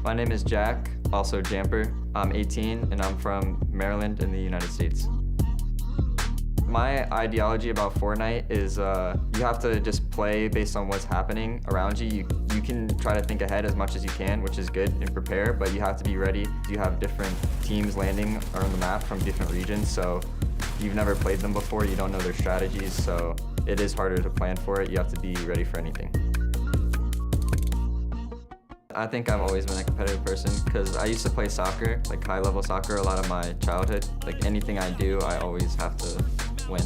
My name is Jack, also Jamper. I'm 18 and I'm from Maryland in the United States. My ideology about Fortnite is you have to just play based on what's happening around you. You can try to think ahead as much as you can, which is good, and prepare, but you have to be ready. You have different teams landing on the map from different regions, so you've never played them before, you don't know their strategies, so it is harder to plan for it. You have to be ready for anything. I think I've always been a competitive person because I used to play soccer, like high-level soccer, a lot of my childhood. Like anything I do, I always have to win.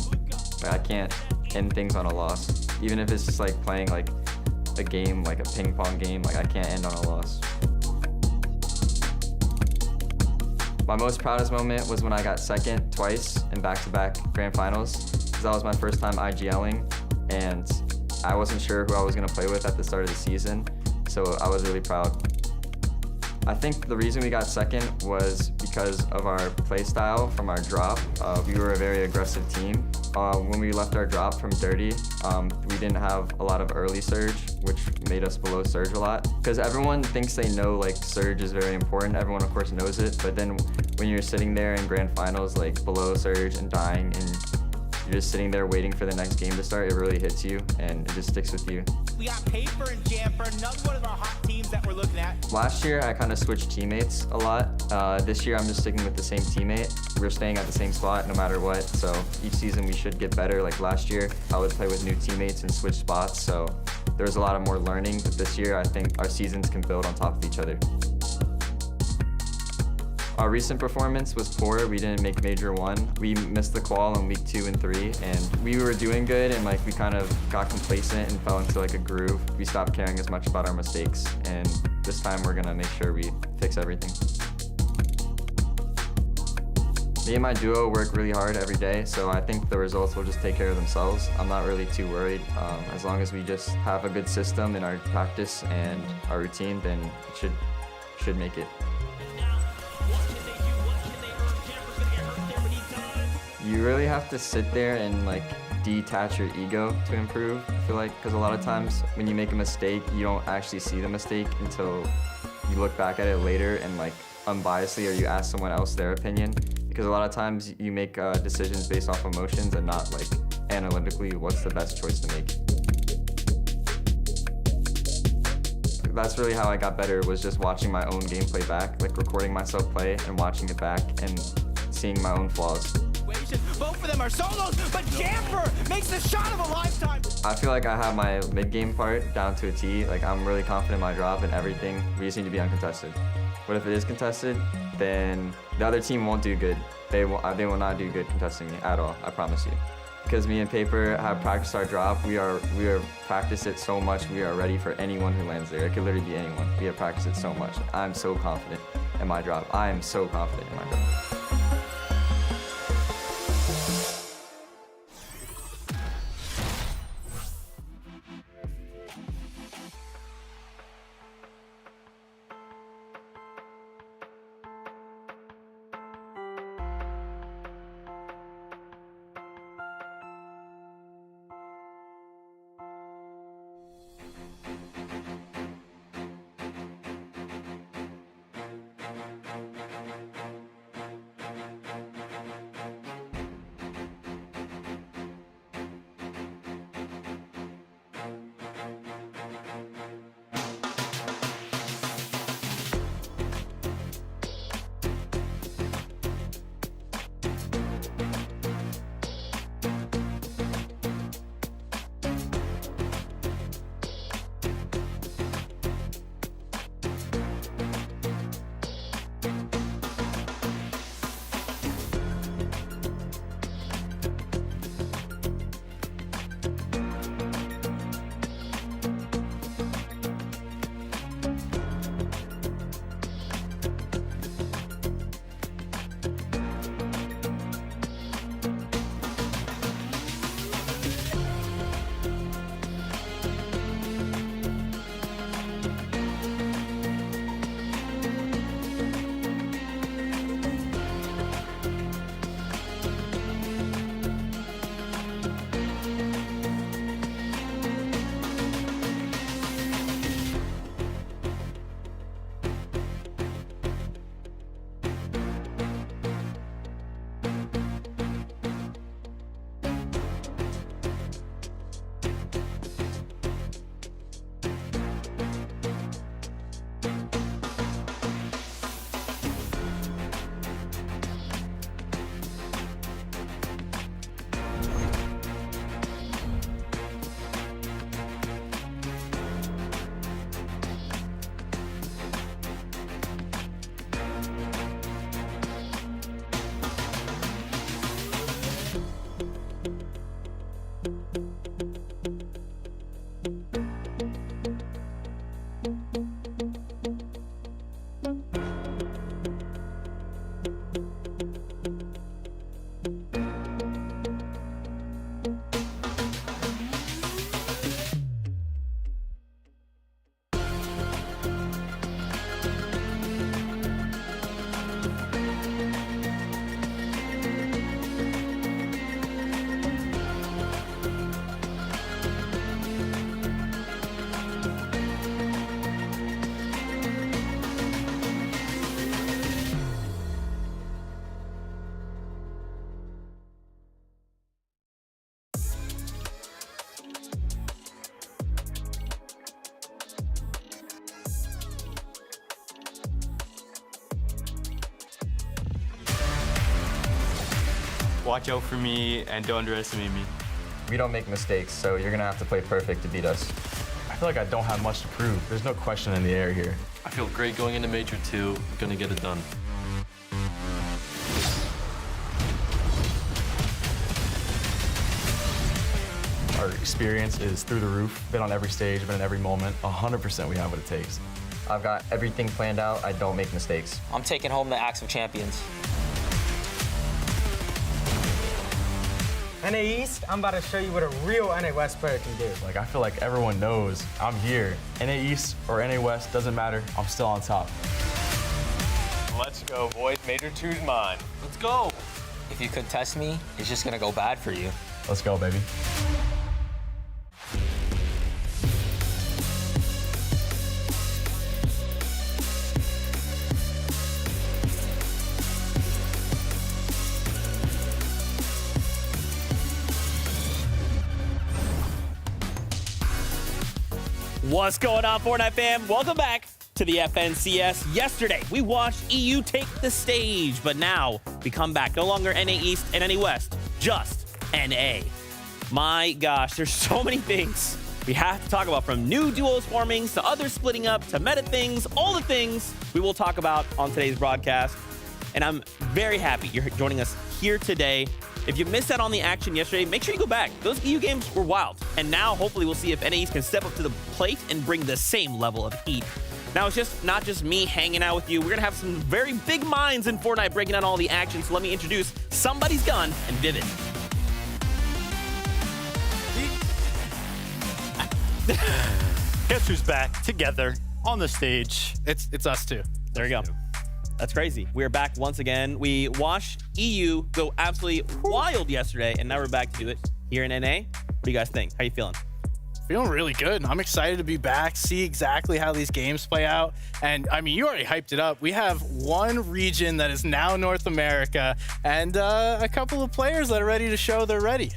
Like, I can't end things on a loss. Even if it's just like playing like a game, like a ping pong game, like I can't end on a loss. My most proudest moment was when I got second twice in back-to-back grand finals, because that was my first time IGLing, and I wasn't sure who I was gonna play with at the start of the season. So I was really proud. I think the reason we got second was because of our play style from our drop. We were a very aggressive team. When we left our drop from Dirty, we didn't have a lot of early surge, which made us below surge a lot. Because everyone thinks they know like surge is very important. Everyone of course knows it, but then when you're sitting there in grand finals like below surge and dying and you're just sitting there waiting for the next game to start, it really hits you and it just sticks with you. We got Paper and Jamper, another one of our hot teams that we're looking at. Last year, I kind of switched teammates a lot. This year, I'm just sticking with the same teammate. We're staying at the same spot no matter what, so each season we should get better. Like last year, I would play with new teammates and switch spots, so there was a lot of more learning, but this year, I think our seasons can build on top of each other. Our recent performance was poor. We didn't make Major 1. We missed the qual in week 2 and 3, and we were doing good, and like we kind of got complacent and fell into like a groove. We stopped caring as much about our mistakes, and this time we're gonna make sure we fix everything. Me and my duo work really hard every day, so I think the results will just take care of themselves. I'm not really too worried. As long as we just have a good system in our practice and our routine, then it should make it. You really have to sit there and like detach your ego to improve, I feel like, because a lot of times when you make a mistake, you don't actually see the mistake until you look back at it later and like unbiasedly, or you ask someone else their opinion, because a lot of times you make decisions based off emotions and not like analytically what's the best choice to make. That's really how I got better, was just watching my own gameplay back, like recording myself play and watching it back and seeing my own flaws. Both of them are solos, but Jamper makes the shot of a lifetime. I feel like I have my mid-game part down to a T. Like I'm really confident in my drop and everything. We just need to be uncontested. But if it is contested, then the other team won't do good. They will not do good contesting me at all, I promise you. Because me and Paper have practiced our drop. We are practiced it so much, we are ready for anyone who lands there. It could literally be anyone. We have practiced it so much. I'm so confident in my drop. I am so confident in my drop. Watch out for me and don't underestimate me. We don't make mistakes, so you're gonna have to play perfect to beat us. I feel like I don't have much to prove. There's no question in the air here. I feel great going into Major 2, gonna get it done. Our experience is through the roof. Been on every stage, been in every moment. 100% we have what it takes. I've got everything planned out. I don't make mistakes. I'm taking home the Axe of Champions. NA East, I'm about to show you what a real NA West player can do. Like, I feel like everyone knows I'm here. NA East or NA West, doesn't matter. I'm still on top. Let's go, boys. Major 2's mine. Let's go. If you contest me, it's just gonna go bad for you. Let's go, baby. What's going on, Fortnite fam? Welcome back to the FNCS. Yesterday, we watched EU take the stage, but now we come back. No longer NA East and NA West, just NA. My gosh, there's so many things we have to talk about, from new duos forming to others splitting up to meta things, all the things we will talk about on today's broadcast. And I'm very happy you're joining us here today. If you missed out on the action yesterday, make sure you go back. Those EU games were wild. And now, hopefully, we'll see if NA East can step up to the plate and bring the same level of heat. Now, it's just not just me hanging out with you. We're going to have some very big minds in Fortnite breaking down all the action. So let me introduce Somebody's Gun and Vivid. Guess who's back together on the stage? It's us two. There you go. That's crazy. We're back once again. We watched EU go absolutely wild yesterday, and now we're back to do it here in NA. What do you guys think? How you feeling? Feeling really good. I'm excited to be back, see exactly how these games play out. And I mean, you already hyped it up. We have one region that is now North America and a couple of players that are ready to show they're ready.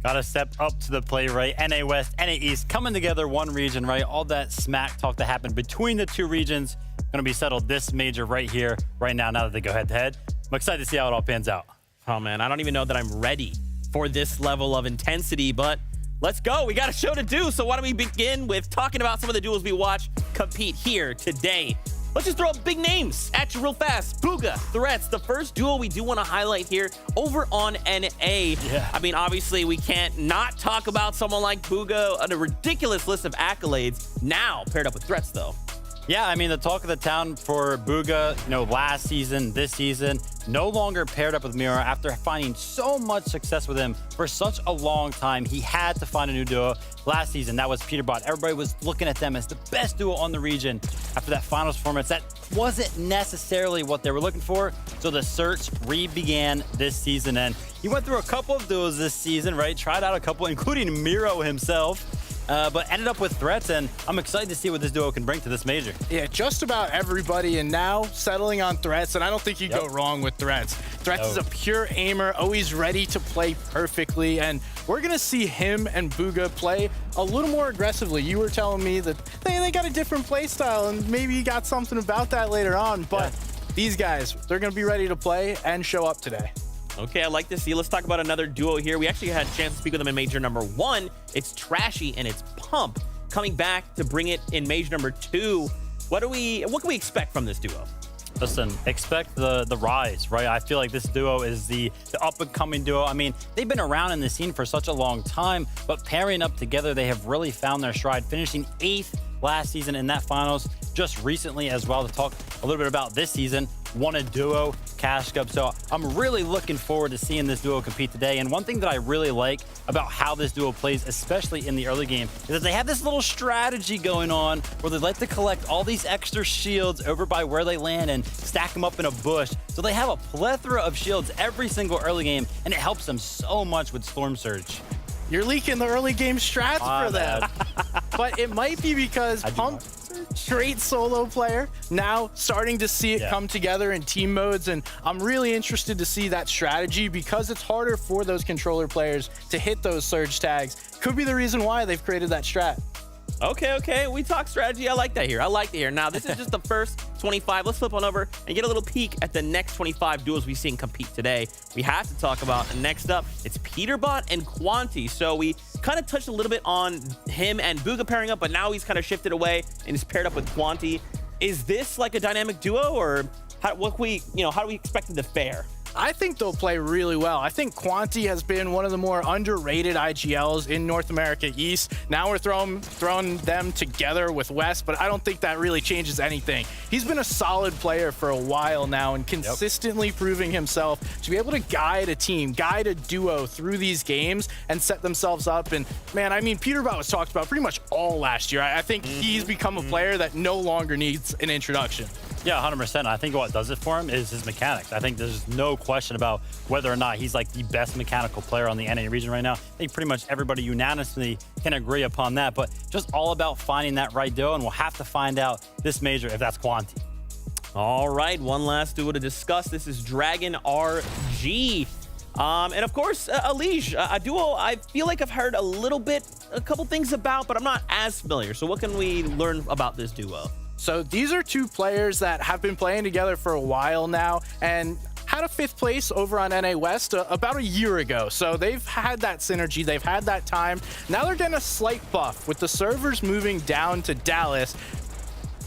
Gotta step up to the plate, right? NA West, NA East coming together, one region, right? All that smack talk that happened between the two regions gonna be settled this major right here, right now that they go head to head. I'm excited to see how it all pans out. Oh man, I don't even know that I'm ready for this level of intensity, but let's go. We got a show to do, so why don't we begin with talking about some of the duels we watch compete here today. Let's just throw up big names at you real fast. Booga, Threats, the first duel we do want to highlight here over on NA. Yeah. I mean, obviously, we can't not talk about someone like Booga, a ridiculous list of accolades, now paired up with Threats, though. Yeah, I mean, the talk of the town for Booga, last season, this season, no longer paired up with Mira after finding so much success with him for such a long time. He had to find a new duo. Last season, that was Peterbot. Everybody was looking at them as the best duo on the region after that finals performance. That wasn't necessarily what they were looking for, so the search re-began this season. And he went through a couple of duos this season, right? Tried out a couple, including Miro himself. But ended up with Threats, and I'm excited to see what this duo can bring to this major. Yeah, just about everybody, and now settling on Threats, and I don't think you go wrong with Threats. Threats is a pure aimer, always ready to play perfectly, and we're gonna see him and Booga play a little more aggressively. You were telling me that they got a different play style, and maybe you got something about that later on, but these guys, they're gonna be ready to play and show up today. Okay, I like to see. Let's talk about another duo here. We actually had a chance to speak with them in major number 1. It's Trashy and it's Pump coming back to bring it in major number 2. What can we expect from this duo? Listen, expect the rise, right? I feel like this duo is the up-and-coming duo. I mean, they've been around in the scene for such a long time, but pairing up together, they have really found their stride, finishing 8th last season in that finals, just recently as well. To talk a little bit about this season, won a duo Cash Cup. So I'm really looking forward to seeing this duo compete today. And one thing that I really like about how this duo plays, especially in the early game, is that they have this little strategy going on where they like to collect all these extra shields over by where they land and stack them up in a bush. So they have a plethora of shields every single early game, and it helps them so much with Storm Surge. You're leaking the early game strats for them. But it might be because Pump, great solo player, now starting to see it come together in team modes, and I'm really interested to see that strategy because it's harder for those controller players to hit those surge tags. Could be the reason why they've created that strat. Okay. We talk strategy. I like that here. Now, this is just the first 25. Let's flip on over and get a little peek at the next 25 duos we've seen compete today. We have to talk about, next up, it's Peterbot and Quanti. So we kind of touched a little bit on him and Booga pairing up, but now he's kind of shifted away and is paired up with Quanti. Is this like a dynamic duo, or how do we expect it to fare? I think they'll play really well. I think Quanti has been one of the more underrated IGLs in North America East. Now we're throwing them together with West, but I don't think that really changes anything. He's been a solid player for a while now and consistently proving himself to be able to guide a team, guide a duo through these games and set themselves up. And man, I mean, Peterbot was talked about pretty much all last year. I think he's become a player that no longer needs an introduction. Yeah, 100%. I think what does it for him is his mechanics. I think there's no question about whether or not he's like the best mechanical player on the NA region right now. I think pretty much everybody unanimously can agree upon that, but just all about finding that right duo, and we'll have to find out this major if that's Quanti. All right, one last duo to discuss. This is Dragon RG. And of course, Alige, a duo I feel like I've heard a couple things about, but I'm not as familiar. So what can we learn about this duo? So these are two players that have been playing together for a while now and had a 5th place over on NA West about a year ago. So they've had that synergy. They've had that time. Now they're getting a slight buff with the servers moving down to Dallas.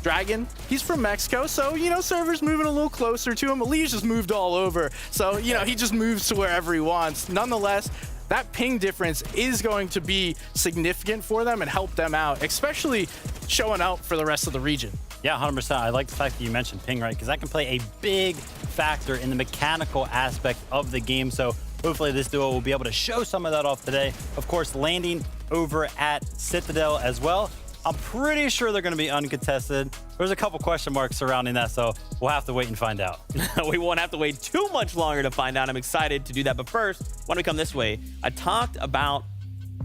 Dragon, he's from Mexico, so, servers moving a little closer to him. Alige just moved all over. So, he just moves to wherever he wants. Nonetheless, that ping difference is going to be significant for them and help them out, especially showing out for the rest of the region. Yeah, 100%. I like the fact that you mentioned ping, right? Because that can play a big factor in the mechanical aspect of the game. So hopefully this duo will be able to show some of that off today. Of course, landing over at Citadel as well. I'm pretty sure they're going to be uncontested. There's a couple question marks surrounding that, so we'll have to wait and find out. We won't have to wait too much longer to find out. I'm excited to do that. But first, why don't we come this way? I talked about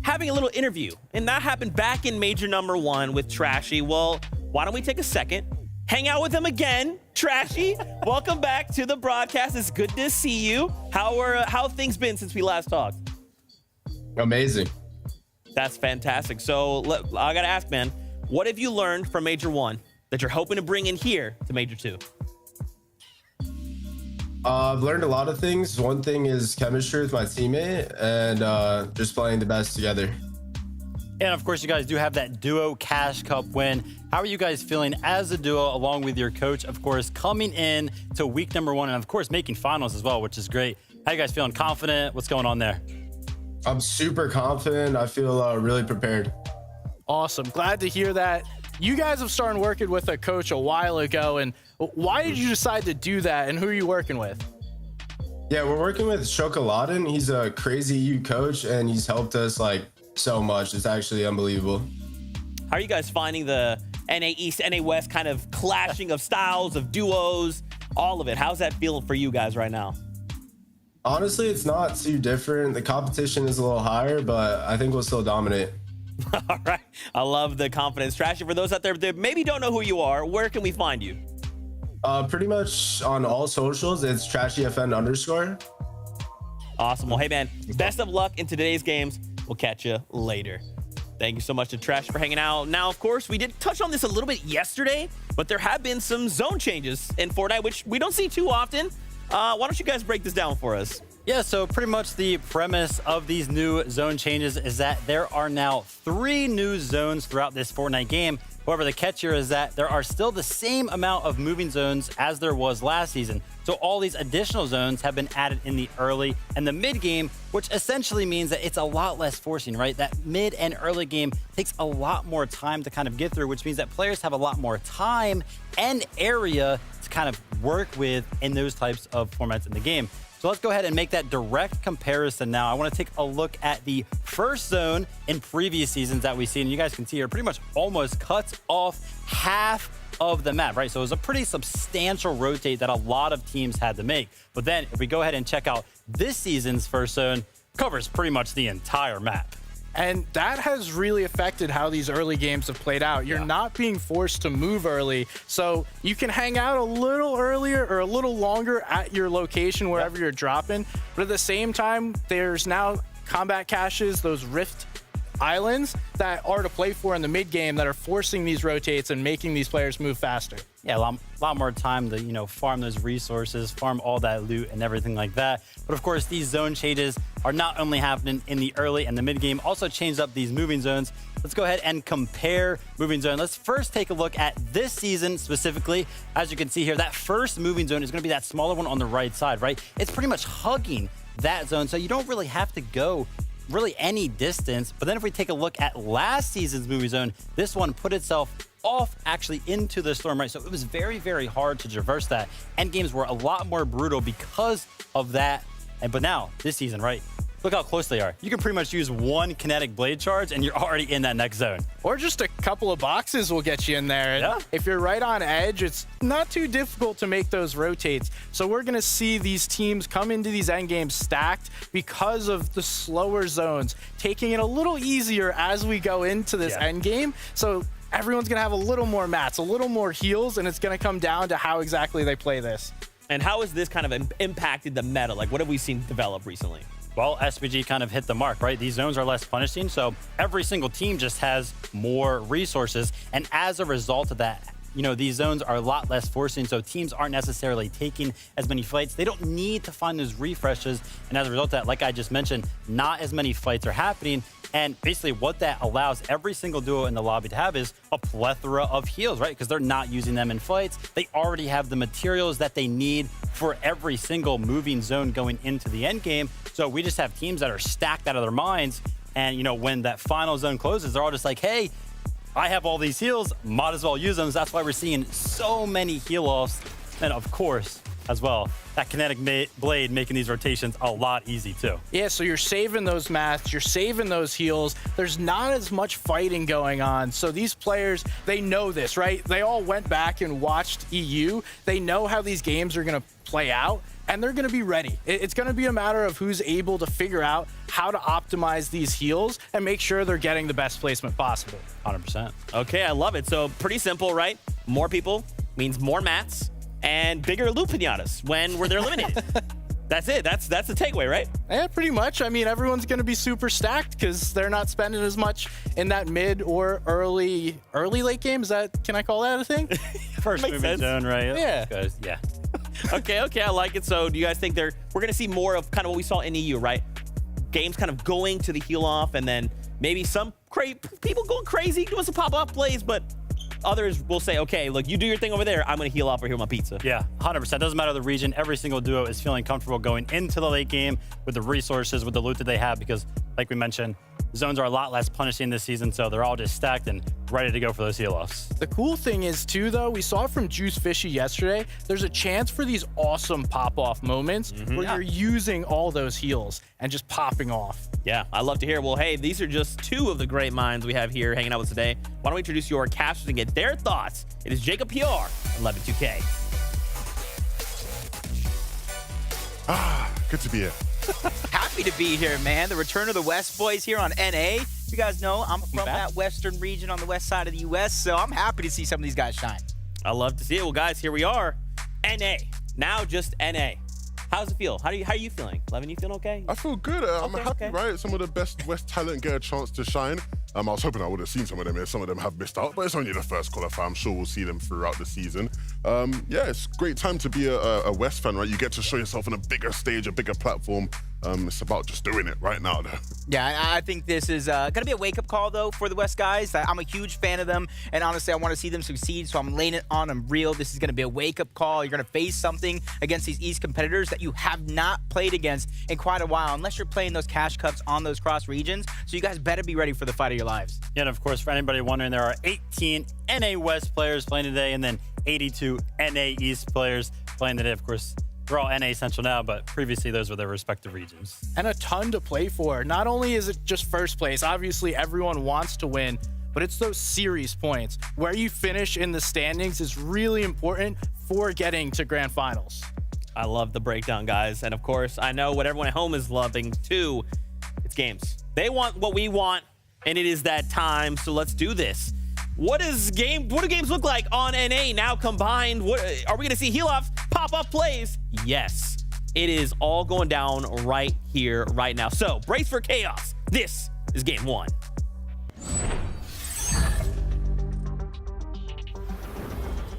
having a little interview, and that happened back in Major Number 1 with Trashy. Well, why don't we take a second, hang out with him again? Trashy, welcome back to the broadcast. It's good to see you. How have things been since we last talked? Amazing. That's fantastic. So I got to ask, man, what have you learned from Major 1 that you're hoping to bring in here to Major 2? I've learned a lot of things. One thing is chemistry with my teammate and just playing the best together. And of course, you guys do have that duo Cash Cup win. How are you guys feeling as a duo along with your coach, of course, coming in to week number 1 and of course making finals as well, which is great. How you guys feeling? Confident? What's going on there? I'm super confident. I feel really prepared. Awesome. Glad to hear that. You guys have started working with a coach a while ago, and why did you decide to do that, and who are you working with? Yeah, we're working with Chocolatin. He's a crazy EU coach, and he's helped us so much. It's actually unbelievable. How are you guys finding the NA East, NA West kind of clashing of styles, of duos, all of it? How's that feeling for you guys right now? Honestly, it's not too different. The competition is a little higher, but I think we'll still dominate. All right. I love the confidence. Trashy, for those out there that maybe don't know who you are, where can we find you? Pretty much on all socials, it's TrashyFN_. Awesome. Well, hey, man, best of luck in today's games. We'll catch you later. Thank you so much to Trash for hanging out. Now, of course, we did touch on this a little bit yesterday, but there have been some zone changes in Fortnite, which we don't see too often. Why don't you guys break this down for us? Yeah, so pretty much the premise of these new zone changes is that there are now 3 new zones throughout this Fortnite game. However, the catch here is that there are still the same amount of moving zones as there was last season. So all these additional zones have been added in the early and the mid game, which essentially means that it's a lot less forcing, right? That mid and early game takes a lot more time to kind of get through, which means that players have a lot more time and area to kind of work with in those types of formats in the game. So let's go ahead and make that direct comparison now. I want to take a look at the first zone in previous seasons that we've seen. You guys can see here pretty much almost cuts off half of the map, right? So it was a pretty substantial rotate that a lot of teams had to make. But then if we go ahead and check out this season's first zone, covers pretty much the entire map. And that has really affected how these early games have played out. You're not being forced to move early, so you can hang out a little earlier or a little longer at your location wherever you're dropping. But at the same time, there's now combat caches, those rift islands that are to play for in the mid game that are forcing these rotates and making these players move faster. Yeah, a lot more time to, you know, farm those resources, farm all that loot and everything like that. But of course, these zone changes are not only happening in the early and the mid game, also changed up these moving zones. Let's go ahead and compare moving zone. Let's first take a look at this season specifically. As you can see here, that first moving zone is going to be that smaller one on the right side, right? It's pretty much hugging that zone, so you don't really have to go really any distance. But then if we take a look at last season's movie zone, this one put itself off actually into the storm, right? So it was very, very hard to traverse that. End games were a lot more brutal because of that. But now, this season, right? Look how close they are. You can pretty much use one kinetic blade charge and you're already in that next zone. Or just a couple of boxes will get you in there. Yeah. If you're right on edge, it's not too difficult to make those rotates. So we're going to see these teams come into these end games stacked because of the slower zones, taking it a little easier as we go into this end game. So everyone's going to have a little more mats, a little more heals, and it's going to come down to how exactly they play this. And how has this kind of impacted the meta? Like, what have we seen develop recently? Well, SPG kind of hit the mark, right? These zones are less punishing, so every single team just has more resources. And as a result of that, you know, these zones are a lot less forcing, so teams aren't necessarily taking as many fights. They don't need to find those refreshes. And as a result of that, like I just mentioned, not as many fights are happening. And basically what that allows every single duo in the lobby to have is a plethora of heals, right? Because they're not using them in fights. They already have the materials that they need for every single moving zone going into the end game. So we just have teams that are stacked out of their minds. And, you know, when that final zone closes, they're all just like, hey, I have all these heals, might as well use them. So that's why we're seeing so many heal offs. And of course, as well, that kinetic blade making these rotations a lot easy too. Yeah, so you're saving those mats, you're saving those heals. There's not as much fighting going on. So these players, they know this, right? They all went back and watched EU. They know how these games are going to play out, and they're going to be ready. It's going to be a matter of who's able to figure out how to optimize these heals and make sure they're getting the best placement possible. 100%. Okay, I love it. So pretty simple, right? More people means more mats and bigger loot pinatas when they're eliminated. That's it. That's the takeaway, right? Yeah, pretty much. I mean, everyone's going to be super stacked because they're not spending as much in that mid or early late game. Is that, can I call that a thing? First moving zone, right? Yeah. Yeah. Okay, I like it. So do you guys think we're going to see more of kind of what we saw in EU, right? Games kind of going to the heal off, and then maybe some people going crazy doing some pop-off plays, but others will say, okay, look, you do your thing over there. I'm going to heal off over here with my pizza. Yeah, 100%. Doesn't matter the region. Every single duo is feeling comfortable going into the late game with the resources, with the loot that they have, because like we mentioned, zones are a lot less punishing this season, so they're all just stacked and ready to go for those heal-offs. The cool thing is, too, though, we saw from Juice Fishy yesterday, there's a chance for these awesome pop-off moments where you're using all those heals and just popping off. Yeah, I love to hear. Well, hey, these are just two of the great minds we have here hanging out with us today. Why don't we introduce your casters and get their thoughts? It is Jacob PR, 112K. Good to be here. Happy to be here, man. The return of the West boys here on NA. You guys know I'm from that western region on the west side of the U.S., so I'm happy to see some of these guys shine. I love to see it. Well, guys, here we are. NA. Now just NA. How's it feel? How are you feeling? Levin, you feeling okay? I feel good. I'm happy, right? Some of the best West talent get a chance to shine. I was hoping I would have seen some of them here. Some of them have missed out, but it's only the first qualifier. I'm sure we'll see them throughout the season. Yeah, it's a great time to be a West fan, right? You get to show yourself on a bigger stage, a bigger platform. It's about just doing it right now, though. Yeah, I think this is going to be a wake-up call, though, for the West guys. I'm a huge fan of them, and honestly, I want to see them succeed, so I'm laying it on them real. This is going to be a wake-up call. You're going to face something against these East competitors that you have not played against in quite a while, unless you're playing those cash cups on those cross regions, so you guys better be ready for the fight of your lives. Yeah, and of course, for anybody wondering, there are 18 NA West players playing today, and then 82 NA East players playing today. Of course, they're all NA Central now, but previously those were their respective regions. And a ton to play for. Not only is it just first place, obviously everyone wants to win, but it's those series points. Where you finish in the standings is really important for getting to grand finals. I love the breakdown, guys. And of course, I know what everyone at home is loving too. It's games. They want what we want, and it is that time, so let's do this. What do games look like on NA now combined? Are we going to see heal-offs, pop-up plays? Yes. It is all going down right here, right now. So, brace for chaos. This is game one.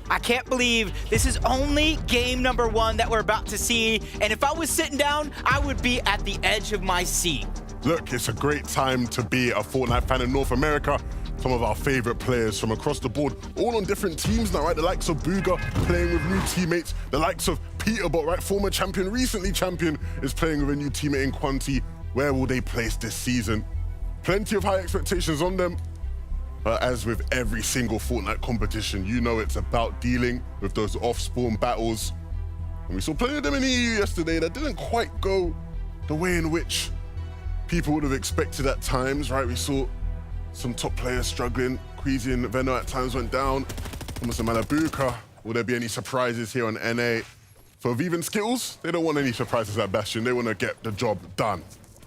I can't believe this is only game number 1 that we're about to see. And if I was sitting down, I would be at the edge of my seat. Look, it's a great time to be a Fortnite fan in North America. Some of our favorite players from across the board, all on different teams now, right? The likes of Booga playing with new teammates. The likes of Peterbot, right? Former champion, recently champion, is playing with a new teammate in Quanti. Where will they place this season? Plenty of high expectations on them. But as with every single Fortnite competition, you know it's about dealing with those off-spawn battles. And we saw plenty of them in EU yesterday that didn't quite go the way in which people would have expected at times, right? We saw some top players struggling. Queasy and Venno at times went down. Almost a Malabuka. Will there be any surprises here on NA? For Vivan Skittles, they don't want any surprises at Bastion. They want to get the job done.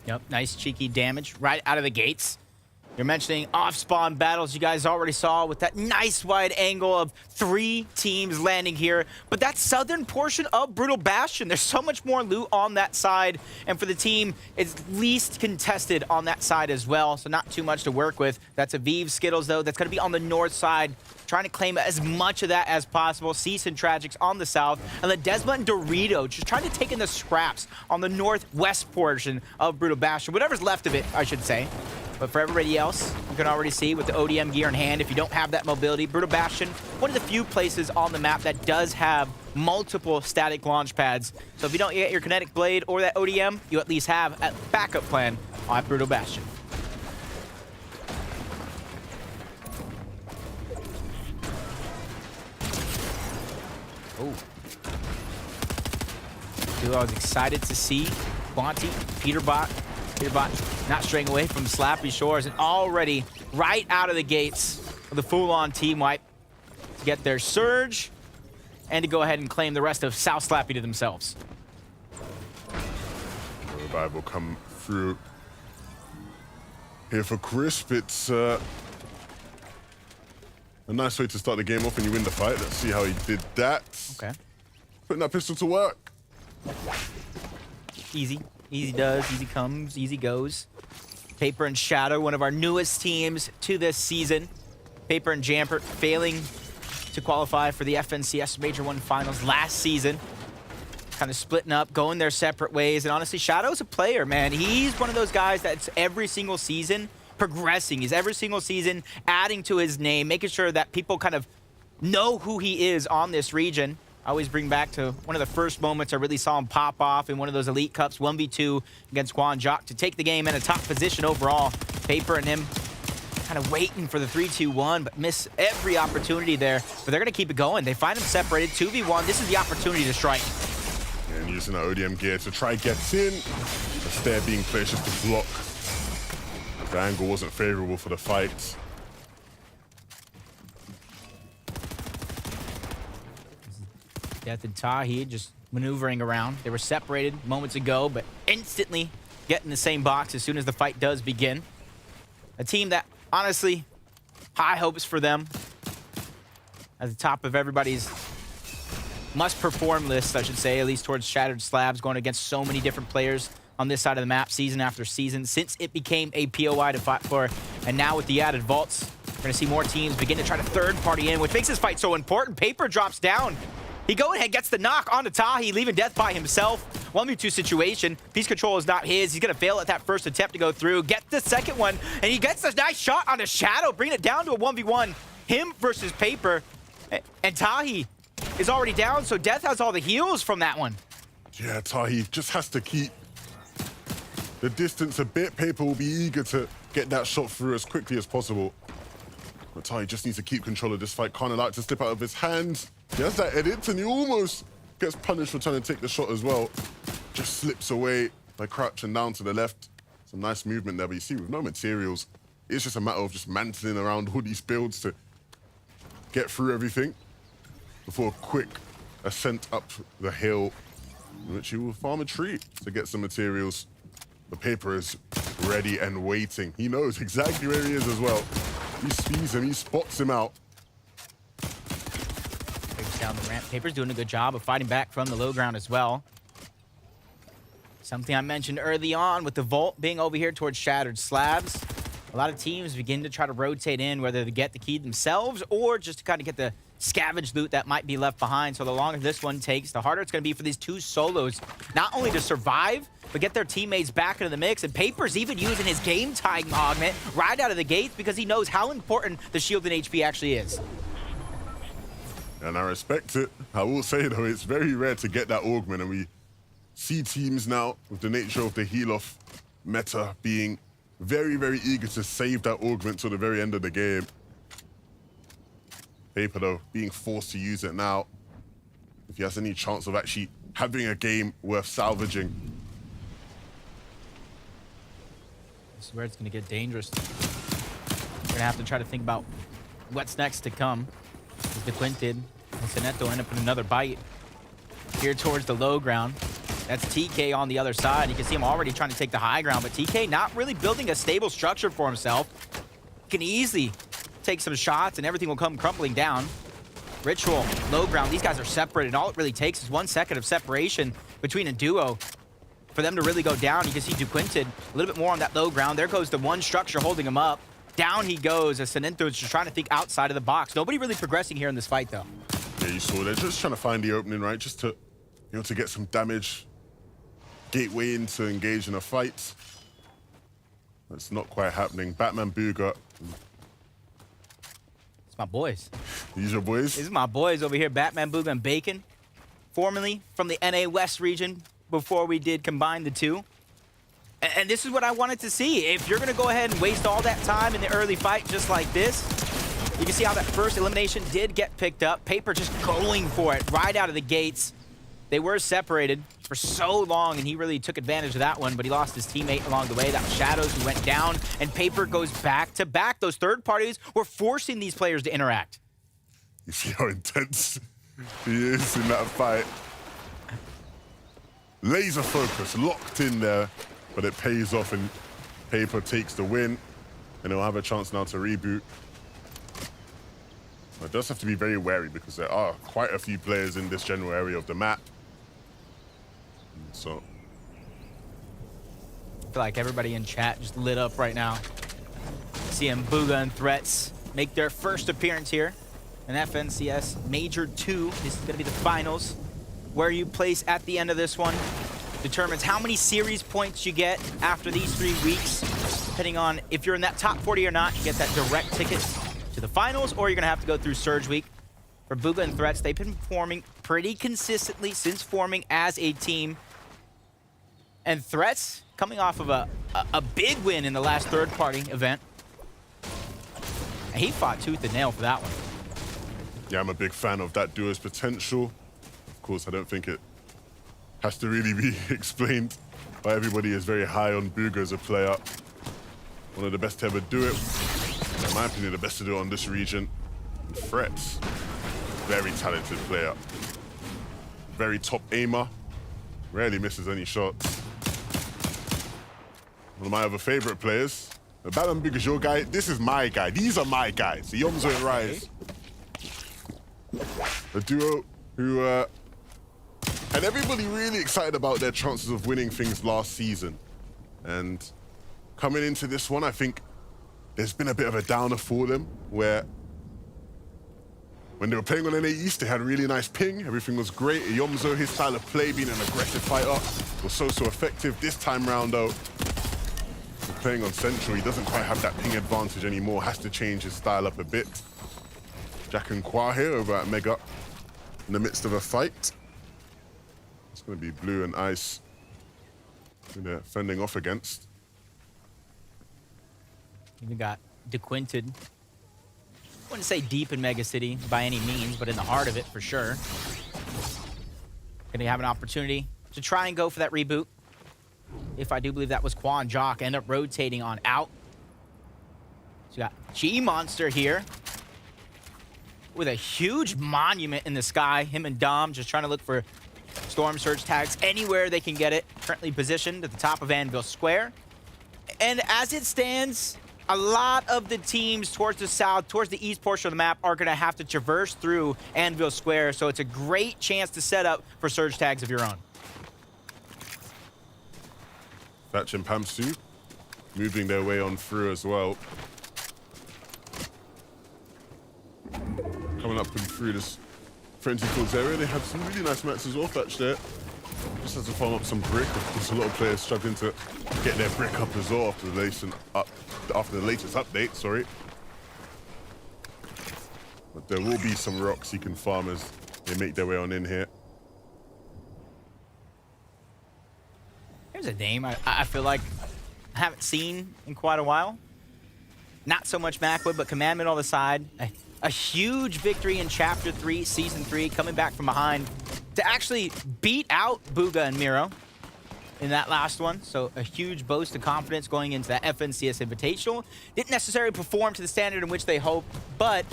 Yep, nice cheeky damage right out of the gates. You're mentioning off-spawn battles you guys already saw with that nice wide angle of 3 teams landing here. But that southern portion of Brutal Bastion, there's so much more loot on that side. And for the team, it's least contested on that side as well. So not too much to work with. That's a Viv Skittles, though. That's going to be on the north side, trying to claim as much of that as possible. Cease and Tragics on the south. And then Desma and Dorito just trying to take in the scraps on the northwest portion of Brutal Bastion. Whatever's left of it, I should say. But for everybody else, you can already see with the ODM gear in hand, if you don't have that mobility, Brutal Bastion, one of the few places on the map that does have multiple static launch pads. So if you don't get your Kinetic Blade or that ODM, you at least have a backup plan on Brutal Bastion. Oh. Dude, I was excited to see Quanti, Peterbot not straying away from Slappy Shores, and already right out of the gates with a full-on team wipe to get their surge and to go ahead and claim the rest of South Slappy to themselves. Revive will come through here for Crisp. It's a nice way to start the game off and you win the fight. Let's see how he did that. Okay. Putting that pistol to work. Easy. Easy does, easy comes, easy goes. Paper and Shadow, one of our newest teams to this season. Paper and Jamper failing to qualify for the FNCS Major 1 Finals last season. Kind of splitting up, going their separate ways. And honestly, Shadow's a player, man. He's one of those guys that's every single season progressing. He's every single season adding to his name, making sure that people kind of know who he is on this region. I always bring back to one of the first moments I really saw him pop off in one of those Elite Cups, 1v2 against Quan Jock to take the game in a top position overall. Paper and him kind of waiting for the 3-2-1, but miss every opportunity there. But they're going to keep it going. They find him separated, 2v1. This is the opportunity to strike. And using that ODM gear to try get in. The stair being placed just to block. The angle wasn't favorable for the fight. Death and Tahi just maneuvering around. They were separated moments ago, but instantly get in the same box as soon as the fight does begin. A team that, honestly, high hopes for them. At the top of everybody's must-perform list, I should say, at least towards Shattered Slabs, going against so many different players on this side of the map season after season since it became a POI to fight for. And now with the added vaults, we're going to see more teams begin to try to third-party in, which makes this fight so important. Paper drops down. He go ahead, gets the knock onto Tahi, leaving Death by himself. 1v2 situation. Piece control is not his. He's going to fail at that first attempt to go through. Get the second one, and he gets a nice shot on the Shadow, bringing it down to a 1v1. Him versus Paper. And Tahi is already down, so Death has all the heals from that one. Yeah, Tahi just has to keep the distance a bit. Paper will be eager to get that shot through as quickly as possible. But Tahi just needs to keep control of this fight. Can't allow it to slip out of his hands. He has that edit, and he almost gets punished for trying to take the shot as well. Just slips away by crouching down to the left. Some nice movement there, but you see, with no materials, it's just a matter of just mantling around all these builds to get through everything before a quick ascent up the hill, in which he will farm a tree to get some materials. The Paper is ready and waiting. He knows exactly where he is as well. He sees him, he spots him out. Down the ramp. Paper's doing a good job of fighting back from the low ground as well. Something I mentioned early on with the vault being over here towards Shattered Slabs. A lot of teams begin to try to rotate in, whether to get the key themselves or just to kind of get the scavenge loot that might be left behind. So the longer this one takes, the harder it's going to be for these two solos, not only to survive, but get their teammates back into the mix. And Paper's even using his game-tying augment right out of the gates because he knows how important the shield and HP actually is. And I respect it. I will say, though, it's very rare to get that augment, and we see teams now, with the nature of the heal-off meta, being very, very eager to save that augment till the very end of the game. Paper, though, being forced to use it now, if he has any chance of actually having a game worth salvaging. This is where it's going to get dangerous. We're going to have to try to think about what's next to come. As the Quinted and Sineto end up with another bite here towards the low ground. That's TK on the other side. You can see him already trying to take the high ground, but TK not really building a stable structure for himself. Can easily take some shots and everything will come crumbling down. Ritual, low ground. These guys are separated. All it really takes is 1 second of separation between a duo for them to really go down. You can see DeQuinted a little bit more on that low ground. There goes the one structure holding him up. Down he goes as Sinento is just trying to think outside of the box. Nobody really progressing here in this fight, though. Yeah, you saw they're just trying to find the opening, right? Just to, you know, to get some damage. Gateway in to engage in a fight. That's not quite happening. Batman Booga. It's my boys. These are boys? This is my boys over here, Batman Booga and Bacon. Formerly from the NA West region before we did combine the two. And this is what I wanted to see. If you're going to go ahead and waste all that time in the early fight just like this, you can see how that first elimination did get picked up. Paper just going for it right out of the gates. They were separated for so long, and he really took advantage of that one, but he lost his teammate along the way. That was Shadows who went down, and Paper goes back to back. Those third parties were forcing these players to interact. You see how intense he is in that fight. Laser focus, locked in there, but it pays off, and Paper takes the win, and he'll have a chance now to reboot. But it does have to be very wary because there are quite a few players in this general area of the map. So I feel like everybody in chat just lit up right now. Seeing Booga and Threats make their first appearance here in FNCS Major 2. This is going to be the finals. Where you place at the end of this one determines how many series points you get after these 3 weeks. Depending on if you're in that top 40 or not, you get that direct ticket to the finals, or you're going to have to go through Surge Week. For Booga and Threats, they've been performing pretty consistently since forming as a team. And Threats coming off of a big win in the last third-party event. And he fought tooth and nail for that one. yeah, I'm a big fan of that duo's potential. Of course, I don't think it has to really be explained, but everybody is very high on Booga as a player. One of the best to ever do it. In my opinion, the best to do it on this region. And Threats, very talented player. Very top aimer. Rarely misses any shots. One of my other favorite players. Batman Booga's your guy. This is my guy. These are my guys. The Yomzo and Rise. The duo who had everybody really excited about their chances of winning things last season. And coming into this one, I think there's been a bit of a downer for them, where when they were playing on NA East, they had a really nice ping. Everything was great. Yomzo, his style of play, being an aggressive fighter, was so effective. This time round, though, playing on Central, he doesn't quite have that ping advantage anymore. Has to change his style up a bit. Jack and Kwa here over at Mega in the midst of a fight. It's going to be Blue and Ice who they're fending off against. Even got DeQuinted. I wouldn't say deep in Mega City by any means, but in the heart of it for sure. Gonna have an opportunity to try and go for that reboot. If I do believe that was Quan Jock, end up rotating on out. So you got G-Monster here with a huge monument in the sky. Him and Dom just trying to look for Storm Surge tags anywhere they can get it. Currently positioned at the top of Anvil Square. And as it stands, a lot of the teams towards the south, towards the east portion of the map are going to have to traverse through Anvil Square. So it's a great chance to set up for Surge tags of your own. Thatch and Pamsu moving their way on through as well. Coming up and through this frenzy fields area. They had some really nice mats as well, Thatch there. Just has to farm up some brick. There's a lot of players struggling to get their brick up as well after the latest update, sorry. But there will be some rocks he can farm as they make their way on in here. Here's a name I feel like I haven't seen in quite a while. Not so much Macwood, but Commandment on the side. A huge victory in Chapter 3, Season 3, coming back from behind to actually beat out Booga and Miro in that last one. So a huge boast of confidence going into that FNCS Invitational. Didn't necessarily perform to the standard in which they hoped, but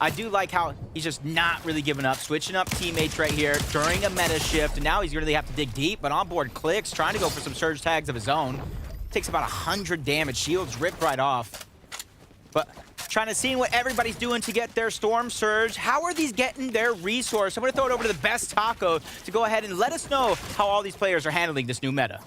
I do like how he's just not really giving up, switching up teammates right here during a meta shift, and now he's going to have to dig deep, but onboard clicks, trying to go for some surge tags of his own. Takes about 100 damage, shields ripped right off. But trying to see what everybody's doing to get their Storm Surge. How are these getting their resource? I'm going to throw it over to the best Taco to go ahead and let us know how all these players are handling this new meta.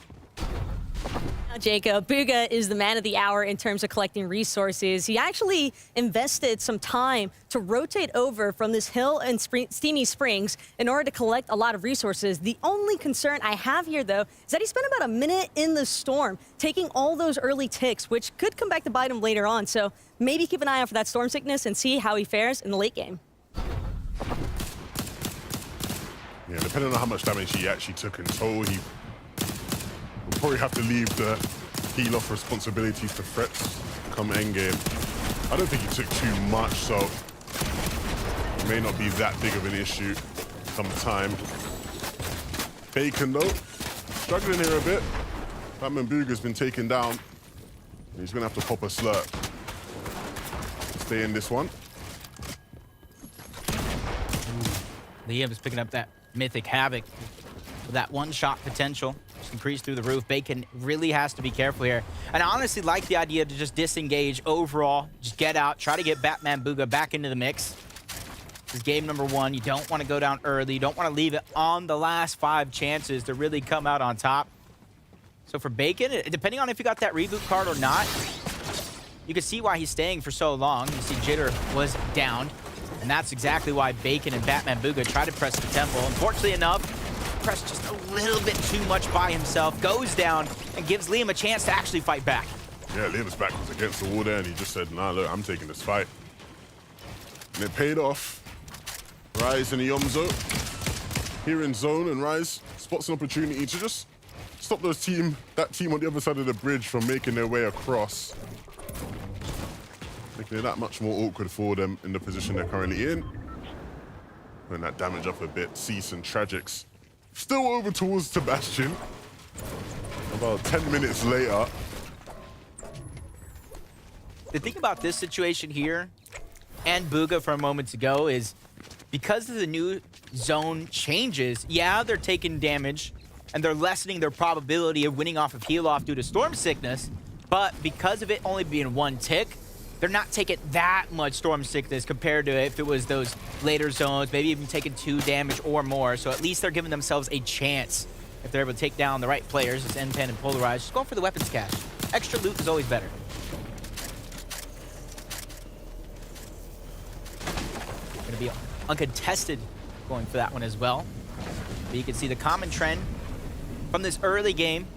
Jacob, Booga is the man of the hour in terms of collecting resources. He actually invested some time to rotate over from this hill and Steamy Springs in order to collect a lot of resources. The only concern I have here, though, is that he spent about a minute in the storm taking all those early ticks, which could come back to bite him later on. So maybe keep an eye out for that storm sickness and see how he fares in the late game. Yeah, depending on how much damage he actually took in total, he we'll probably have to leave the heal off responsibilities to Threats come endgame. I don't think he took too much, so it may not be that big of an issue come time. Bacon, though, struggling here a bit. Batman Booga's been taken down. He's going to have to pop a slurp. Stay in this one. Liam is picking up that Mythic Havoc with that one-shot potential. Increase through the roof. Bacon really has to be careful here. And I honestly like the idea to just disengage overall. Just get out, try to get Batman Booga back into the mix. This is game number 1. You don't want to go down early. You don't want to leave it on the last 5 chances to really come out on top. So for Bacon, depending on if you got that reboot card or not, you can see why he's staying for so long. You see Jitter was downed. And that's exactly why Bacon and Batman Booga try to press the temple. Unfortunately enough, press just a little bit too much by himself, goes down, and gives Liam a chance to actually fight back. Yeah, Liam's back was against the wall there, and he just said, nah, look, I'm taking this fight. And it paid off. Rise in the Yomzo. Here in zone, and Rise spots an opportunity to just stop that team on the other side of the bridge from making their way across. Making it that much more awkward for them in the position they're currently in. Putting that damage up a bit. Cease and Tragics still over towards Sebastian. About 10 minutes later. The thing about this situation here, and Booga from moments ago, is because of the new zone changes, yeah, they're taking damage, and they're lessening their probability of winning off of heal off due to Storm Sickness, but because of it only being 1 tick, they're not taking that much Storm Sickness compared to if it was those later zones, maybe even taking 2 damage or more. So at least they're giving themselves a chance if they're able to take down the right players, as NPen and Polarize. Just going for the weapons cache. Extra loot is always better. Going to be uncontested going for that one as well. But you can see the common trend from this early game,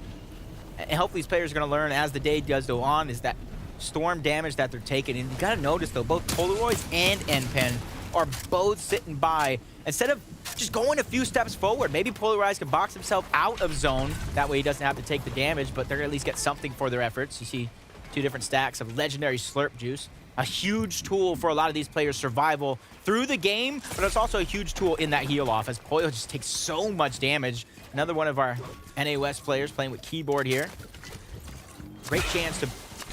and hopefully these players are going to learn as the day does go on, is that storm damage that they're taking. And you got to notice, though, both Polaroids and NPen are both sitting by. Instead of just going a few steps forward, maybe Polarize can box himself out of zone. That way he doesn't have to take the damage, but they're going to at least get something for their efforts. You see 2 different stacks of legendary Slurp Juice. A huge tool for a lot of these players' survival through the game, but it's also a huge tool in that heal off, as Poyo just takes so much damage. Another one of our NA West players playing with keyboard here. Great chance to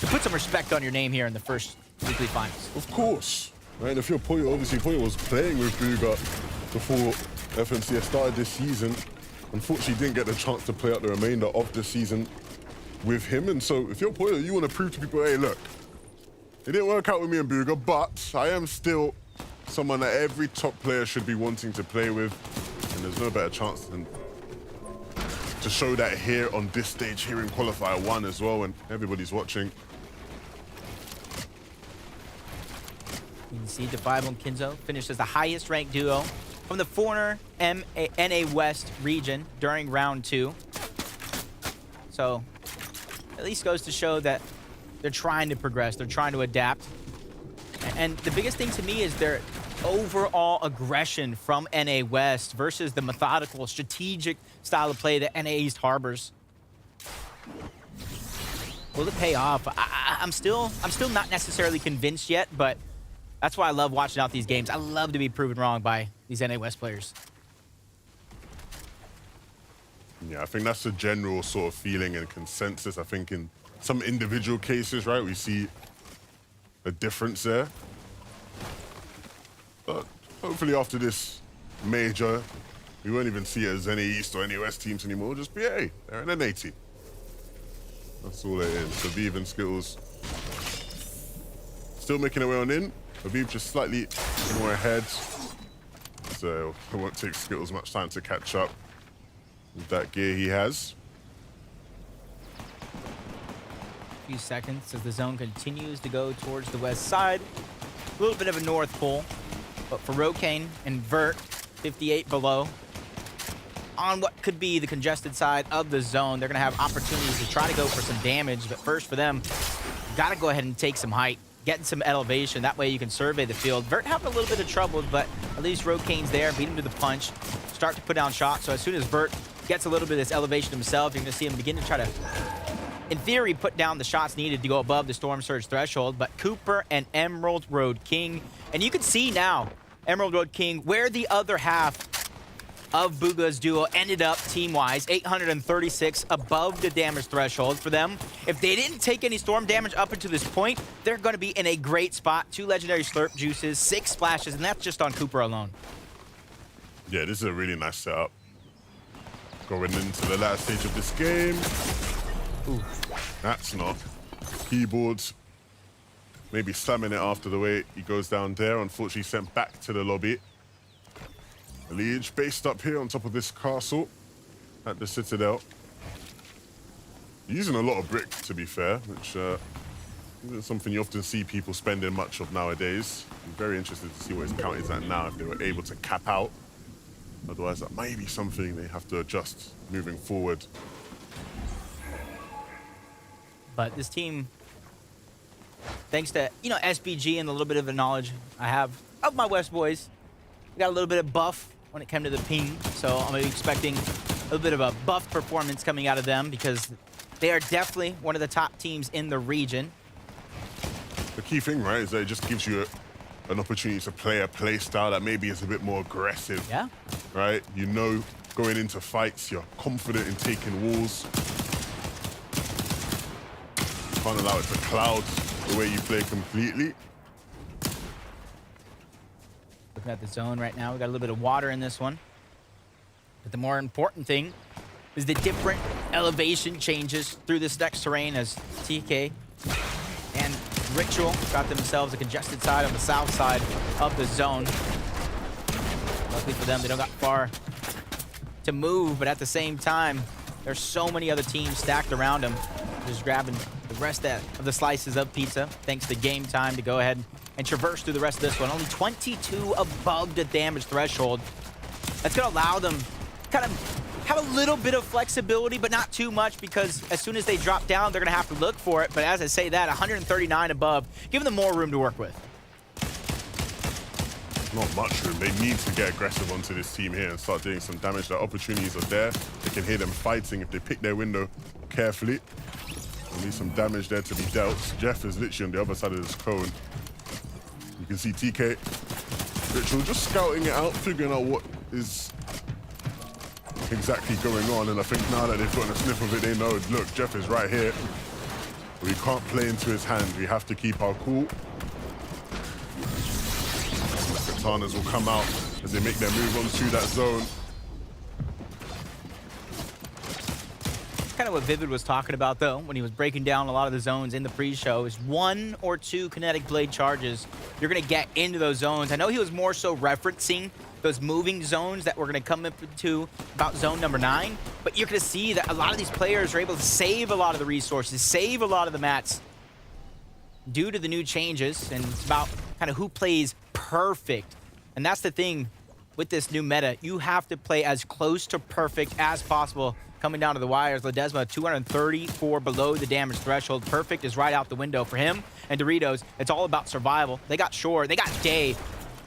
put some respect on your name here in the first weekly finals. Of course. Right, if you're Poyo, obviously Poyo was playing with Booga before FNCS started this season. Unfortunately, didn't get the chance to play out the remainder of the season with him. And so if you're Poyo, you want to prove to people, hey, look, it didn't work out with me and Booga, but I am still someone that every top player should be wanting to play with. And there's no better chance than to show that here on this stage, here in Qualifier 1 as well, and everybody's watching. You can see Defiable and Kinzo finished as the highest ranked duo from the former NA West region during round 2. So at least goes to show that they're trying to progress. They're trying to adapt. And the biggest thing to me is their overall aggression from NA West versus the methodical, strategic style of play that NA East harbors. Will it pay off? I'm still not necessarily convinced yet, but that's why I love watching out these games. I love to be proven wrong by these NA West players. Yeah, I think that's the general sort of feeling and consensus. I think in some individual cases, right, we see a difference there. But hopefully after this major, we won't even see it as any East or any West teams anymore. It'll just be, hey, they're an NA team. That's all it is. So Viv and Skittles still making their way on in. Viv just slightly more ahead. So it won't take Skittles much time to catch up with that gear he has. A few seconds as the zone continues to go towards the west side. A little bit of a north pull, but for Rokane and Vert, 58 below, on what could be the congested side of the zone, they're going to have opportunities to try to go for some damage. But first for them, got to go ahead and take some height, getting some elevation. That way you can survey the field. Vert having a little bit of trouble, but at least Rokane's there, beat him to the punch, start to put down shots. So as soon as Vert gets a little bit of this elevation himself, you're going to see him begin to try to, in theory, put down the shots needed to go above the Storm Surge threshold. But Cooper and Emerald Road King, and you can see now, Emerald Road King, where the other half of Bugha's duo ended up team-wise, 836 above the damage threshold for them. If they didn't take any storm damage up until this point, they're going to be in a great spot. 2 legendary slurp juices, 6 splashes, and that's just on Cooper alone. Yeah, this is a really nice setup. Going into the last stage of this game. Ooh, that's not. Keyboards maybe slamming it after the way he goes down there. Unfortunately sent back to the lobby. Liege based up here on top of this castle at the Citadel. Using a lot of brick, to be fair, which isn't something you often see people spending much of nowadays. I'm very interested to see what his count is at now, if they were able to cap out. Otherwise, that may be something they have to adjust moving forward. But this team, thanks to, SBG and a little bit of the knowledge I have of my West boys, we got a little bit of buff when it came to the ping. So I'm expecting a little bit of a buff performance coming out of them because they are definitely one of the top teams in the region. The key thing, right, is that it just gives you an opportunity to play a play style that maybe is a bit more aggressive. Yeah. Right? You know, going into fights, you're confident in taking walls. Can't allow it to cloud the way you play completely. Looking at the zone right now, we got a little bit of water in this one. But the more important thing is the different elevation changes through this next terrain as TK and Ritual got themselves a congested side on the south side of the zone. Luckily for them, they don't got far to move, but at the same time, there's so many other teams stacked around them. Just grabbing the rest of the slices of pizza, thanks to game time, to go ahead and traverse through the rest of this one. Only 22 above the damage threshold. That's going to allow them kind of have a little bit of flexibility, but not too much, because as soon as they drop down, they're going to have to look for it. But as I say that, 139 above, giving them more room to work with. Not much room. They need to get aggressive onto this team here and start doing some damage. The opportunities are there. They can hear them fighting if they pick their window carefully. There'll be some damage there to be dealt. Jeff is literally on the other side of this cone. You can see TK, Ritual just scouting it out, figuring out what is exactly going on. And I think now that they've gotten a sniff of it, they know, look, Jeff is right here. We can't play into his hand. We have to keep our cool. Katanas will come out as they make their move onto that zone. Kind of what Vivid was talking about, though, when he was breaking down a lot of the zones in the pre-show, is 1 or 2 kinetic blade charges you're going to get into those zones. I know he was more so referencing those moving zones that we're going to come into about zone number 9, but you're going to see that a lot of these players are able to save a lot of the resources, save a lot of the mats due to the new changes, and it's about kind of who plays perfect. And that's the thing with this new meta. You have to play as close to perfect as possible. Coming down to the wires, Ledesma 234 below the damage threshold. Perfect is right out the window for him. And Doritos, it's all about survival. They got Shore, they got Day.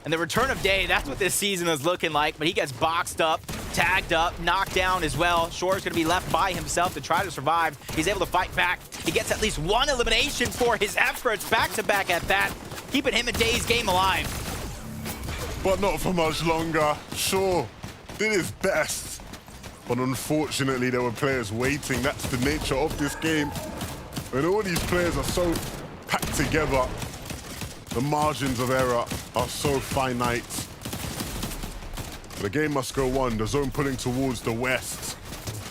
And the return of Day, that's what this season is looking like. But he gets boxed up, tagged up, knocked down as well. Shore's going to be left by himself to try to survive. He's able to fight back. He gets at least one elimination for his efforts, back-to-back at that, keeping him and Day's game alive. But not for much longer. Sure, did his best. But unfortunately, there were players waiting. That's the nature of this game. When all these players are so packed together, the margins of error are so finite. The game must go on. The zone pulling towards the west.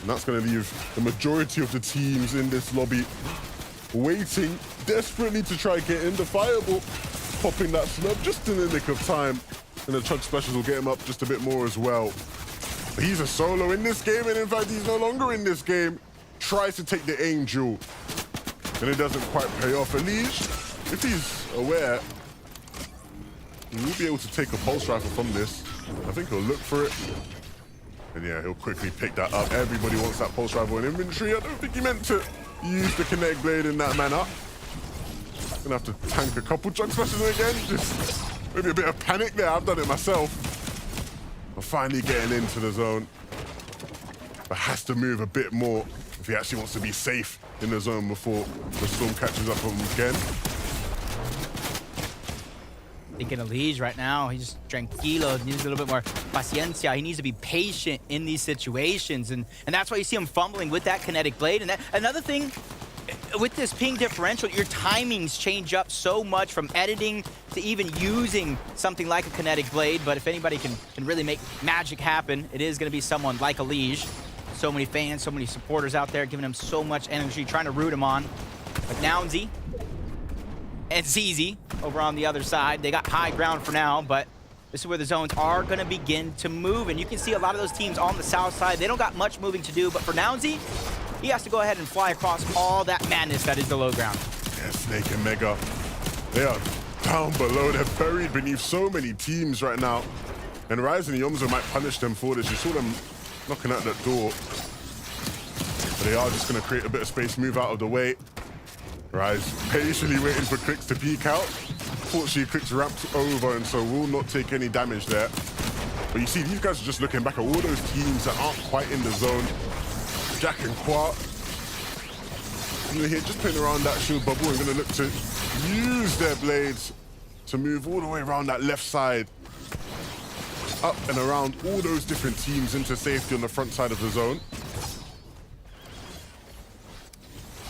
And that's going to leave the majority of the teams in this lobby waiting desperately to try get in. The Fireball popping that snub just in the nick of time. And the Chug Specials will get him up just a bit more as well. But he's a solo in this game, and in fact, he's no longer in this game. Tries to take the Angel, and it doesn't quite pay off. Elige, if he's aware, he will be able to take a pulse rifle from this. I think he'll look for it. And yeah, he'll quickly pick that up. Everybody wants that pulse rifle in inventory. I don't think he meant to use the kinetic blade in that manner. Gonna have to tank a couple Chug Specials again. Just maybe a bit of panic there. I've done it myself. But finally getting into the zone. But has to move a bit more if he actually wants to be safe in the zone before the storm catches up on him again. Thinking of Elige right now, he's tranquilo, needs a little bit more paciencia. He needs to be patient in these situations, and that's why you see him fumbling with that kinetic blade. And another thing, with this ping differential, your timings change up so much from editing to even using something like a kinetic blade. But if anybody can really make magic happen, it is going to be someone like Elige. So many fans, so many supporters out there giving him so much energy, trying to root him on. But Nounsy and ZZ over on the other side, they got high ground for now, but this is where the zones are going to begin to move. And you can see a lot of those teams on the south side, they don't got much moving to do. But for Nounsy, he has to go ahead and fly across all that madness that is the low ground. Yeah, Snake and Mega, they are down below. They're buried beneath so many teams right now. And Rise and Yomzo might punish them for this. You saw them knocking at that door. But they are just going to create a bit of space, move out of the way. Rise patiently waiting for Clicks to peek out. Fortunately, Clicks ramped over and so will not take any damage there. But you see, these guys are just looking back at all those teams that aren't quite in the zone. Jack and Quart. Here, just playing around that shield bubble and going to look to use their blades to move all the way around that left side. Up and around all those different teams into safety on the front side of the zone.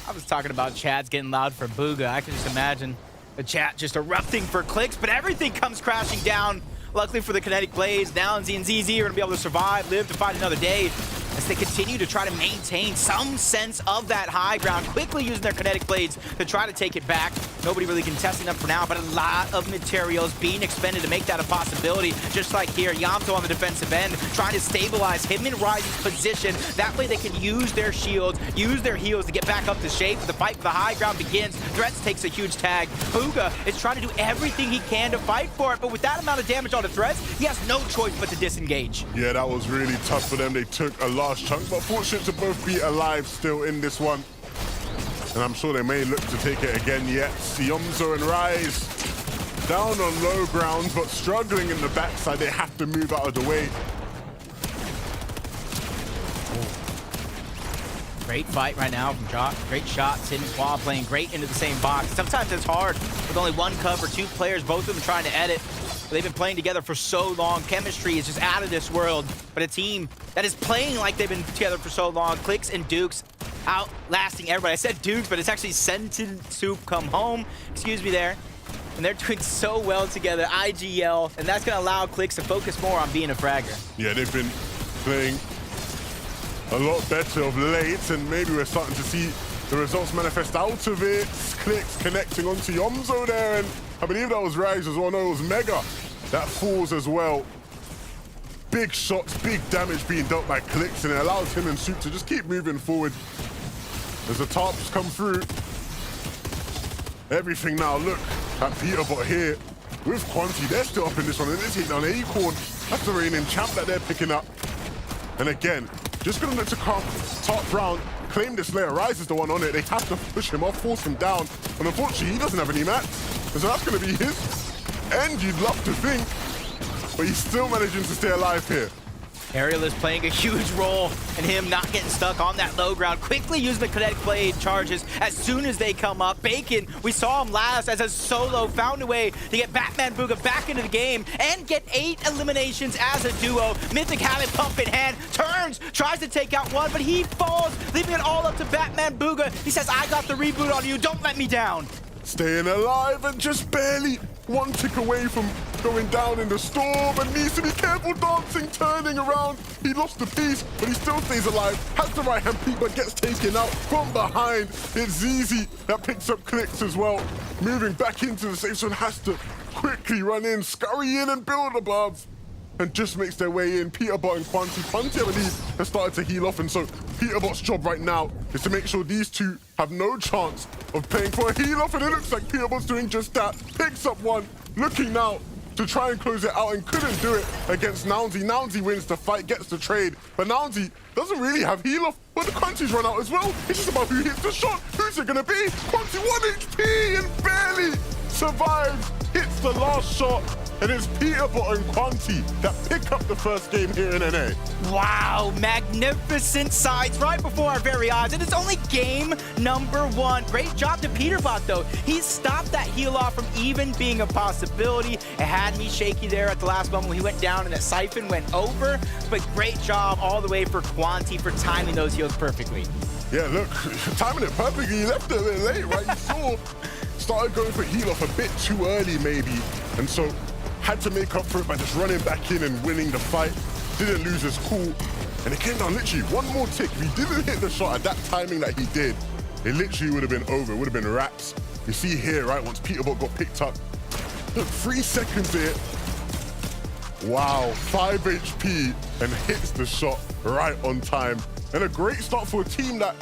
I was talking about chats getting loud for Booga. I can just imagine the chat just erupting for Clicks, but everything comes crashing down. Luckily for the kinetic blades, Nounsy and ZZ are going to be able to survive, live to fight another day as they continue to try to maintain some sense of that high ground, quickly using their kinetic blades to try to take it back. Nobody really contesting them for now, but a lot of materials being expended to make that a possibility. Just like here, Yamto on the defensive end, trying to stabilize him in Rise's position. That way they can use their shields, use their heals to get back up to shape. The fight for the high ground begins. Threats takes a huge tag. Booga is trying to do everything he can to fight for it, but with that amount of damage on the Threats, he has no choice but to disengage. Yeah, that was really tough for them. They took a large chunk, but fortunate to both be alive still in this one. And I'm sure they may look to take it again yet. Yomzo and Rise down on low ground, but struggling in the backside. They have to move out of the way. Great fight right now from Jock. Great shots. Him and Quad playing great into the same box. Sometimes it's hard with only one cover, two players, both of them trying to edit. They've been playing together for so long. Chemistry is just out of this world. But a team that is playing like they've been together for so long. Clicks and Dukes outlasting everybody. I said Dukes, but it's actually Sentin Soup Come Home. Excuse me there. And they're doing so well together. IGL. And that's going to allow Clicks to focus more on being a fragger. Yeah, they've been playing a lot better of late. And maybe we're starting to see the results manifest out of it. Clicks connecting onto Yomzo there. And I believe that was Rise as well. No, it was Mega that falls as well. Big shots, big damage being dealt by Clicks, and it allows him and Soup to just keep moving forward as the tarps come through. Everything now, look at Peterbot here with Quanti. They're still up in this one, and they take down Acorn. That's the reigning champ that they're picking up. And again, just gonna look to come top round, claim this layer. Rise is the one on it. They have to push him off, force him down. And unfortunately, he doesn't have any mats. So that's gonna be his end, you'd love to think. But he's still managing to stay alive here. Ariel is playing a huge role in him not getting stuck on that low ground. Quickly use the kinetic blade charges as soon as they come up. Bacon, we saw him last as a solo, found a way to get Batman Booga back into the game and get 8 eliminations as a duo. Mythic Habit pump in hand, turns, tries to take out one, but he falls, leaving it all up to Batman Booga. He says, I got the reboot on you, don't let me down. Staying alive and just barely one tick away from going down in the storm, and needs to be careful dancing, turning around. He lost the piece, but he still stays alive. Has the right hand peek, but gets taken out from behind. It's ZZ that picks up clicks as well. Moving back into the safe zone, has to quickly run in, scurry in and build above. And just makes their way in. Peterbot and Quanti. Quanti, I believe, has started to heal off, and so Peterbot's job right now is to make sure these two have no chance of paying for a heal off, and it looks like Peterbot's doing just that. Picks up one, looking now to try and close it out, and couldn't do it against Nounsy. Nounsy wins the fight, gets the trade, but Nounsy doesn't really have heal off, but the Quanti's run out as well. It's just about who hits the shot. Who's it gonna be? Quanti 1 HP and barely survives, hits the last shot. And it's Peterbot and Quanti that pick up the first game here in NA. Wow, magnificent sides right before our very eyes. And it's only game number 1. Great job to Peterbot, though. He stopped that heal off from even being a possibility. It had me shaky there at the last moment when he went down and that siphon went over. But great job all the way for Quanti for timing those heals perfectly. Yeah, look, timing it perfectly. He left it a bit late, right? You saw, started going for heal off a bit too early, maybe. And so had to make up for it by just running back in and winning the fight. Didn't lose his cool. And it came down literally one more tick. If he didn't hit the shot at that timing that he did, it literally would have been over. It would have been wraps. You see here, right, once Peterbot got picked up, took 3 seconds here. Wow, 5 HP and hits the shot right on time. And a great start for a team that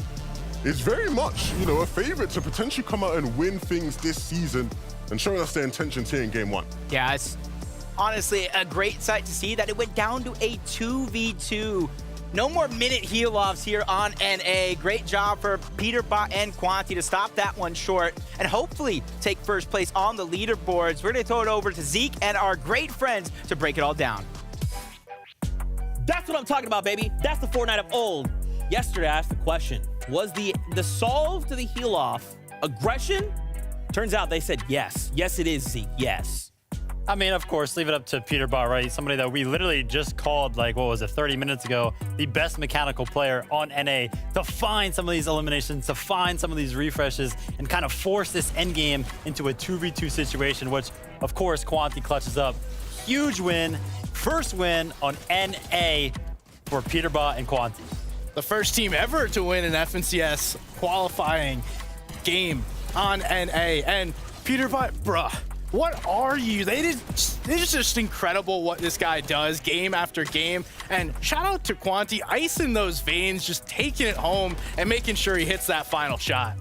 is very much, you know, a favorite to potentially come out and win things this season, and showing us their intentions here in game 1. Yeah, it's honestly a great sight to see that it went down to a 2v2. No more minute heal-offs here on NA. Great job for Peterbot and Quanti to stop that one short and hopefully take first place on the leaderboards. We're going to throw it over to Zeke and our great friends to break it all down. That's what I'm talking about, baby. That's the Fortnite of old. Yesterday, I asked the question, was the solve to the heal-off aggression? Turns out they said yes. Yes, it is, Zeke. Yes. I mean, of course, leave it up to Peterbot, right? Somebody that we literally just called, like, what was it, 30 minutes ago, the best mechanical player on NA, to find some of these eliminations, to find some of these refreshes, and kind of force this endgame into a 2v2 situation, which, of course, Quanti clutches up. Huge win. First win on NA for Peterbot and Quanti. The first team ever to win an FNCS qualifying game on NA. And Peterbot, bruh, what are you? It's just incredible what this guy does game after game. And shout out to Quanti, icing those veins, just taking it home and making sure he hits that final shot.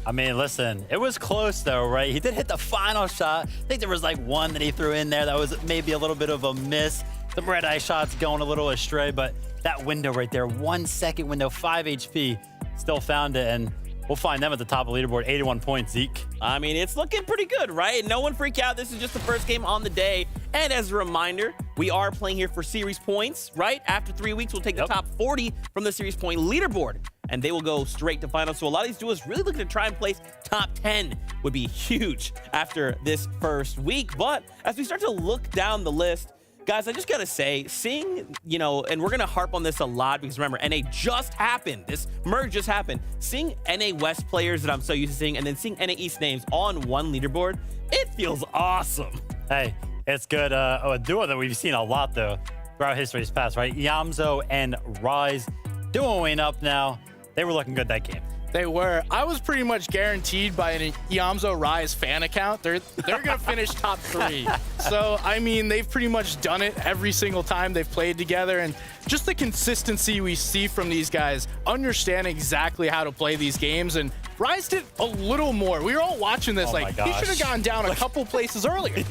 I mean, listen, it was close though, right? He did hit the final shot. I think there was like one that he threw in there that was maybe a little bit of a miss. Some red eye shots going a little astray, but that window right there, 1 second window, 5 HP, still found it. And we'll find them at the top of the leaderboard, 81 points, Zeke. I mean, it's looking pretty good, right? No one freak out. This is just the first game on the day. And as a reminder, we are playing here for series points, right? After 3 weeks, we'll take the top 40 from the series point leaderboard, and they will go straight to finals. So a lot of these duos really looking to try and place top 10 would be huge after this first week. But as we start to look down the list, guys, I just gotta say, seeing, you know, and we're gonna harp on this a lot because remember, NA just happened. This merge just happened. Seeing NA West players that I'm so used to seeing and then seeing NA East names on one leaderboard, it feels awesome. Hey, it's good. A duo that we've seen a lot, though, throughout history's past, right? Yamzo and Rise duoing up now. They were looking good that game. They were. I was pretty much guaranteed by an Yamzo Rise fan account. They're gonna finish top 3. So I mean, they've pretty much done it every single time they've played together, and just the consistency we see from these guys, understand exactly how to play these games. And Rise did a little more. We were all watching this, oh like he should have gone down a couple places earlier.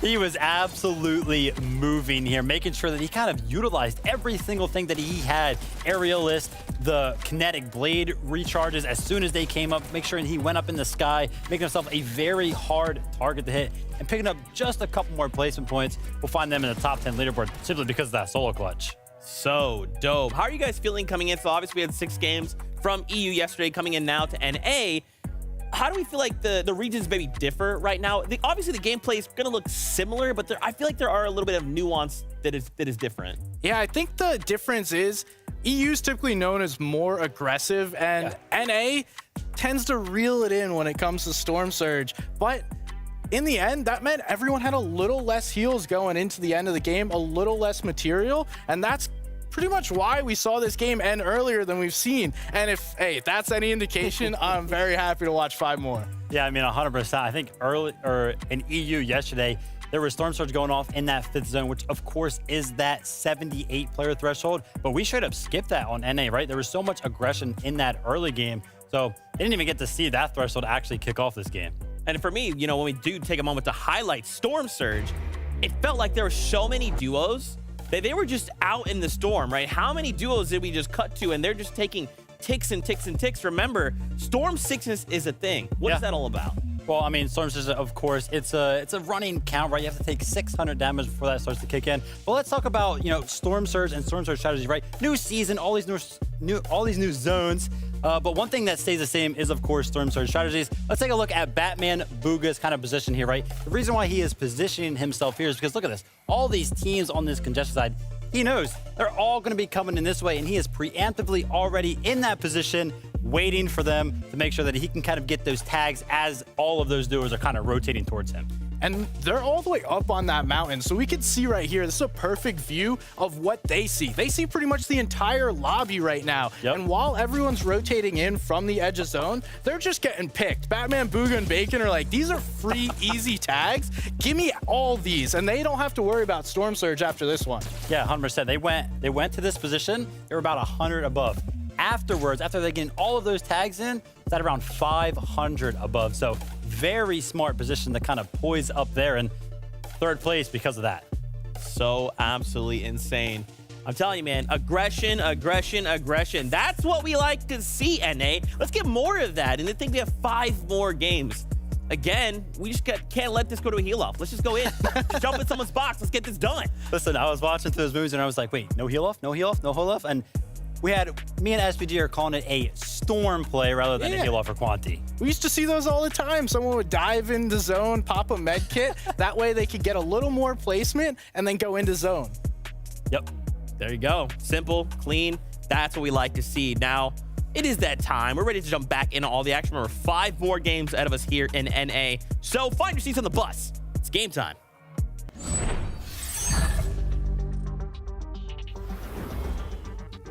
He was absolutely moving here, making sure that he kind of utilized every single thing that he had. Aerialist, the kinetic blade recharges as soon as they came up, make sure he went up in the sky, making himself a very hard target to hit, and picking up just a couple more placement points. We'll find them in the top 10 leaderboard simply because of that solo clutch. So dope. How are you guys feeling coming in? So obviously we had 6 games from EU yesterday, coming in now to NA. How do we feel like the regions maybe differ right now? Obviously the gameplay is going to look similar, but I feel like there are a little bit of nuance that is different. Yeah, I think the difference is EU is typically known as more aggressive, and NA tends to reel it in when it comes to Storm Surge. But in the end, that meant everyone had a little less heals going into the end of the game, a little less material, and that's pretty much why we saw this game end earlier than we've seen. And if that's any indication, I'm very happy to watch 5 more. Yeah, I mean, 100%. I think in EU yesterday, there was Storm Surge going off in that 5th zone, which of course is that 78 player threshold. But we straight up skipped that on NA, right? There was so much aggression in that early game. So they didn't even get to see that threshold actually kick off this game. And for me, when we do take a moment to highlight Storm Surge, it felt like there were so many duos that they were just out in the storm, right? How many duos did we just cut to? And they're just taking ticks and ticks and ticks. Remember, storm sickness is a thing. What is that all about? Well, I mean, Storm Surge, of course, it's a running count, right? You have to take 600 damage before that starts to kick in. But let's talk about, Storm Surge and Storm Surge strategy, right? New season, all these new zones. But one thing that stays the same is, of course, Storm Surge strategies. Let's take a look at Batman Booga's kind of position here, right? The reason why he is positioning himself here is because, look at this. All these teams on this congestion side, he knows they're all going to be coming in this way, and he is preemptively already in that position, waiting for them to make sure that he can kind of get those tags as all of those duos are kind of rotating towards him. And they're all the way up on that mountain. So we can see right here, this is a perfect view of what they see. They see pretty much the entire lobby right now. Yep. And while everyone's rotating in from the edge of zone, they're just getting picked. Batman, Booga, and Bacon are like, these are free, easy tags. Give me all these. And they don't have to worry about Storm Surge after this one. Yeah, 100%. They went to this position. They were about 100 above. Afterwards, after they get all of those tags in, it's at around 500 above. So very smart position to kind of poise up there in 3rd place because of that. So absolutely insane. I'm telling you, man, aggression, aggression, aggression. That's what we like to see, NA. Let's get more of that. And I think we have 5 more games. Again, we just can't let this go to a heal off. Let's just go in. Jump in someone's box. Let's get this done. Listen, I was watching through those movies and I was like, wait, no heal off, no heal off, no heal off. And me and SPG are calling it a storm play rather than a heal off for Quanti. We used to see those all the time. Someone would dive into zone, pop a med kit. That way they could get a little more placement and then go into zone. Yep. There you go. Simple, clean. That's what we like to see. Now, it is that time. We're ready to jump back into all the action. Remember, 5 more games ahead of us here in NA. So find your seats on the bus. It's game time.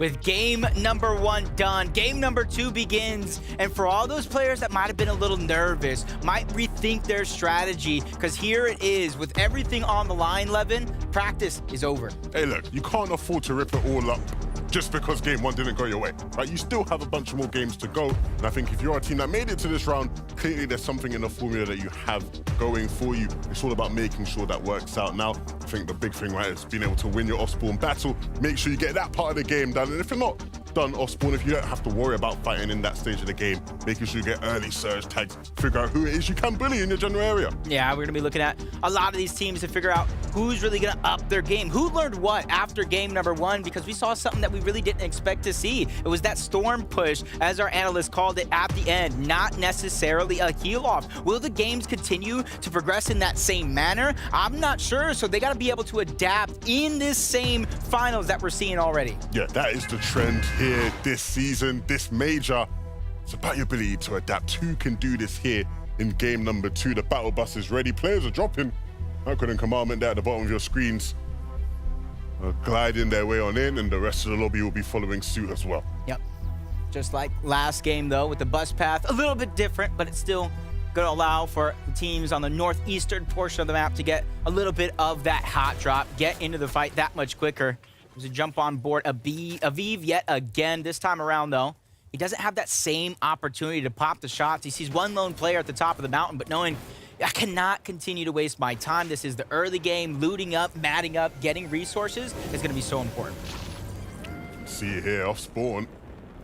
With game number 1 done, game number 2 begins. And for all those players that might have been a little nervous, might rethink their strategy, because here it is, with everything on the line, Levin, practice is over. Hey, look, you can't afford to rip it all up just because game 1 didn't go your way, right? You still have a bunch of more games to go. And I think if you're a team that made it to this round, clearly there's something in the formula that you have going for you. It's all about making sure that works out. Now, I think the big thing, right, is being able to win your off-spawn battle. Make sure you get that part of the game done. And if you're not done off-spawn, if you don't have to worry about fighting in that stage of the game, making sure you get early surge tags, figure out who it is you can bully in your general area. Yeah, we're going to be looking at a lot of these teams to figure out who's really going to up their game. Who learned what after game number 1, because we saw something that we really didn't expect to see. It was that storm push, as our analyst called it at the end, not necessarily a heal off. Will the games continue to progress in that same manner? I'm not sure, so they got to be able to adapt in this same finals that we're seeing already. Yeah, that is the trend here this season, this major. It's about your ability to adapt. Who can do this here in game number 2? The battle bus is ready. Players are dropping. Icon and commandment there at the bottom of your screens, gliding their way on in, and the rest of the lobby will be following suit as well. Yep. Just like last game, though, with the bus path, a little bit different, but it's still going to allow for the teams on the northeastern portion of the map to get a little bit of that hot drop, get into the fight that much quicker. There's a jump on board Aviv yet again. This time around, though, he doesn't have that same opportunity to pop the shots. He sees one lone player at the top of the mountain, but knowing I cannot continue to waste my time. This is the early game. Looting up, matting up, getting resources is going to be so important. See it here, off spawn.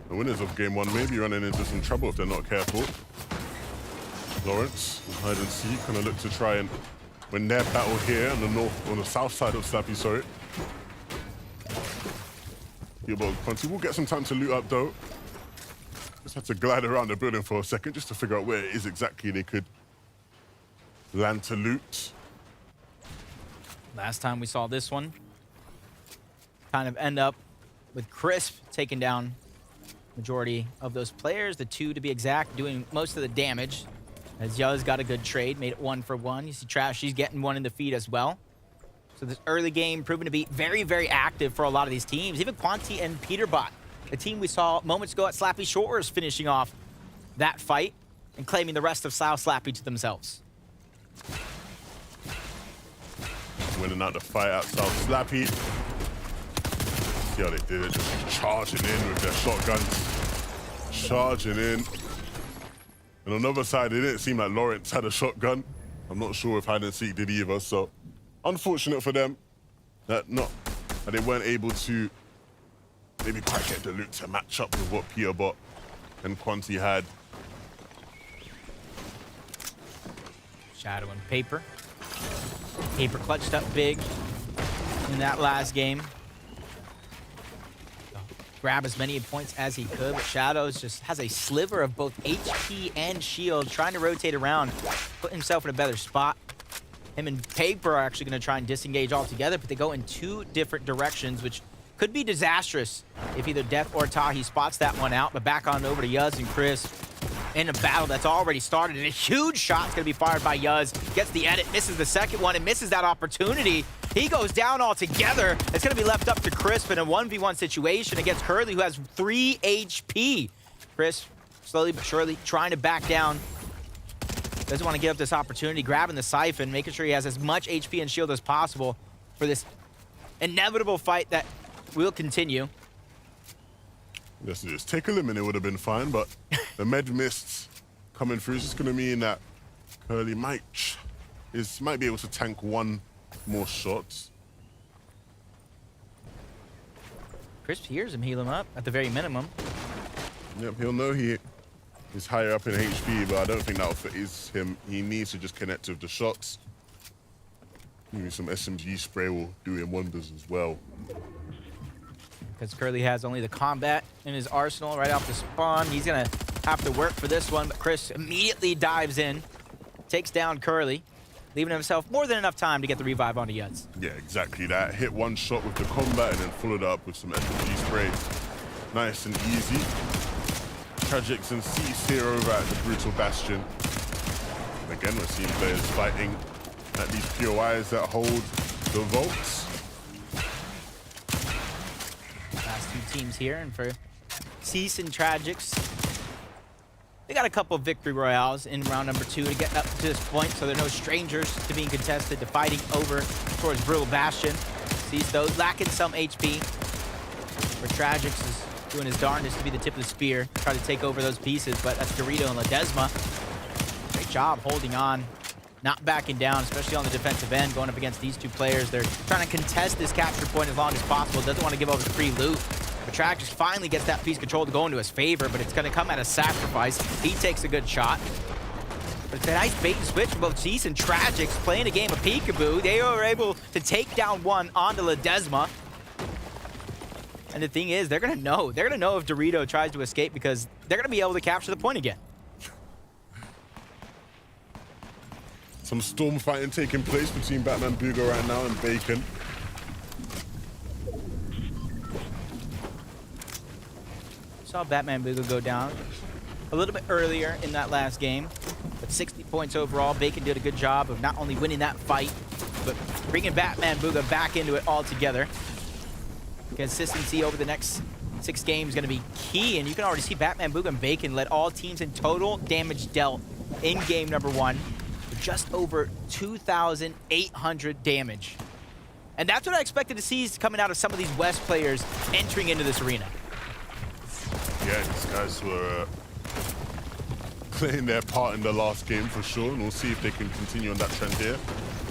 The winners of game 1 may be running into some trouble if they're not careful. Lawrence, hide and seek, gonna look to try and win their battle here on the south side of Slappy, sorry. Quanti will get some time to loot up though. Just had to glide around the building for a second just to figure out where it is exactly they could land to loot. Last time we saw this one kind of end up with Crisp taking down majority of those players, the 2 to be exact, doing most of the damage. As Yuz got a good trade, made it 1 for 1. You see Trash, she's getting 1 in the feed as well. So this early game proven to be very, very active for a lot of these teams. Even Quanti and Peterbot, a team we saw moments ago at Slappy Shores, finishing off that fight and claiming the rest of South Slappy to themselves. Winning out the fight at South Slappy. See how they did it, just charging in with their shotguns. Charging in. And on the other side, it didn't seem like Lawrence had a shotgun. I'm not sure if hide and seek did either, so unfortunate for them that they weren't able to maybe quite get the loot to match up with what Peterbot and Quanti had. Shadow and Paper. Paper clutched up big in that last game. Grab as many points as he could, but Shadows just has a sliver of both HP and shield, trying to rotate around, put himself in a better spot. Him and Paper are actually going to try and disengage altogether, but they go in 2 different directions, which could be disastrous if either Death or Tahi spots that one out. But back on over to Yuz and Chris in a battle that's already started, and a huge shot's going to be fired by Yuz. Gets the edit, misses the second one, and misses that opportunity. He goes down altogether. It's going to be left up to Crisp in a 1v1 situation against Curly, who has 3 HP. Crisp, slowly but surely, trying to back down. Doesn't want to give up this opportunity, grabbing the siphon, making sure he has as much HP and shield as possible for this inevitable fight that will continue. Yes, just take a limit, it would have been fine, but the med mists coming through is just going to mean that Curly might be able to tank 1 more shots. Crisp hears him heal him up at the very minimum. Yep, he'll know he is higher up in HP, but I don't think that'll phase him. He needs to just connect with the shots. Maybe some SMG spray will do him wonders as well. Because Curly has only the combat in his arsenal right off the spawn. He's going to have to work for this one, but Chris immediately dives in, takes down Curly, leaving himself more than enough time to get the revive onto Yuz. Yeah, exactly that. Hit 1 shot with the combat and then followed up with some SMG spray. Nice and easy. Tragics and Cease here over at the Brutal Bastion. Again, we're seeing players fighting at these POIs that hold the vaults. Last 2 teams here, and for Cease and Tragics, they got a couple of victory royales in round number 2 to get up to this point, so they're no strangers to being contested, to fighting over towards Brutal Bastion. Cease, though, lacking some HP, where Tragics is doing his darndest to be the tip of the spear, try to take over those pieces, but that's Dorito and Ledesma. Great job holding on, not backing down, especially on the defensive end, going up against these 2 players. They're trying to contest this capture point as long as possible, doesn't want to give over the free loot. But Tragics finally gets that piece control to go into his favor, but it's going to come at a sacrifice. He takes a good shot. But it's a nice bait and switch from both Cease and Tragics, playing a game of peekaboo. They were able to take down 1 onto Ledesma. And the thing is, they're going to know. They're going to know if Dorito tries to escape, because they're going to be able to capture the point again. Some storm fighting taking place between Batman Booga right now and Bacon. Saw Batman Booga go down a little bit earlier in that last game, but 60 points overall. Bacon did a good job of not only winning that fight, but bringing Batman Booga back into it altogether. Consistency over the next 6 games is going to be key, and you can already see Batman Booga and Bacon led all teams in total damage dealt in game number 1, with just over 2,800 damage. And that's what I expected to see coming out of some of these West players entering into this arena. Yeah, these guys were playing their part in the last game for sure, and we'll see if they can continue on that trend here.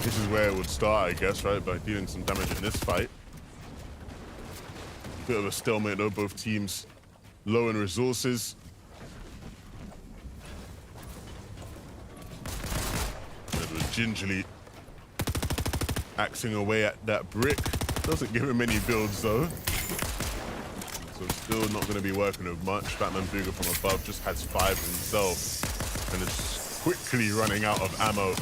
This is where it would start, I guess, right, by dealing some damage in this fight. Bit of a stalemate though, both teams low in resources. Edward gingerly axing away at that brick. Doesn't give him any builds though. So still not going to be working with much. Batman Booger from above just has 5 himself and is quickly running out of ammo.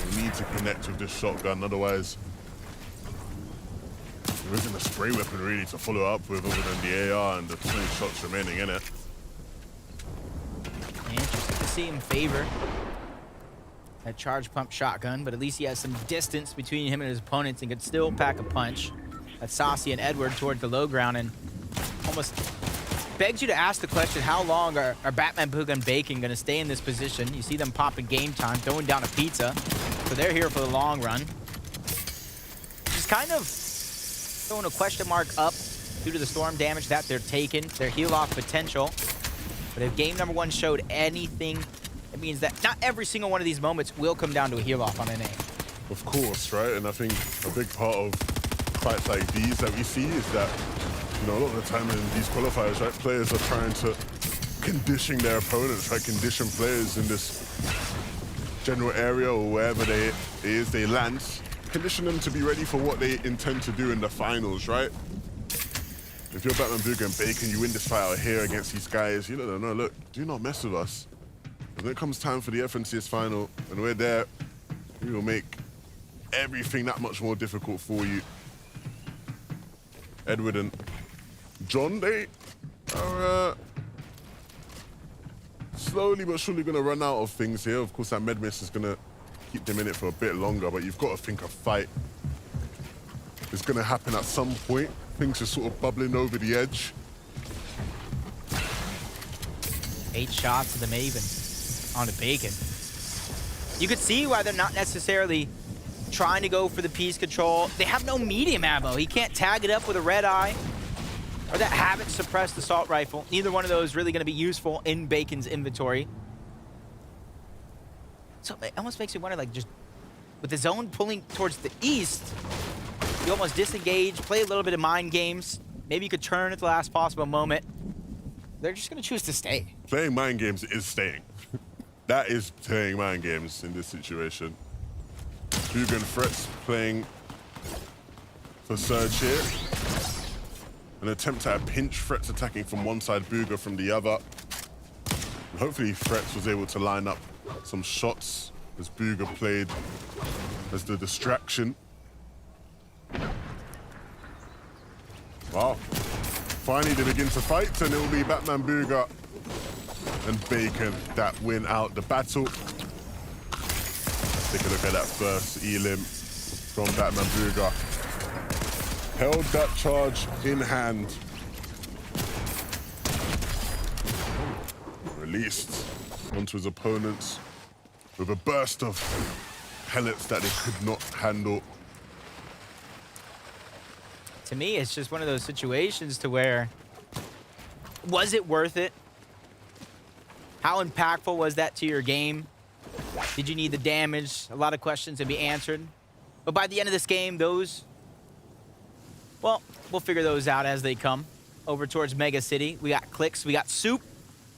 We need to connect with this shotgun, otherwise there isn't a spray weapon really to follow up with other than the AR and the 20 shots remaining in it. Interesting to see him favor that charge pump shotgun, but at least he has some distance between him and his opponents and can still pack a punch. That's Saucy and Edward towards the low ground, and almost begs you to ask the question, how long are Batman Booga and Bacon going to stay in this position? You see them popping game time, throwing down a pizza, so they're here for the long run. Just kind of throwing a question mark up due to the storm damage that they're taking, their heal-off potential. But if game number 1 showed anything, it means that not every single one of these moments will come down to a heal-off on NA. Of course, right? And I think a big part of fights like these that we see is that, you know, a lot of the time in these qualifiers, right, players are trying to condition their opponents, right, condition players in this general area or wherever they land, condition them to be ready for what they intend to do in the finals, right? If you're Batman Booga and Bacon, you win this fight out here against these guys, you let them know, look, do not mess with us. When it comes time for the FNCS final, and we're there, we will make everything that much more difficult for you. Edward and John, they are slowly but surely going to run out of things here. Of course, that med miss is going to keep them in it for a bit longer, but you've got to think a fight is going to happen at some point. Things are sort of bubbling over the edge. 8 shots to the Maven onto Bacon. You could see why they're not necessarily trying to go for the piece control. They have no medium ammo. He can't tag it up with a red eye or that Havoc suppressed assault rifle. Neither one of those really going to be useful in Bacon's inventory. So it almost makes me wonder, like, just with the zone pulling towards the east, you almost disengage, play a little bit of mind games. Maybe you could turn at the last possible moment. They're just going to choose to stay. Playing mind games is staying. That is playing mind games in this situation. Booga and Threats playing for Surge here. An attempt at a pinch, Threats attacking from one side, Booga from the other. And hopefully Threats was able to line up some shots as Booga played as the distraction. Wow. Finally they begin to fight, and it will be Batman Booga and Bacon that win out the battle. Take a look at that first elim from Batman Booga. Held that charge in hand. Released onto his opponents with a burst of pellets that they could not handle. To me, it's just one of those situations to where, was it worth it? How impactful was that to your game? Did you need the damage? A lot of questions to be answered. But by the end of this game, those, well, we'll figure those out as they come. Over towards Mega City, we got Clicks, we got Soup,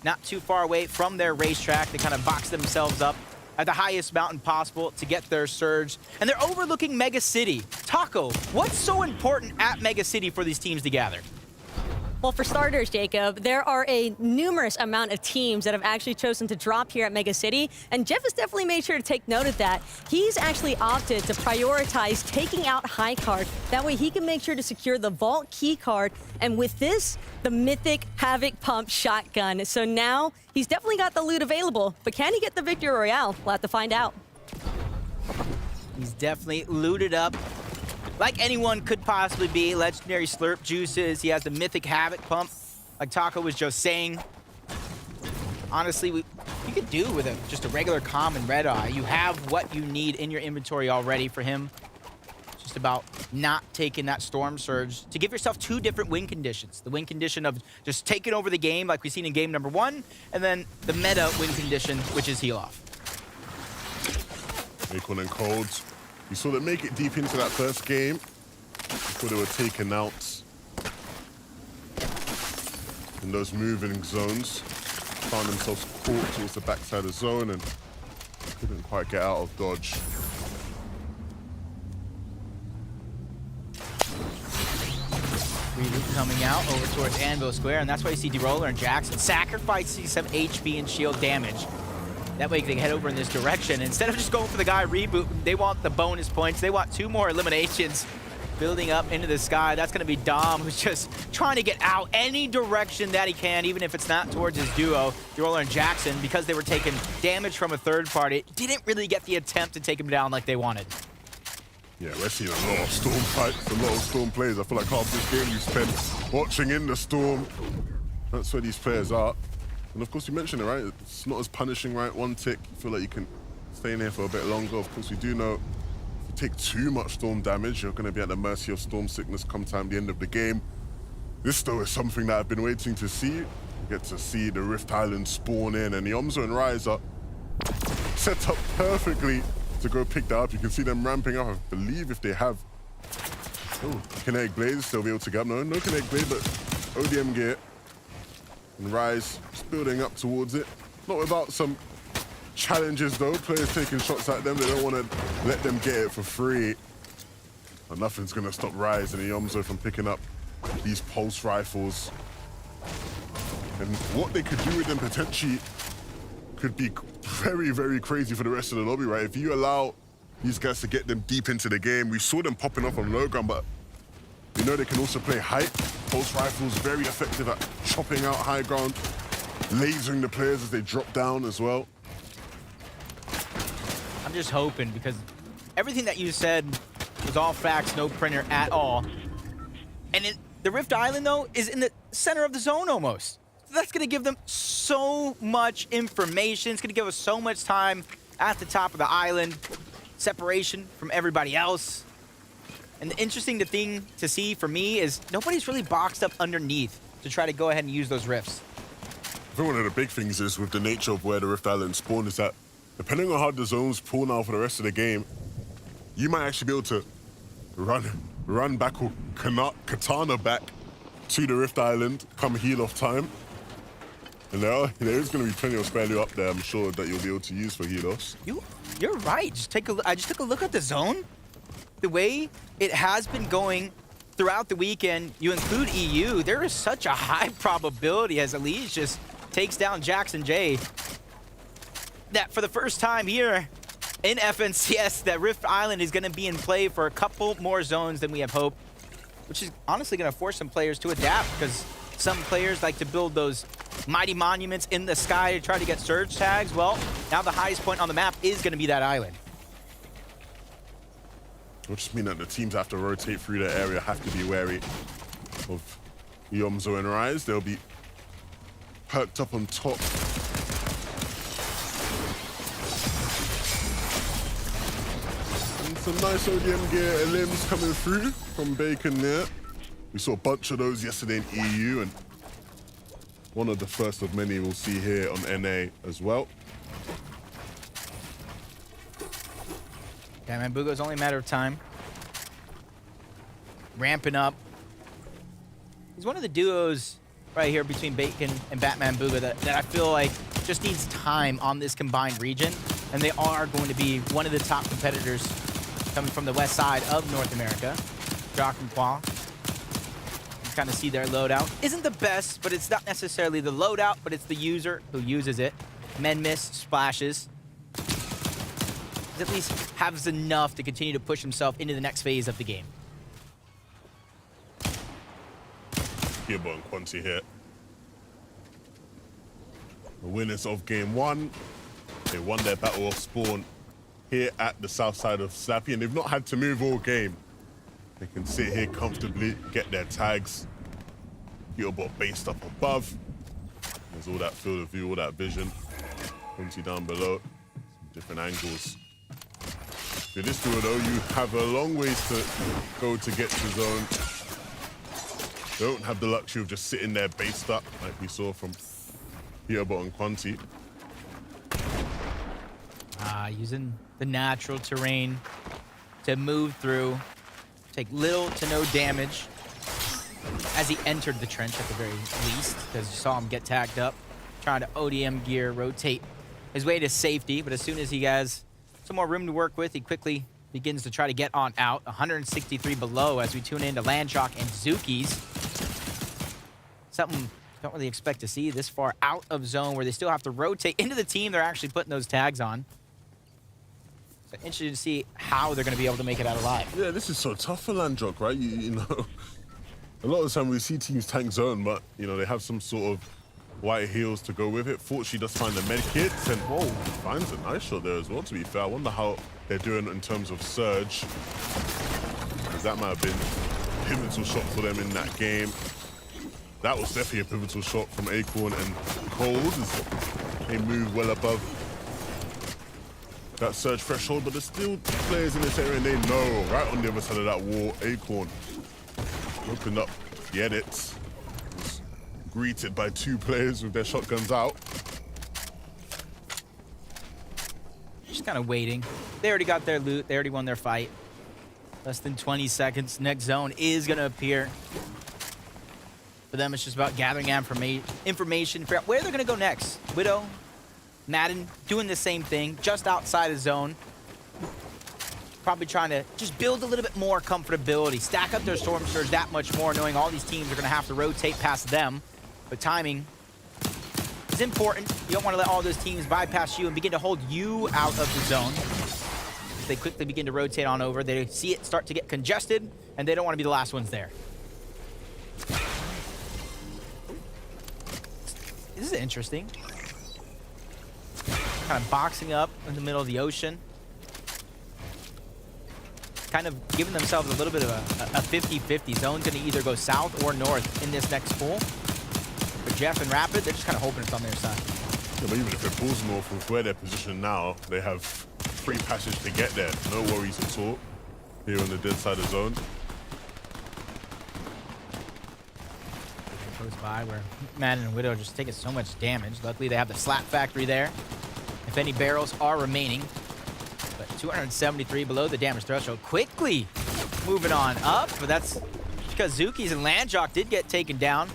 not too far away from their racetrack. They kind of box themselves up at the highest mountain possible to get their surge. And they're overlooking Mega City. Taco, what's so important at Mega City for these teams to gather? Well, for starters, Jacob, there are a numerous amount of teams that have actually chosen to drop here at Mega City, and Jeff has definitely made sure to take note of that. He's actually opted to prioritize taking out High Card. That way he can make sure to secure the Vault Key Card, and with this, the mythic Havoc Pump Shotgun. So now, he's definitely got the loot available, but can he get the Victory Royale? We'll have to find out. He's definitely looted up like anyone could possibly be. Legendary Slurp Juices. He has the mythic Havoc Pump, like Taco was just saying. Honestly, you could do with just a regular common red eye. You have what you need in your inventory already for him. Just just about not taking that Storm Surge to give yourself 2 different win conditions. The win condition of just taking over the game like we've seen in game number 1, and then the meta win condition, which is heal off. Akon and Cold, you saw them make it deep into that first game before they were taken out in those moving zones. Found themselves caught towards the backside of the zone and couldn't quite get out of dodge. Reboot coming out over towards Anvil Square, and that's why you see D-Roller and Jackson sacrificing some HP and shield damage. That way they can head over in this direction. Instead of just going for the guy Reboot, they want the bonus points. They want 2 more eliminations building up into the sky. That's going to be Dom, who's just trying to get out any direction that he can, even if it's not towards his duo, D-Roller and Jackson, because they were taking damage from a third party. Didn't really get the attempt to take him down like they wanted. Yeah, we're seeing a lot of Storm fights, a lot of Storm plays. I feel like half this game you spent watching in the Storm. That's where these players are. And of course, you mentioned it, right? It's not as punishing, right? 1 tick, you feel like you can stay in here for a bit longer. Of course, we do know if you take too much Storm damage, you're going to be at the mercy of Storm sickness come time the end of the game. This, though, is something that I've been waiting to see. You get to see the Rift Island spawn in, and the Yomzo and Ryze are set up perfectly to go pick that up. You can see them ramping up. I believe if they have kinetic blades, they'll be able to get up. No kinetic blade, but ODM gear. And Ryze just building up towards it. Not without some challenges though. Players taking shots at them. They don't want to let them get it for free. And nothing's going to stop Ryze and the Yomzo from picking up these pulse rifles. And what they could do with them potentially could be very, very crazy for the rest of the lobby, right? If you allow these guys to get them deep into the game, we saw them popping off on low ground, but you know they can also play height. Pulse rifles, very effective at chopping out high ground, lasering the players as they drop down as well. I'm just hoping, because everything that you said was all facts, no printer at all. And the Rift Island, though, is in the center of the zone almost. So that's going to give them so much information. It's going to give us so much time at the top of the island, separation from everybody else. And the interesting thing to see for me is nobody's really boxed up underneath to try to go ahead and use those rifts. I think one of the big things is with the nature of where the Rift Island spawned is that depending on how the zones pull now for the rest of the game, you might actually be able to run back or katana back to the Rift Island come heal off time. And there is going to be plenty of spare loot up there, I'm sure, that you'll be able to use for heal offs. You're right. I just took a look at the zone. The way it has been going throughout the weekend, you include EU, there is such a high probability as Elise just takes down Jackson J that for the first time here in FNCS, that Rift Island is going to be in play for a couple more zones than we have hoped, which is honestly going to force some players to adapt, because some players like to build those mighty monuments in the sky to try to get surge tags. Well, now the highest point on the map is going to be that island. Which just mean that the teams have to rotate through the area, have to be wary of Yomzo and Ryze. They'll be perked up on top. And some nice ODM gear limbs coming through from Bacon there. We saw a bunch of those yesterday in EU, and one of the first of many we'll see here on NA as well. Yeah, man, Bugo's only a matter of time. Ramping up. He's one of the duos right here between Bacon and Batman Bugo that I feel like just needs time on this combined region. And they are going to be one of the top competitors coming from the west side of North America. Jock and Qua. You kind of see their loadout. Isn't the best, but it's not necessarily the loadout, but it's the user who uses it. Men miss, splashes. At least has enough to continue to push himself into the next phase of the game. Gibbo and Quanti here. The winners of game 1. They won their battle of spawn here at the south side of Slappy, and they've not had to move all game. They can sit here comfortably, get their tags. Gilbot based up above. There's all that field of view, all that vision. Quanti down below. Some different angles. For this duo, though, you have a long ways to go to get to zone. Don't have the luxury of just sitting there based up like we saw from Peterbot and Quanti. Using the natural terrain to move through, take little to no damage as he entered the trench at the very least, because you saw him get tagged up, trying to ODM gear, rotate his way to safety. But as soon as he has some more room to work with, he quickly begins to try to get on out. 163 below as we tune into Landshock and Zuki's. Something you don't really expect to see this far out of zone, where they still have to rotate into the team they're actually putting those tags on. So interested to see how they're going to be able to make it out alive. Yeah, this is so tough for Landrock, right? You know, a lot of the time we see teams tank zone, but, you know, they have some sort of white heels to go with it. Fortunately, does find the med kits, and whoa, finds a nice shot there as well, to be fair. I wonder how they're doing in terms of surge, because that might have been a pivotal shot for them in that game. That was definitely a pivotal shot from Acorn and Cold as they move well above that surge threshold, but there's still players in this area, and they know right on the other side of that wall, Acorn opened up the edits, was greeted by 2 players with their shotguns out. Just kind of waiting. They already got their loot. They already won their fight. Less than 20 seconds. Next zone is going to appear. For them, it's just about gathering information, figure out where they're going to go next. Widow, Madden, doing the same thing, just outside of zone. Probably trying to just build a little bit more comfortability, stack up their Storm Surge that much more, knowing all these teams are going to have to rotate past them. But timing is important. You don't want to let all those teams bypass you and begin to hold you out of the zone. As they quickly begin to rotate on over, they see it start to get congested, and they don't want to be the last ones there. This is interesting. Kind of boxing up in the middle of the ocean. Kind of giving themselves a little bit of a 50-50. Zone's going to either go south or north in this next pool. For Jeff and Rapid, they're just kind of hoping it's on their side. Yeah, but even if it pulls north with where they're positioned now, they have free passage to get there. No worries at all here on the dead side of zone. Close by where Madden and Widow are just taking so much damage. Luckily, they have the slap factory there. If any barrels are remaining. But 273 below the damage threshold. Quickly moving on up, but that's because Zuki's and Landjock did get taken down.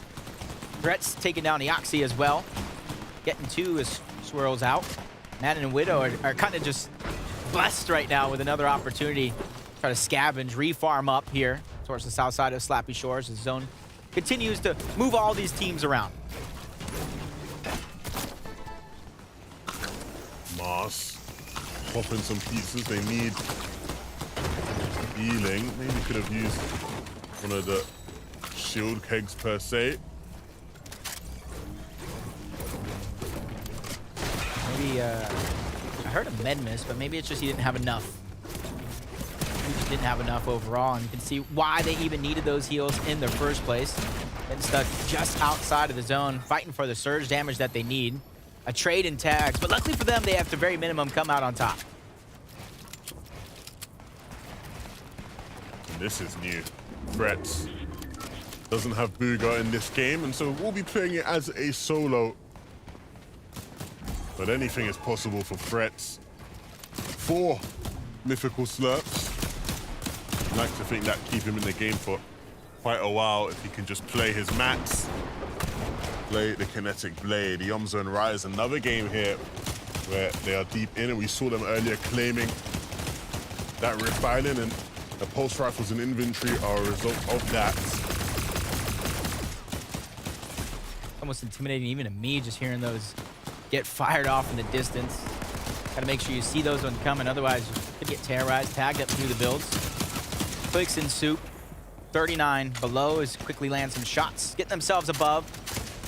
Threats taking down Eoxy as well. Getting 2 as swirls out. Madden and Widow are kind of just blessed right now with another opportunity. Try to scavenge, refarm up here towards the south side of Slappy Shores. The zone continues to move all these teams around. Moss popping some pieces. They need healing. Maybe could have used one of the shield kegs per se. Maybe, I heard a med miss, but maybe it's just he didn't have enough. He just didn't have enough overall, and you can see why they even needed those heals in the first place. Getting stuck just outside of the zone, fighting for the surge damage that they need. A trade in tags, but luckily for them, they have to very minimum come out on top. And this is new. Threats doesn't have Booga in this game, and so we'll be playing it as a solo. But anything is possible for Threats. 4 mythical slurps. I'd like to think that keep him in the game for quite a while if he can just play his mats. Play the Kinetic Blade. The Yomzo and Rise, another game here where they are deep in, and we saw them earlier claiming that Rift Island, and the pulse rifles in inventory are a result of that. Almost intimidating even to me, just hearing those get fired off in the distance. Gotta make sure you see those ones coming, otherwise you could get terrorized, tagged up through the builds. Clicks in soup. 39 below as quickly land some shots, get themselves above.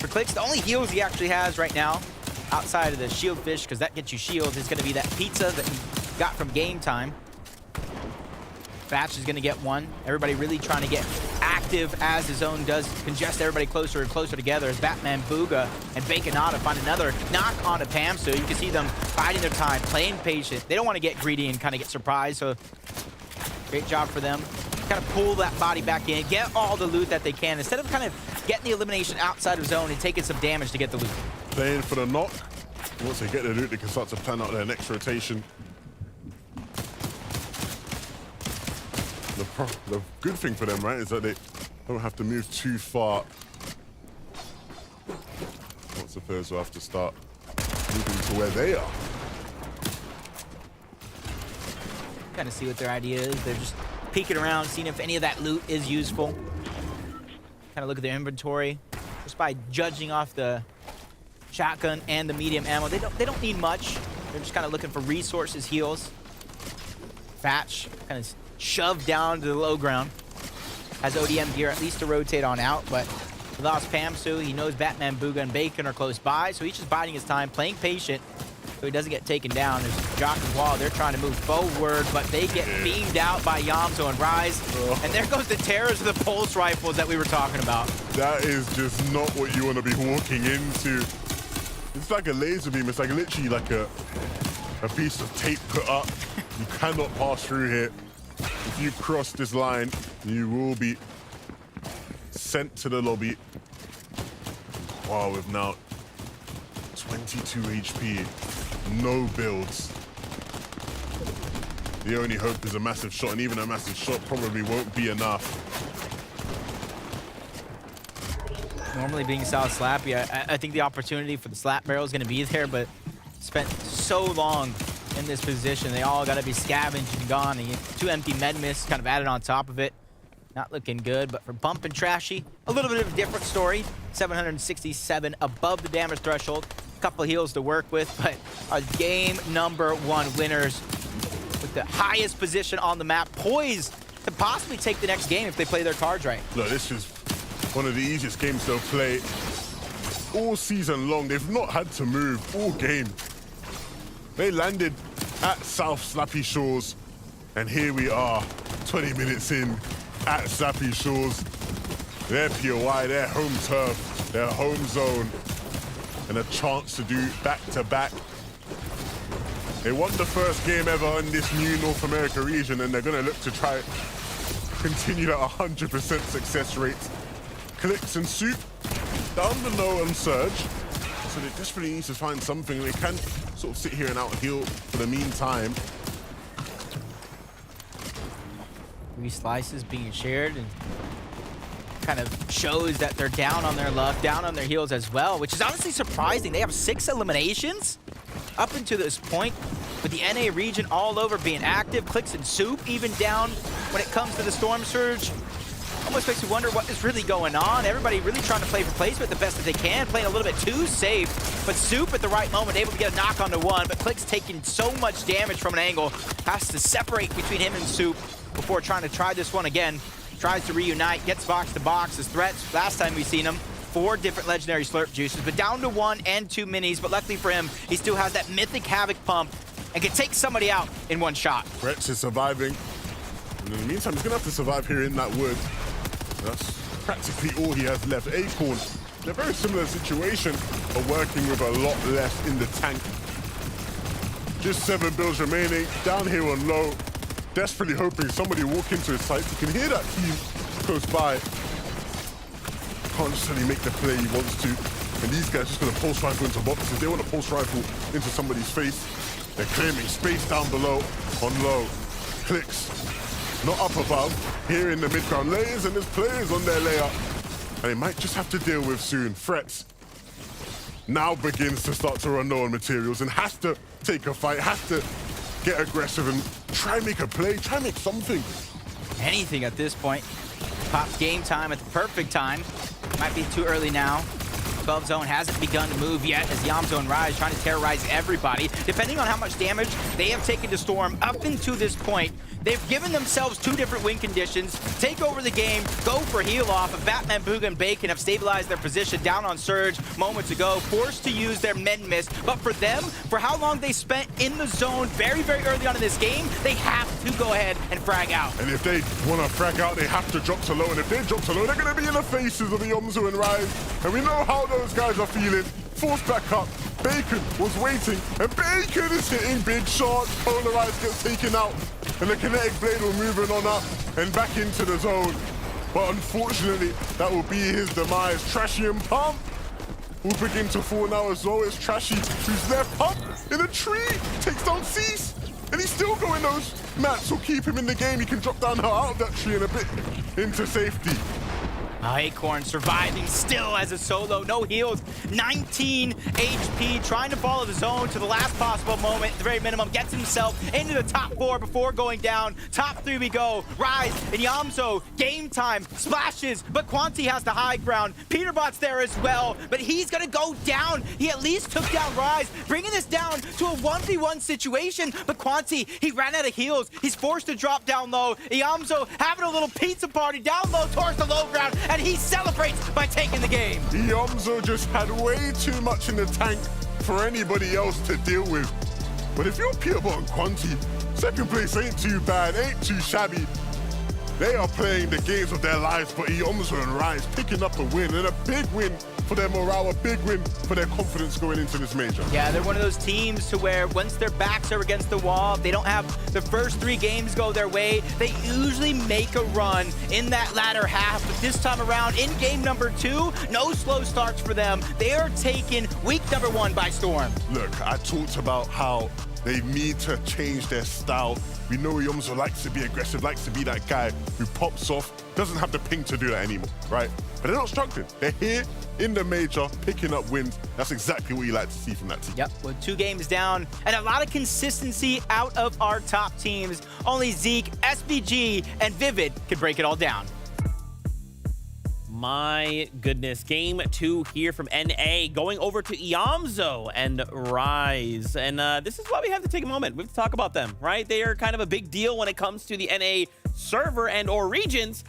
For Clicks, the only heals he actually has right now, outside of the shield fish, because that gets you shields, is going to be that pizza that he got from Game Time. Batch is going to get one. Everybody really trying to get active as the zone does congest everybody closer and closer together as Batman, Booga, and Baconata find another knock on a Pam. So you can see them biding their time, playing patient. They don't want to get greedy and kind of get surprised. So great job for them. Kind of pull that body back in, get all the loot that they can instead of kind of getting the elimination outside of zone and taking some damage to get the loot. Playing for the knock. Once they get the loot, they can start to plan out their next rotation. The good thing for them, right, is that they don't have to move too far. Once the players will have to start moving to where they are. Kind of see what their idea is. They're just peeking around, seeing if any of that loot is useful. Kind of look at their inventory just by judging off the shotgun and the medium ammo. They don't need much. They're just kind of looking for resources, heals. Fatch kind of shoved down to the low ground. Has ODM gear at least to rotate on out, but he lost Pamsu. He knows Batman, Booga, and Bacon are close by, so he's just biding his time, playing patient, so he doesn't get taken down. There's Jock and Wall. They're trying to move forward, but they get beamed out by Yamzo and Rise. And there goes the terrors of the pulse rifles that we were talking about. That is just not what you want to be walking into. It's like a laser beam. It's like literally like a piece of tape put up. You cannot pass through here. If you cross this line, you will be sent to the lobby. Wow, with now 22 HP, no builds. The only hope is a massive shot, and even a massive shot probably won't be enough. Normally being South Slappy, I think the opportunity for the slap barrel is going to be there, but spent so long in this position. They all got to be scavenged and gone. And 2 empty med miss kind of added on top of it. Not looking good, but for Bump and Trashy, a little bit of a different story. 767 above the damage threshold. A couple heals to work with, but our game #1 winners with the highest position on the map, poised to possibly take the next game if they play their cards right. Look, this is one of the easiest games they'll play all season long. They've not had to move all game. They landed at South Slappy Shores, and here we are, 20 minutes in at Slappy Shores. Their POI, their home turf, their home zone, and a chance to do back-to-back. They won the first game ever in this new North America region, and they're going to look to try continue that 100% success rate. Clicks and Soup down below on Surge, so they desperately need to find something. They can sort of sit here and out-heal for the meantime. 3 slices being shared, and kind of shows that they're down on their luck, down on their heals as well, which is honestly surprising. They have 6 eliminations up until this point, with the NA region all over being active. Clicks and Soup even down when it comes to the Storm Surge. Almost makes you wonder what is really going on. Everybody really trying to play for placement the best that they can, playing a little bit too safe. But Soup at the right moment, able to get a knock onto one, but Click's taking so much damage from an angle, has to separate between him and Soup before trying to try this one again. Tries to reunite, gets box to box as threats. Last time we seen him, 4 different legendary slurp juices, but down to 1 and 2 minis. But luckily for him, he still has that mythic Havoc pump and can take somebody out in 1 shot. Rex is surviving. And in the meantime, he's gonna have to survive here in that wood. That's practically all he has left. Acorn, in a very similar situation, but working with a lot less in the tank. Just 7 builds remaining, down here on low. Desperately hoping somebody will walk into his sight. You can hear that team close by. Can't necessarily make the play he wants to. And these guys just gonna pulse rifle into boxes. They want to pulse rifle into somebody's face. They're claiming space down below on low. Clicks. Not up above, here in the mid-ground layers, and there's players on their layer. And they might just have to deal with soon. Frets now begins to start to run low on materials and has to take a fight, has to get aggressive and try and make a play, try and make something. Anything at this point. Pops game time at the perfect time. Might be too early now. 12 zone hasn't begun to move yet as Yamzo and Rise trying to terrorize everybody. Depending on how much damage they have taken to Storm up until this point, they've given themselves 2 different win conditions. Take over the game, go for heal off. Batman, Booga, and Bacon have stabilized their position down on Surge moments ago, forced to use their men miss. But for them, for how long they spent in the zone very, very early on in this game, they have to go ahead and frag out. And if they want to frag out, they have to drop to low. And if they drop to low, they're going to be in the faces of the Yomzu and Rise. And we know how those guys are feeling. Forced back up. Bacon was waiting. And Bacon is hitting big shots. Polarized gets taken out. And the kinetic blade will move on up and back into the zone. But unfortunately, that will be his demise. Trashy and Pump will begin to fall now as well. It's Trashy who's left. Pump in a tree. Takes down Cease. And he's still going. Those mats will keep him in the game. He can drop down out of that tree and a bit into safety. Acorn surviving still as a solo, no heals, 19 HP, trying to follow the zone to the last possible moment, at the very minimum, gets himself into the top 4 before going down. Top 3 we go, Rise and Yamzo, game time, splashes, but Quanti has the high ground. Peterbot's there as well, but he's gonna go down. He at least took down Rise, bringing this down to a 1v1 situation, but Quanti, he ran out of heals. He's forced to drop down low. Yamzo having a little pizza party down low towards the low ground, and he celebrates by taking the game. Yomzo just had way too much in the tank for anybody else to deal with. But if you're Peterbot and Quanti, second place ain't too bad, ain't too shabby. They are playing the games of their lives, but Yomzo and Rise picking up a win, and a big win for their morale, a big win for their confidence going into this major. Yeah, they're one of those teams to where once their backs are against the wall, they don't have the first 3 games go their way, they usually make a run in that latter half. But this time around, in game number 2, no slow starts for them. They are taking week number 1 by storm. Look, I talked about how they need to change their style. We know Yomzo likes to be aggressive, likes to be that guy who pops off, doesn't have the ping to do that anymore, right? But they're not struggling. They're here in the major, picking up wins. That's exactly what you like to see from that team. Yep, with 2 games down and a lot of consistency out of our top teams. Only Zeke, SBG, and Vivid can break it all down. My goodness, game 2 here from NA, going over to Yamzo and Rise. And this is why we have to take a moment. We have to talk about them, right? They are kind of a big deal when it comes to the NA server and or regions.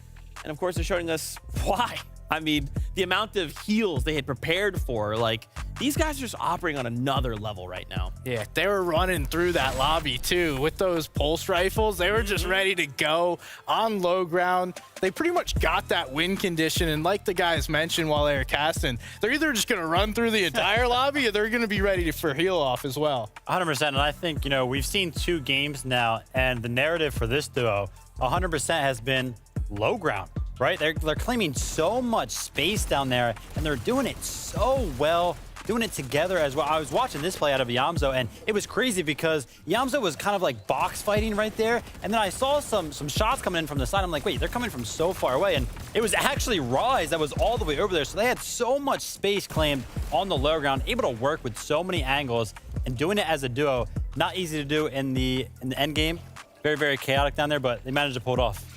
And of course, they're showing us why. I mean, the amount of heals they had prepared for, like, these guys are just operating on another level right now. Yeah, they were running through that lobby too with those pulse rifles. They were just ready to go on low ground. They pretty much got that win condition, and like the guys mentioned while they were casting, they're either just going to run through the entire lobby or they're going to be ready for heal off as well. 100%, and I think, you know, we've seen 2 games now, and the narrative for this duo 100% has been low ground. Right? They're claiming so much space down there, and they're doing it so well, doing it together as well. I was watching this play out of Yamzo, and it was crazy because Yamzo was kind of like box fighting right there, and then I saw some shots coming in from the side. I'm like, wait, they're coming from so far away, and it was actually Rise that was all the way over there. So they had so much space claimed on the low ground, able to work with so many angles, and doing it as a duo, not easy to do in the end game. Very, very chaotic down there, but they managed to pull it off.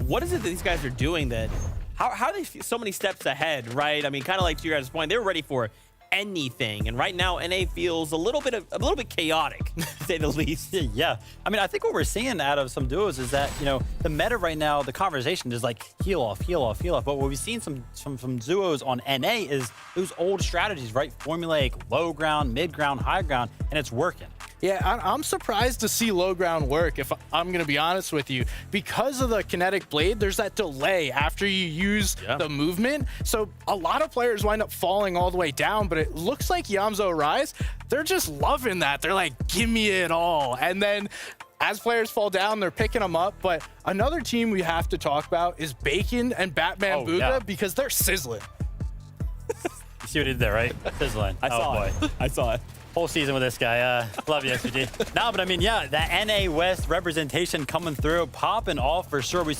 What is it that these guys are doing that, how are they so many steps ahead, right? I mean, kind of like to your guys' point, they were ready for anything, and right now NA feels a little bit chaotic, to say the least. Yeah, I mean, I think what we're seeing out of some duos is that, you know, the meta right now, the conversation is like heal off, heal off, heal off. But what we've seen some duos on NA is those old strategies, right? Formulaic, low ground, mid ground, high ground, and it's working. Yeah, I'm surprised to see low ground work, if I'm going to be honest with you. Because of the kinetic blade, there's that delay after you use the movement. So a lot of players wind up falling all the way down, but it looks like Yamzo Rise, they're just loving that. They're like, give me it all. And then as players fall down, they're picking them up. But another team we have to talk about is Bacon and Batman Booga, because they're sizzling. You see what he did there, right? Sizzling. I saw it. I saw it. Whole season with this guy. Love you, SVG. No, but I mean, yeah, that NA West representation coming through, popping off for sure. We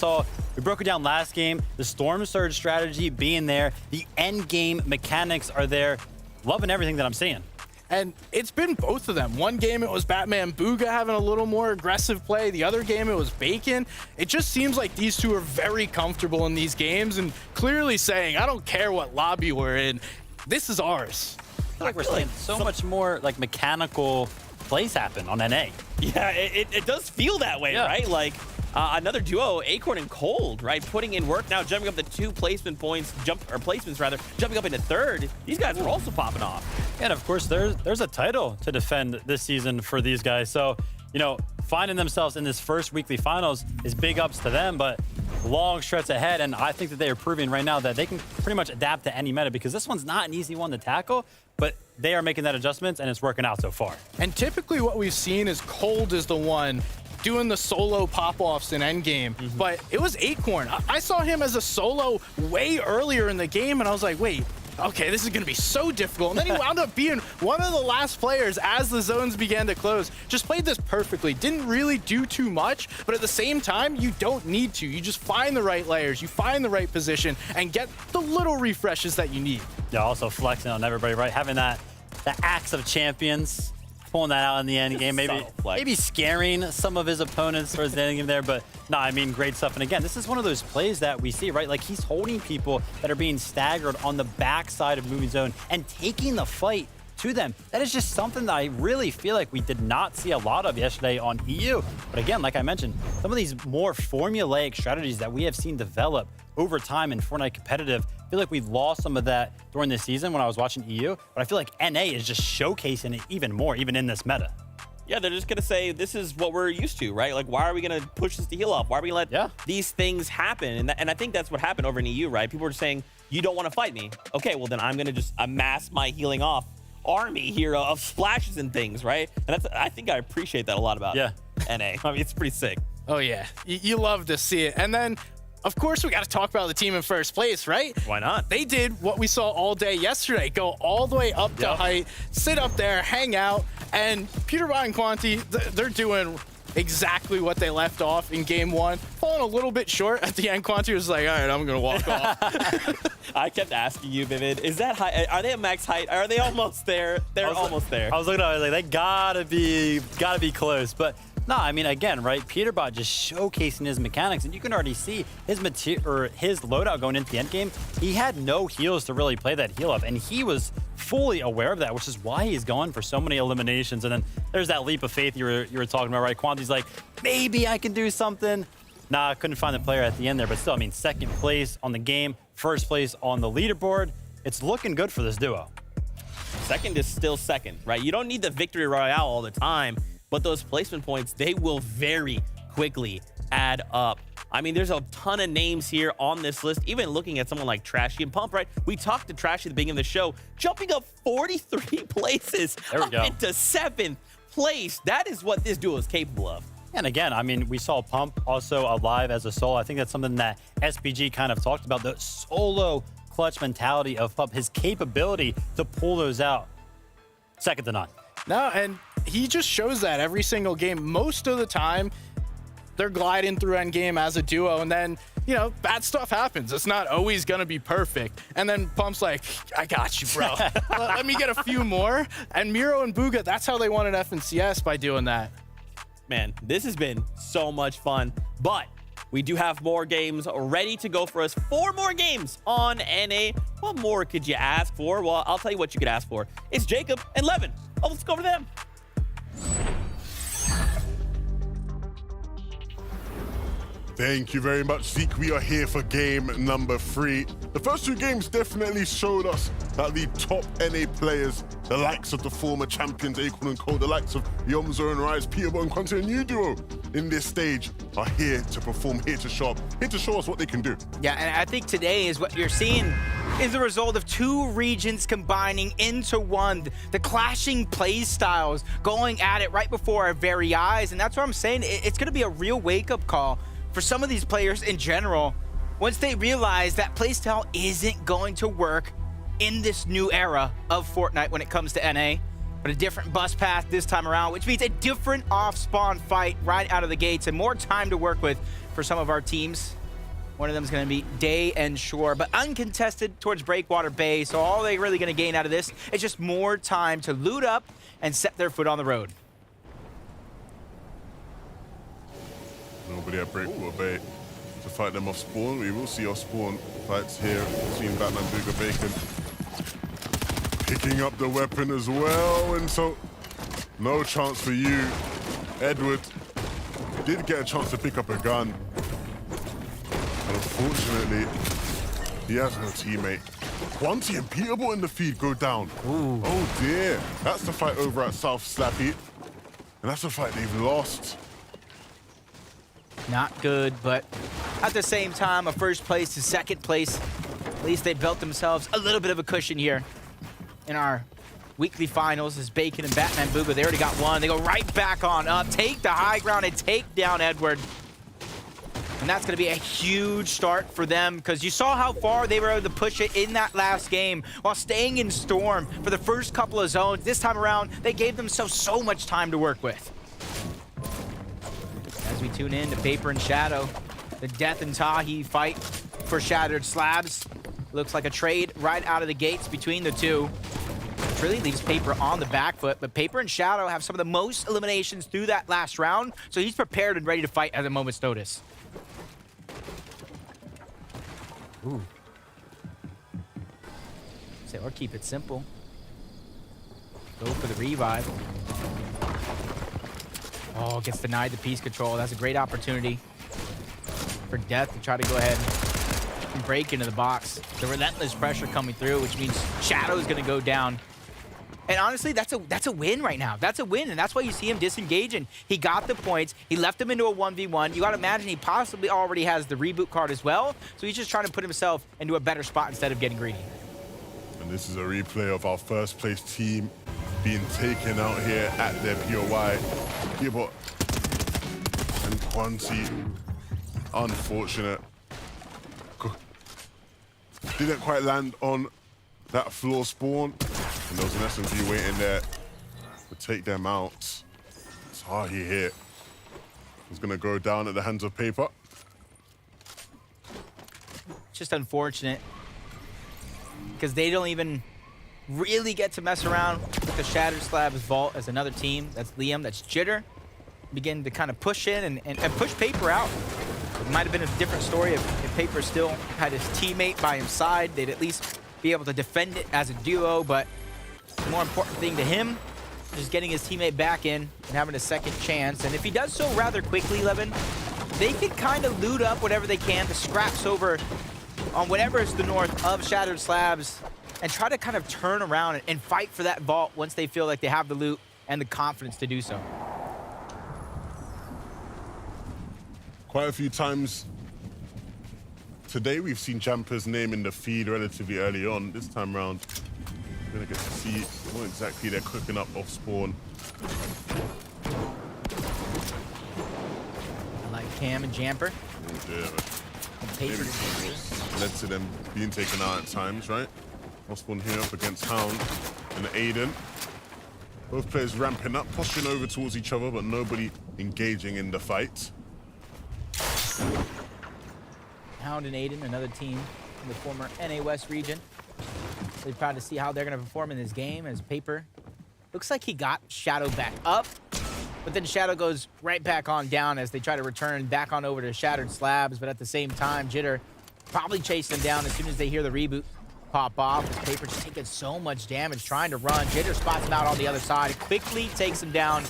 broke it down last game. The Storm Surge strategy being there. The end game mechanics are there. Loving everything that I'm seeing. And it's been both of them. One game, it was Batman Booga having a little more aggressive play. The other game, it was Bacon. It just seems like these two are very comfortable in these games and clearly saying, I don't care what lobby we're in. this is ours. I feel like we're seeing so much more like mechanical plays happen on NA. Yeah, it does feel that way, right? Like another duo, Acorn and Cold, right? Putting in work now, jumping up to 2 placement points, placements rather, jumping up into 3rd. These guys are also popping off. And of course, there's a title to defend this season for these guys. So, you know, finding themselves in this first weekly finals is big ups to them, but long stretch ahead. And I think that they are proving right now that they can pretty much adapt to any meta, because this one's not an easy one to tackle, but they are making that adjustments and it's working out so far. And typically what we've seen is Cold is the one doing the solo pop-offs in endgame, but it was Acorn. I saw him as a solo way earlier in the game, and I was like, wait, okay, this is going to be so difficult. And then he wound up being one of the last players as the zones began to close. Just played this perfectly. Didn't really do too much, but at the same time, you don't need to. You just find the right layers, you find the right position, and get the little refreshes that you need. Yeah, also flexing on everybody, right? Having the axe of champions, pulling that out in the end game, maybe scaring some of his opponents towards the end game there, but no, I mean, great stuff. And again, this is one of those plays that we see, right? Like, he's holding people that are being staggered on the backside of moving zone and taking the fight to them. That is just something that I really feel like we did not see a lot of yesterday on EU. But again, like I mentioned, some of these more formulaic strategies that we have seen develop over time in Fortnite competitive, I feel like we lost some of that during this season when I was watching EU, but I feel like NA is just showcasing it even more, even in this meta. Yeah, they're just going to say, this is what we're used to, right? Like, why are we going to push this to heal off? Why are we going to let these things happen? And I think that's what happened over in EU, right? People were saying, you don't want to fight me. Okay, well, then I'm going to just amass my healing off army here of splashes and things, right? And I think I appreciate that a lot about NA. I mean, it's pretty sick. Oh, yeah. You love to see it. And then, of course, we got to talk about the team in first place, right? Why not? They did what we saw all day yesterday. Go all the way up to height, sit up there, hang out, and Peterbot and Quanti, they're doing exactly what they left off in game 1. Falling a little bit short at the end. Quanti was like, all right, I'm going to walk off. I kept asking you, Vivid, is that high? Are they at max height? Are they almost there? They're almost there. I was looking at it, I was like, they gotta be close. But no, I mean, again, right? Peterbot just showcasing his mechanics, and you can already see his loadout going into the end game. He had no heals to really play that heal up, and he was fully aware of that, which is why he's going for so many eliminations. And then there's that leap of faith you were talking about, right? Quanti's like, maybe I can do something. Nah, I couldn't find the player at the end there, but still, I mean, second place on the game, first place on the leaderboard. It's looking good for this duo. Second is still second, right? You don't need the victory royale all the time, but those placement points, they will very quickly add up. I mean, there's a ton of names here on this list, even looking at someone like Trashy and Pump, right? We talked to Trashy at the beginning of the show, jumping up 43 places up into 7th place. That is what this duo is capable of. And again, I mean, we saw Pump also alive as a solo. I think that's something that SPG kind of talked about, the solo clutch mentality of Pump, his capability to pull those out. Second to none. No, and he just shows that every single game. Most of the time, they're gliding through endgame as a duo, and then, you know, bad stuff happens. It's not always going to be perfect. And then Pump's like, I got you, bro. Let me get a few more. And Miro and Bugha, that's how they won an FNCS, by doing that. Man, this has been so much fun, but we do have more games ready to go for us. 4 more games on NA. What more could you ask for? Well, I'll tell you what you could ask for. It's Jacob and Levin. Oh, let's go over them. Thank you very much, Zeke. We are here for game number 3. The first 2 games definitely showed us that the top NA players, the likes of the former champions, Acorn and Cole, the likes of Yomzo and Rise, Peterbot and Quanti, a new duo in this stage, are here to perform, here to show up, here to show us what they can do. Yeah, and I think today is what you're seeing is the result of 2 regions combining into one. The clashing play styles going at it right before our very eyes. And that's what I'm saying. It's going to be a real wake-up call for some of these players in general, once they realize that playstyle isn't going to work in this new era of Fortnite when it comes to NA, but a different bus path this time around, which means a different off-spawn fight right out of the gates and more time to work with for some of our teams. One of them is going to be Day and Shore, but uncontested towards Breakwater Bay, so all they're really going to gain out of this is just more time to loot up and set their foot on the road. Nobody at Breakwater Bay to fight them off spawn. We will see off spawn fights here between Batman, Bugha, Bacon. Picking up the weapon as well, and so no chance for you. Edward did get a chance to pick up a gun. But unfortunately, he has no teammate. Quanti and Peterable in the feed go down. Ooh. Oh dear. That's the fight over at South Slappy. And that's the fight they've lost. Not good, but at the same time, a first place to second place. At least they built themselves a little bit of a cushion here in our weekly finals. As Bacon and Batman Booga, they already got one. They go right back on up, take the high ground and take down Edward. And that's going to be a huge start for them because you saw how far they were able to push it in that last game while staying in Storm for the first couple of zones. This time around, they gave themselves so much time to work with. As we tune in to Paper and Shadow, the Death and Tahi fight for Shattered Slabs. Looks like a trade right out of the gates between the two. Which really leaves Paper on the back foot, but Paper and Shadow have some of the most eliminations through that last round, so he's prepared and ready to fight at a moment's notice. Ooh. Say, or keep it simple. Go for the revive. Oh, gets denied the piece control. That's a great opportunity for Death to try to go ahead and break into the box. The relentless pressure coming through, which means Shadow's gonna go down. And honestly, that's a win right now. That's a win, and that's why you see him disengaging. He got the points. He left him into a 1v1. You gotta imagine he possibly already has the reboot card as well, so he's just trying to put himself into a better spot instead of getting greedy. And this is a replay of our first place team being taken out here at their POI. Gibot and Quanti, unfortunate. Didn't quite land on that floor spawn. And there was an SMG waiting there to take them out. Tahi here is going to go down at the hands of Paper. Just unfortunate because they don't even really get to mess around with the Shattered Slabs vault as another team. That's Liam, that's Jitter. Begin to kind of push in and push Paper out. It might have been a different story if Paper still had his teammate by his side. They'd at least be able to defend it as a duo, but the more important thing to him is just getting his teammate back in and having a second chance. And if he does so rather quickly, Levin, they can kind of loot up whatever they can, the scraps over on whatever is the north of Shattered Slabs, and try to kind of turn around and fight for that vault once they feel like they have the loot and the confidence to do so. Quite a few times today we've seen Jamper's name in the feed relatively early on. This time around, we're gonna get to see what exactly they're cooking up off spawn. I like Cam and Jamper. Yeah, And Paper. led to them being taken out at times, right? Off spawn here up against Hound and Aiden. Both players ramping up, pushing over towards each other, but nobody engaging in the fight. Hound and Aiden, another team from the former NA West region. Really proud to see how they're going to perform in this game as Paper looks like he got Shadow back up, but then Shadow goes right back on down as they try to return back on over to Shattered Slabs. But at the same time, Jitter probably chased them down as soon as they hear the reboot pop off. Paper just taking so much damage trying to run. Jitter spots him out on the other side, quickly takes him down.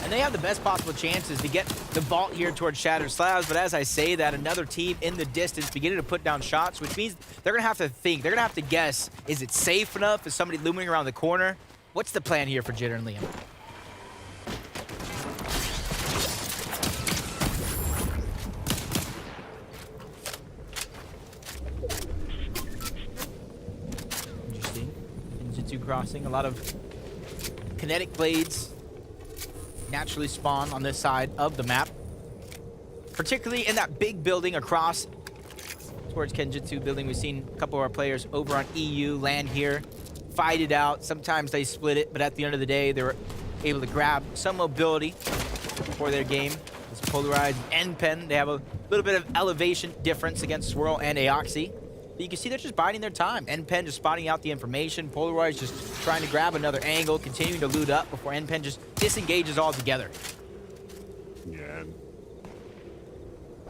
And they have the best possible chances to get the vault here towards Shattered Slabs. But as I say that, another team in the distance beginning to put down shots, which means they're going to have to think. They're going to have to guess, is it safe enough? Is somebody looming around the corner? What's the plan here for Jitter and Liam? Interesting. Ninjutsu crossing. A lot of kinetic blades naturally spawn on this side of the map, particularly in that big building across towards Kenjutsu building. We've seen a couple of our players over on EU land here, fight it out. Sometimes they split it, but at the end of the day, they were able to grab some mobility for their game. This Polarized and Pen, they have a little bit of elevation difference against Swirl and Aoxy. But you can see they're just biding their time. NPen just spotting out the information. Polaroid just trying to grab another angle, continuing to loot up before NPen just disengages altogether. Yeah. And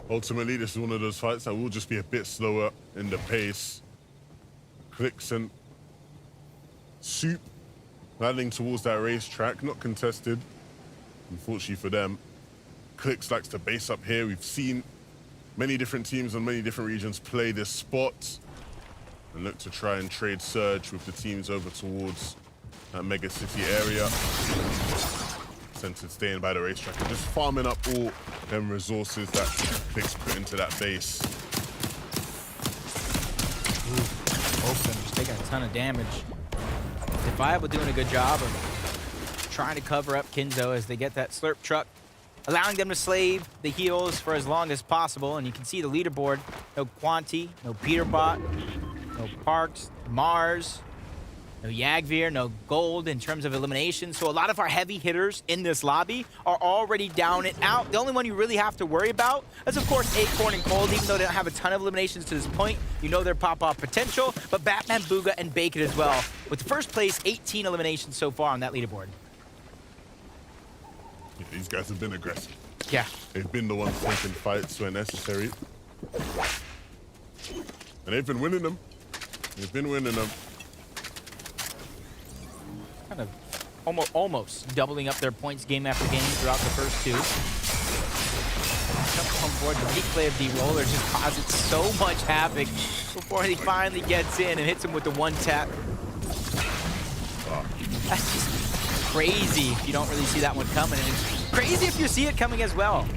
ultimately, this is one of those fights that will just be a bit slower in the pace. Clicks and Soup landing towards that racetrack, not contested, unfortunately for them. Clix likes to base up here. We've seen many different teams on many different regions play this spot and look to try and trade Surge with the teams over towards that mega city area. Centered staying by the racetrack and just farming up all them resources that Clix put into that base. Open, just taking a ton of damage. Defiable doing a good job of trying to cover up Kinzo as they get that slurp truck, allowing them to slave the heals for as long as possible. And you can see the leaderboard. No Quanti, no Peterbot, no Parks, Mars, no Yagvir, no Gold in terms of elimination. So a lot of our heavy hitters in this lobby are already down and out. The only one you really have to worry about is, of course, Acorn and Cold. Even though they don't have a ton of eliminations to this point, you know their pop-off potential. But Batman, Booga, and Bacon as well. With first place, 18 eliminations so far on that leaderboard. Yeah, these guys have been aggressive. Yeah. They've been the ones taking fights where necessary. And they've been winning them. They've been winning them. Kind of almost doubling up their points game after game throughout the first two. Jump on board, the replay of D-Roller just causes so much havoc before he finally gets in and hits him with the one tap. That's just crazy if you don't really see that one coming, and it's crazy if you see it coming as well.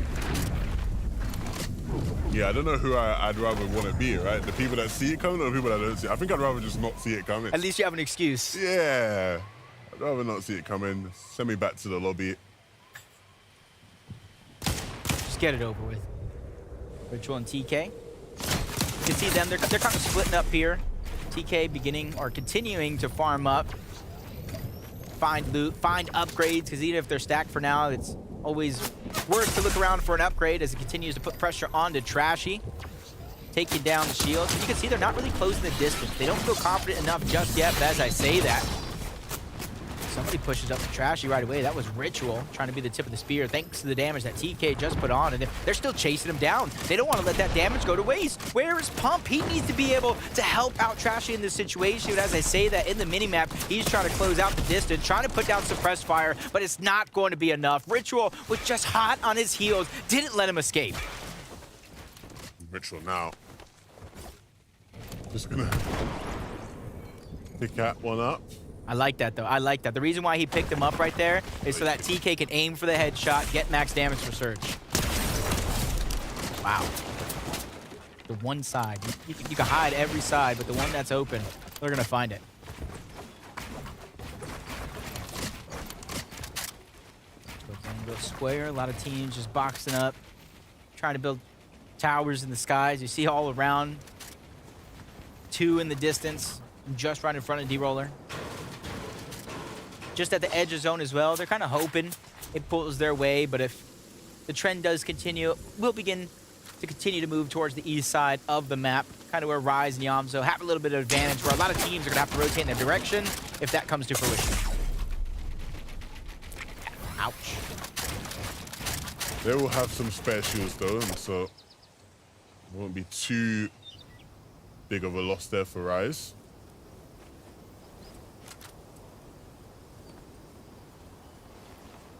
Yeah, I don't know who I'd rather want to be, right? The people that see it coming or the people that don't see it? I think I'd rather just not see it coming. At least you have an excuse. Yeah. I'd rather not see it coming. Send me back to the lobby. Just get it over with. Ritual and TK. You can see them, they're kind of splitting up here. TK beginning or continuing to farm up. Find loot, find upgrades, because even if they're stacked for now, it's always worth to look around for an upgrade as it continues to put pressure onto Trashy. Taking down the shields. And you can see they're not really closing the distance. They don't feel confident enough just yet, but as I say that, somebody pushes up to Trashy right away. That was Ritual trying to be the tip of the spear thanks to the damage that TK just put on, and they're still chasing him down. They don't want to let that damage go to waste. Where is Pump? He needs to be able to help out Trashy in this situation, but as I say that, in the minimap, he's trying to close out the distance, trying to put down suppressed fire, but it's not going to be enough. Ritual was just hot on his heels, didn't let him escape. Ritual now. Just gonna pick that one up. I like that, though. I like that. The reason why he picked him up right there is so that TK can aim for the headshot, get max damage for Surge. Wow. The one side. You can hide every side, but the one that's open, they're going to find it. Go square. A lot of teams just boxing up, trying to build towers in the skies. You see all around. Two in the distance, just right in front of D-Roller. Just at the edge of zone as well. They're kind of hoping it pulls their way, but if the trend does continue, we'll begin to continue to move towards the east side of the map, kind of where Rise and Yamzo have a little bit of advantage, where a lot of teams are going to have to rotate in their direction if that comes to fruition. Ouch. They will have some spare shields though, and so it won't be too big of a loss there for Rise.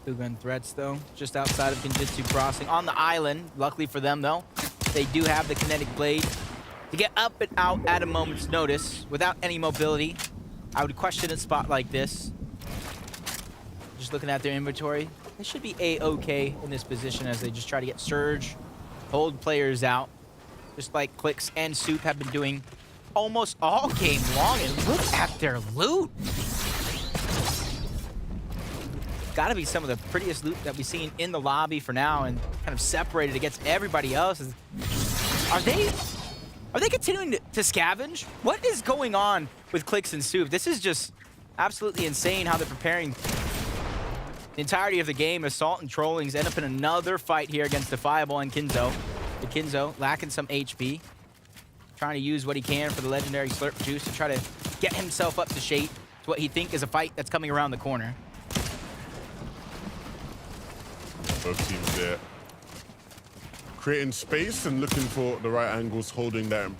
Two-gun threats, though, just outside of Genjutsu Crossing on the island. Luckily for them, though, they do have the kinetic blade to get up and out at a moment's notice without any mobility. I would question a spot like this. Just looking at their inventory, they should be A-okay in this position as they just try to get Surge, hold players out, just like Clix and Soup have been doing almost all game long. And look at their loot. Got to be some of the prettiest loot that we've seen in the lobby for now, and kind of separated against everybody else. Are they continuing to scavenge? What is going on with Clix and Soup? This is just absolutely insane how they're preparing the entirety of the game. Assault and Trollings end up in another fight here against Defiable and Kinzo. The Kinzo lacking some HP, trying to use what he can for the legendary Slurp Juice to try to get himself up to shape to what he thinks is a fight that's coming around the corner. Both teams there creating space and looking for the right angles, holding them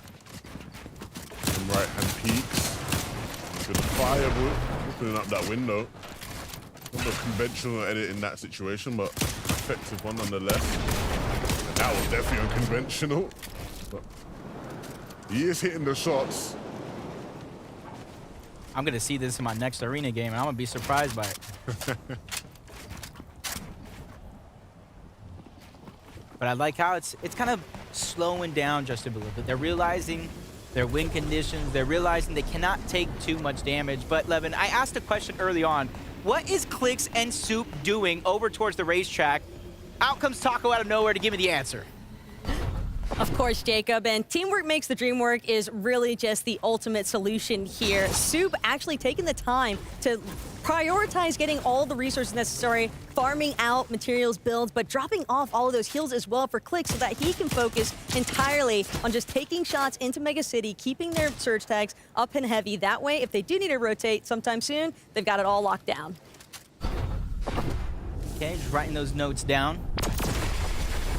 from right-hand peaks. Good firewood. opening up that window. Not a conventional edit in that situation, but effective one nonetheless. And that was definitely unconventional. But he is hitting the shots. I'm going to see this in my next arena game, and I'm going to be surprised by it. But I like how it's kind of slowing down just a little bit. They're realizing their win conditions. They're realizing they cannot take too much damage. But, Levin, I asked a question early on. What is Clix and Soup doing over towards the racetrack? Out comes Taco out of nowhere to give me the answer. Of course, Jacob, and teamwork makes the dream work is really just the ultimate solution here. Soup actually taking the time to prioritize getting all the resources necessary, farming out materials, builds, but dropping off all of those heals as well for Click so that he can focus entirely on just taking shots into Mega City, keeping their surge tags up and heavy. That way, if they do need to rotate sometime soon, they've got it all locked down. Okay, just writing those notes down.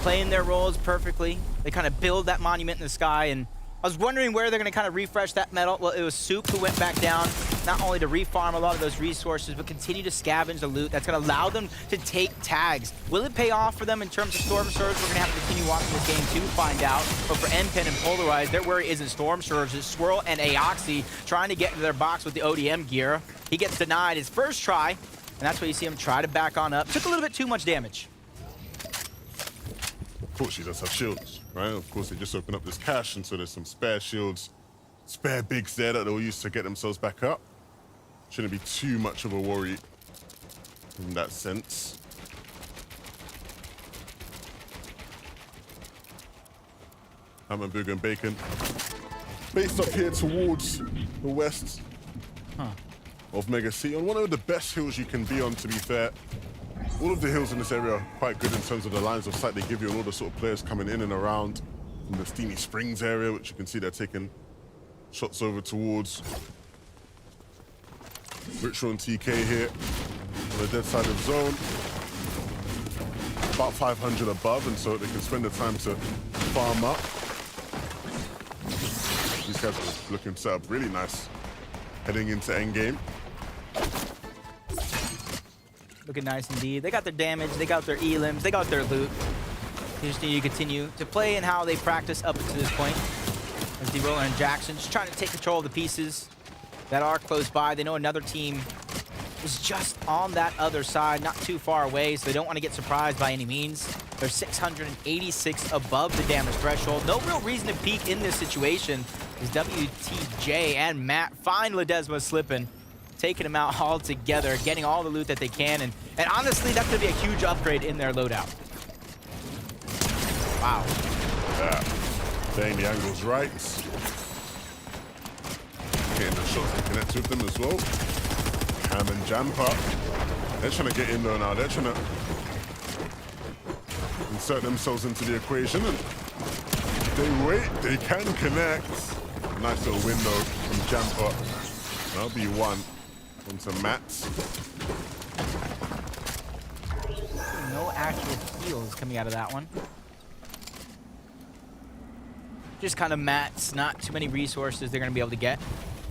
Playing their roles perfectly. They kind of build that monument in the sky, and I was wondering where they're going to kind of refresh that metal. Well, it was Soup who went back down, not only to refarm a lot of those resources, but continue to scavenge the loot. That's going to allow them to take tags. Will it pay off for them in terms of Storm Surge? We're going to have to continue watching this game to find out. But for NPen and Polarize, their worry isn't Storm Surge, it's Swirl and Aoxy trying to get into their box with the ODM gear. He gets denied his first try, and that's why you see him try to back on up. Took a little bit too much damage. Of course, she does have shields, right? Of course, they just open up this cache, and so there's some spare shields, spare bigs there that they'll use to get themselves back up. Shouldn't be too much of a worry in that sense. Hammer, Booger, and Bacon. Based up here towards the west of Mega City, on one of the best hills you can be on, to be fair. All of the hills in this area are quite good in terms of the lines of sight they give you, and all the sort of players coming in and around from the Steamy Springs area, which you can see they're taking shots over towards. Ritual and TK here on the dead side of zone. About 500 above, and so they can spend the time to farm up. These guys are looking set up really nice heading into endgame. Looking nice indeed. They got their damage, they got their elims, they got their loot. They just need to continue to play in how they practice up to this point. As D-Roller and Jackson just trying to take control of the pieces that are close by. They know another team is just on that other side, not too far away, so they don't want to get surprised by any means. They're 686 above the damage threshold. No real reason to peek in this situation as WTJ and Matt find Ledesma slipping, taking him out all together, getting all the loot that they can, and honestly, that's going to be a huge upgrade in their loadout. Wow. Yeah, playing the angles right. Getting the shots to connect with them as well. Ham and Jampa. They're trying to get in there now. They're trying to insert themselves into the equation, and they wait, they can connect. Nice little window from Jampa. That'll be one. Onto Matt. No actual heals coming out of that one. Just kind of Matt's, not too many resources they're going to be able to get.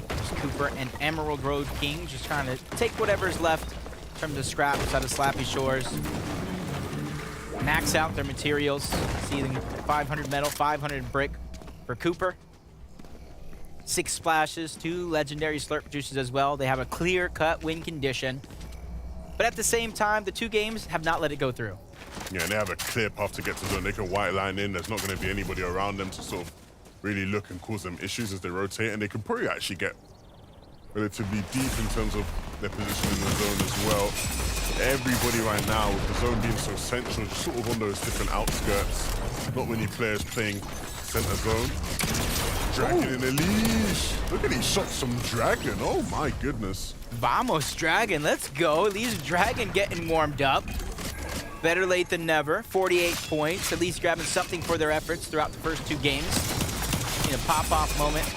Just Cooper and Emerald Road King just trying to take whatever's left in terms of scraps out of Slappy Shores. Max out their materials. Seeing 500 metal, 500 brick for Cooper. 6 splashes, 2 legendary slurp juices as well. They have a clear-cut win condition. But at the same time, the 2 games have not let it go through. Yeah, and they have a clear path to get to zone. They can white line in. There's not going to be anybody around them to sort of really look and cause them issues as they rotate. And they can probably actually get relatively deep in terms of their position in the zone as well. Everybody right now, with the zone being so central, just sort of on those different outskirts. Not many players playing center zone. Dragon in the leash. Look at these shots from Dragon. Oh my goodness. Vamos, Dragon. Let's go. At least Dragon getting warmed up. Better late than never. 48 points. At least grabbing something for their efforts throughout the first 2 games. In a pop-off moment.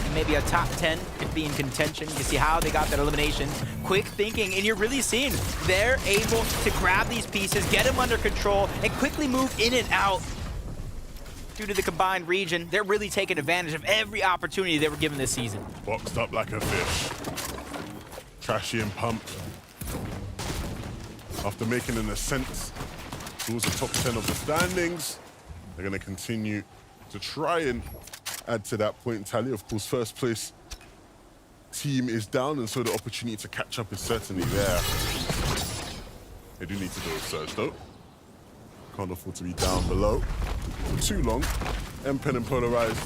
And maybe a top 10 could be in contention. You can see how they got that elimination. Quick thinking, and you're really seeing they're able to grab these pieces, get them under control, and quickly move in and out. Due to the combined region, they're really taking advantage of every opportunity they were given this season. Boxed up like a fish. Trashy and Pump, after making an ascent towards the top 10 of the standings, they're going to continue to try and add to that point tally. Of course, first place team is down, and so the opportunity to catch up is certainly there. They do need to do a surge, though. Can't afford to be down below for too long. M-Pen and Polarized.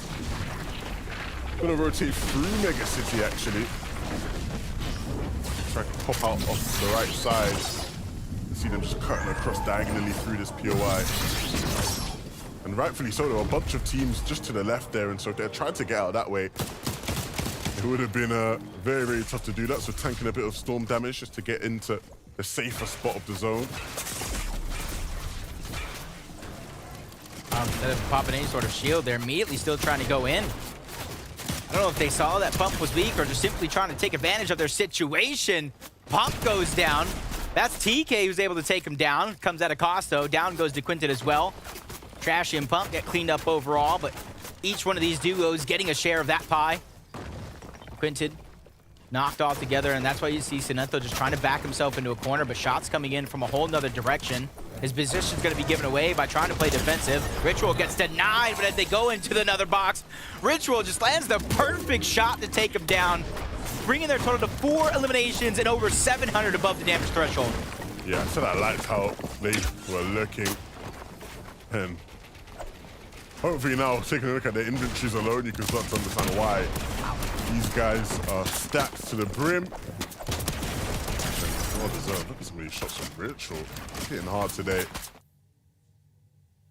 Gonna rotate through Mega City, actually. Try to pop out off the right side. You see them just cutting across diagonally through this POI. And rightfully so, there were a bunch of teams just to the left there, and so if they tried to get out that way, it would have been very, very tough to do that. So tanking a bit of storm damage just to get into the safer spot of the zone. Instead of popping any sort of shield, they're immediately still trying to go in. I don't know if they saw that Pump was weak or just simply trying to take advantage of their situation. Pump goes down. That's TK who's able to take him down. Comes at a cost, though. Down goes DeQuinted as well. Trashy and Pump get cleaned up overall, but each one of these duos getting a share of that pie. DeQuinted knocked off together, and that's why you see Sinetto just trying to back himself into a corner, but shots coming in from a whole nother direction. His position's going to be given away by trying to play defensive. Ritual gets denied, but as they go into another box, Ritual just lands the perfect shot to take him down, bringing their total to 4 eliminations and over 700 above the damage threshold. Yeah, so I liked how they were looking. And hopefully now, taking a look at their inventories alone, you can start to understand why these guys are stacked to the brim. Well deserved. Look at some of these shots from Ritual. Hitting hard today.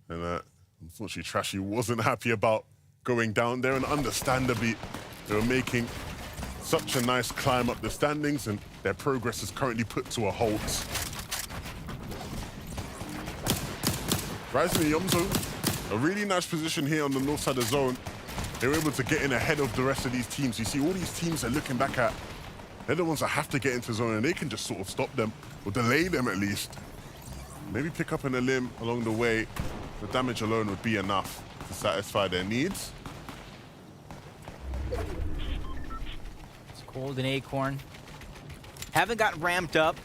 And unfortunately, Trashy wasn't happy about going down there, and understandably, they were making such a nice climb up the standings, and their progress is currently put to a halt. Rising and Yomzo, a really nice position here on the north side of the zone. They were able to get in ahead of the rest of these teams. You see all these teams are looking back at, they're the ones that have to get into zone, and they can just sort of stop them, or delay them at least. Maybe pick up an limb along the way. The damage alone would be enough to satisfy their needs. It's Cold and Acorn. Haven't gotten ramped up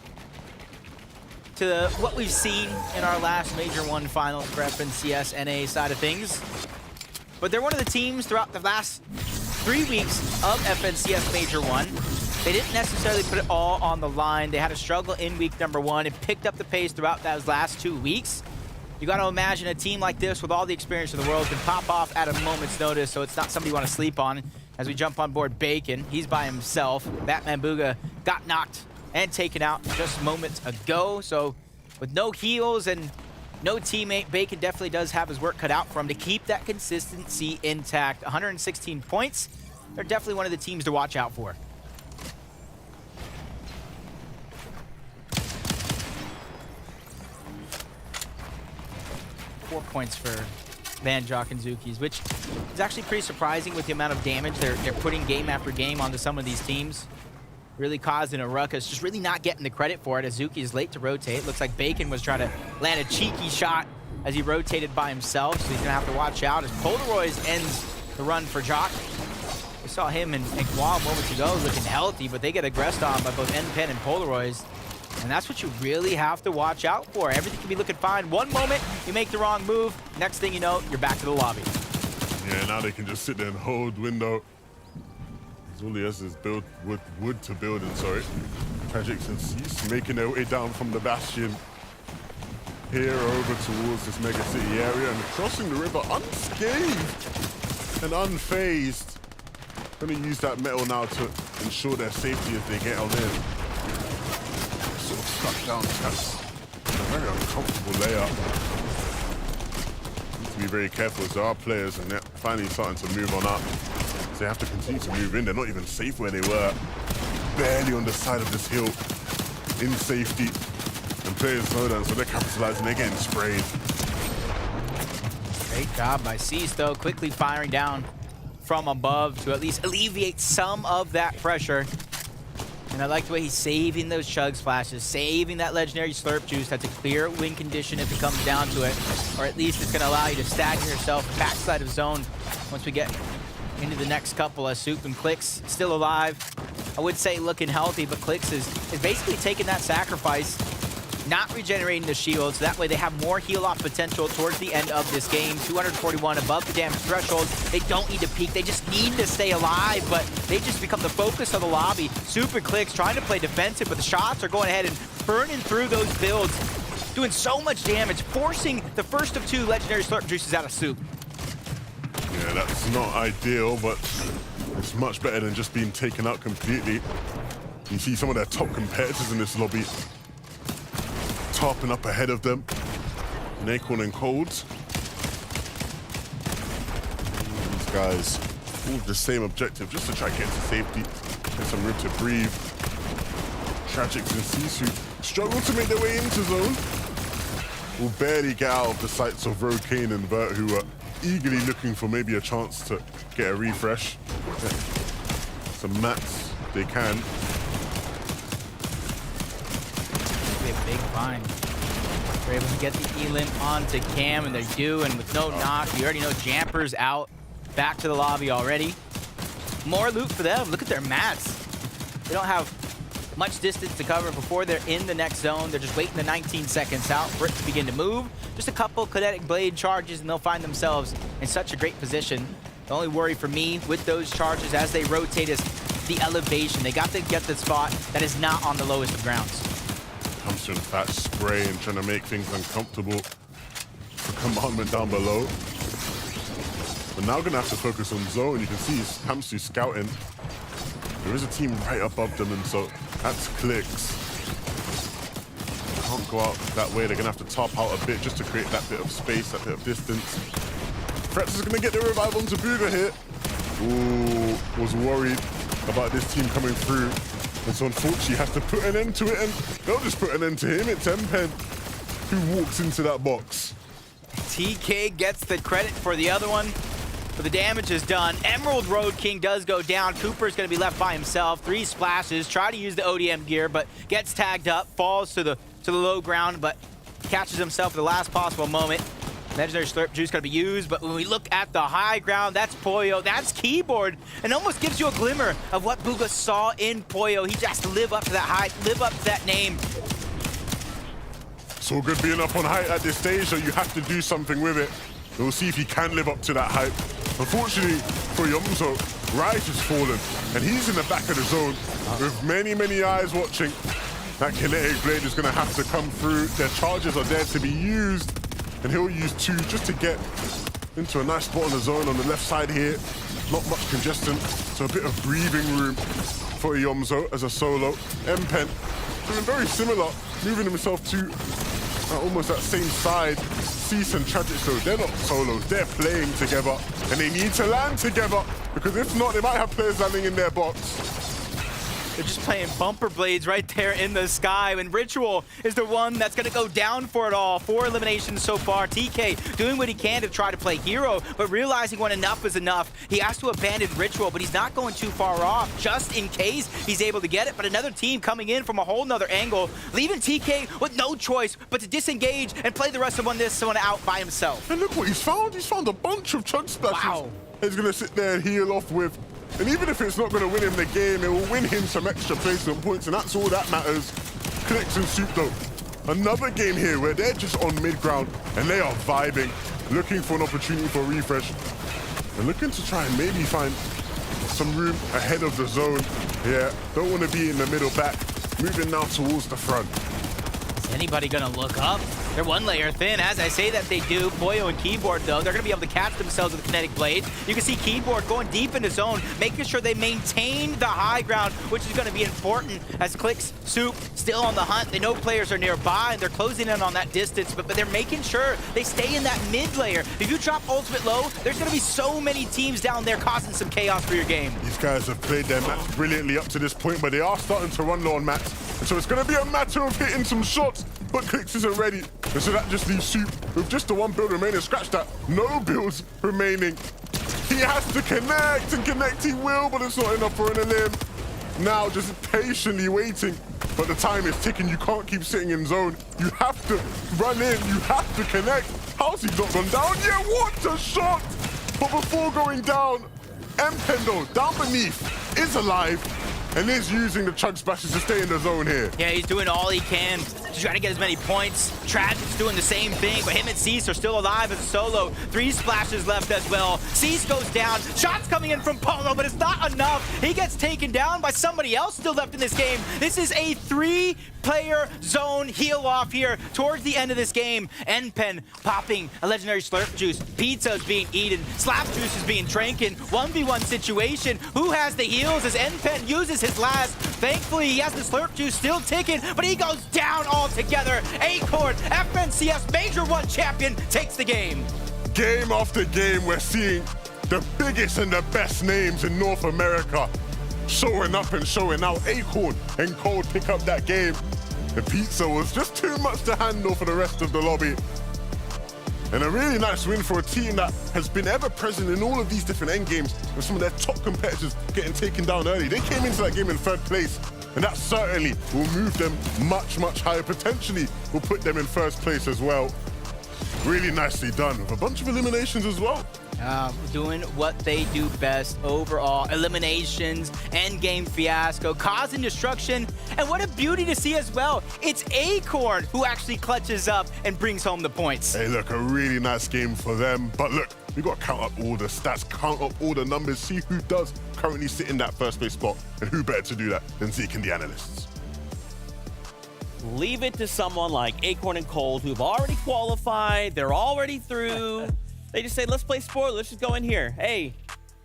to what we've seen in our last Major 1 finals for FNCS NA side of things. But they're one of the teams throughout the last 3 weeks of FNCS Major 1. They didn't necessarily put it all on the line. They had a struggle in week number 1 and picked up the pace throughout those last 2 weeks. You got to imagine a team like this with all the experience in the world can pop off at a moment's notice, so it's not somebody you want to sleep on. As we jump on board Bacon, he's by himself. Batman Booga got knocked and taken out just moments ago. So with no heals and no teammate, Bacon definitely does have his work cut out for him to keep that consistency intact. 116 points. They're definitely one of the teams to watch out for. Four points for Van Jock and Zukis, which is actually pretty surprising with the amount of damage they're putting game after game onto some of these teams. Really causing a ruckus, just really not getting the credit for it as Zuki is late to rotate. Looks like Bacon was trying to land a cheeky shot as he rotated by himself, so he's gonna have to watch out as Polaroids ends the run for Jock. We saw him and Guam moments ago looking healthy, but they get aggressed on by both N-Pen and Polaroids. And that's what you really have to watch out for. Everything can be looking fine. One moment, you make the wrong move. Next thing you know, you're back to the lobby. Yeah, now they can just sit there and hold window. All he has is build wood to build in, sorry. Tragics and Cease making their way down from the Bastion here over towards this Mega City area and crossing the river unscathed and unfazed. Gonna use that metal now to ensure their safety as they get on in. Sort of stuck down, that's a very uncomfortable layup. Need to be very careful as there are players and they're finally starting to move on up. So they have to continue to move in. They're not even safe where they were. Barely on the side of this hill in safety. And players know that, so they're capitalizing, they're getting sprayed. Great job by Cease, though, quickly firing down from above to at least alleviate some of that pressure. And I like the way he's saving those chug splashes, saving that legendary slurp juice. That's a clear win condition if it comes down to it. Or at least it's going to allow you to stagger yourself backside of zone once we get into the next couple as Soup and Clicks still alive. I would say looking healthy, but Clix is basically taking that sacrifice, not regenerating the shield, so that way they have more heal-off potential towards the end of this game. 241 above the damage threshold. They don't need to peek. They just need to stay alive, but they just become the focus of the lobby. Super Clix trying to play defensive, but the shots are going ahead and burning through those builds, doing so much damage, forcing the first of 2 legendary slurp juices out of Soup. Yeah, that's not ideal, but it's much better than just being taken out completely. You see some of their top competitors in this lobby tarping up ahead of them. Nakorn and Colds. These guys all with the same objective, just to try to get to safety, get some room to breathe. Tragics and Sisu struggle to make their way into zone. Will barely get out of the sights of Rokane and Vert, who are eagerly looking for maybe a chance to get a refresh. Some mats they can. A big find. They're able to get the Elim onto Cam, and they do, and with no knock, you already know Jamper's out. Back to the lobby already. More loot for them. Look at their mats. They don't have much distance to cover before they're in the next zone. They're just waiting the 19 seconds out for it to begin to move. Just a couple kinetic blade charges, and they'll find themselves in such a great position. The only worry for me with those charges as they rotate is the elevation. They got to get the spot that is not on the lowest of grounds. Comes to that spray and trying to make things uncomfortable for Commandment down below. But now gonna have to focus on zone. You can see Hamsu scouting. There is a team right above them, and so that's Clix. Can't go out that way. They're gonna have to top out a bit just to create that bit of space, that bit of distance. Frex is gonna get the revive onto Booga here. Ooh, was worried about this team coming through. And so unfortunately has to put an end to it, and they'll just put an end to him. It's Mpen who walks into that box. TK gets the credit for the other one, but the damage is done. Emerald Road King does go down. Cooper's gonna be left by himself. 3 splashes, try to use the ODM gear, but gets tagged up, falls to the low ground, but catches himself at the last possible moment. Legendary Slurp Juice gonna be used, but when we look at the high ground, that's Poyo, that's Keyboard, and almost gives you a glimmer of what Booga saw in Poyo. He has to live up to that hype, live up to that name. So good being up on height at this stage, so you have to do something with it. We'll see if he can live up to that hype. Unfortunately for Yomzo, Rise has fallen, and he's in the back of the zone with many, many eyes watching. That kinetic blade is gonna have to come through. Their charges are there to be used, and he'll use 2 just to get into a nice spot on the zone on the left side here. Not much congestion, so a bit of breathing room for Yomzo as a solo. Mpen doing very similar, moving himself to almost that same side. Cease and Tragic, so they're not solos, they're playing together, and they need to land together, because if not, they might have players landing in their box. They're just playing bumper blades right there in the sky, and Ritual is the one that's going to go down for it all. 4 eliminations so far. TK doing what he can to try to play hero, but realizing when enough is enough, he has to abandon Ritual, but he's not going too far off, just in case he's able to get it. But another team coming in from a whole nother angle, leaving TK with no choice but to disengage and play the rest of this one out by himself. And look what he's found. He's found a bunch of chug splashes. Wow. He's going to sit there and heal off with. And even if it's not going to win him the game, it will win him some extra placement points, and that's all that matters. Clix and Soup, though. Another game here where they're just on mid-ground, and they are vibing, looking for an opportunity for a refresh, and looking to try and maybe find some room ahead of the zone. Yeah, don't want to be in the middle back. Moving now towards the front. Is anybody going to look up? They're 1 layer thin. As I say that they do, Poyo and Keyboard, though, they're going to be able to catch themselves with a kinetic blade. You can see Keyboard going deep into zone, making sure they maintain the high ground, which is going to be important as Clix, Soup still on the hunt. They know players are nearby, and they're closing in on that distance, but they're making sure they stay in that mid layer. If you drop ultimate low, there's going to be so many teams down there causing some chaos for your game. These guys have played their match brilliantly up to this point, but they are starting to run low on mats. And so it's going to be a matter of hitting some shots, but Clix isn't ready. And so that just leaves Soup with just the 1 build remaining. Scratch that, no builds remaining. He has to connect, and connect he will, but it's not enough for an elim. Now just patiently waiting, but the time is ticking. You can't keep sitting in zone. You have to run in, you have to connect. How's he not gone down? Yeah, what a shot! But before going down, Mpendo down beneath is alive. and is using the chug splashes to stay in the zone here. Yeah, he's doing all he can to try to get as many points. Tragic's doing the same thing, but him and Cease are still alive as a solo. 3 splashes left as well. Cease goes down. Shots coming in from Polo, but it's not enough. He gets taken down by somebody else still left in this game. This is a 3-player zone heal off here towards the end of this game. NPen popping a legendary slurp juice. Pizza is being eaten. Slap juice is being drinking. 1v1 situation. Who has the heals as NPen uses his last? Thankfully, he has the slurp juice still ticking, but he goes down altogether. Acorn, FNCS Major 1 champion, takes the game. Game after game, we're seeing the biggest and the best names in North America showing up and showing out. Acorn and Cold pick up that game. The pizza was just too much to handle for the rest of the lobby. And a really nice win for a team that has been ever present in all of these different end games with some of their top competitors getting taken down early. They came into that game in 3rd place, and that certainly will move them much, much higher. Potentially will put them in 1st place as well. Really nicely done with a bunch of eliminations as well. Doing what they do best overall. Eliminations, endgame fiasco, causing destruction, and what a beauty to see as well. It's Acorn who actually clutches up and brings home the points. Hey, look, a really nice game for them. But look, we got to count up all the stats, count up all the numbers, see who does currently sit in that 1st place spot, and who better to do that than Zeke and the analysts. Leave it to someone like Acorn and Cold, who've already qualified. They're already through. They just say, let's play spoiler. Let's just go in here. Hey,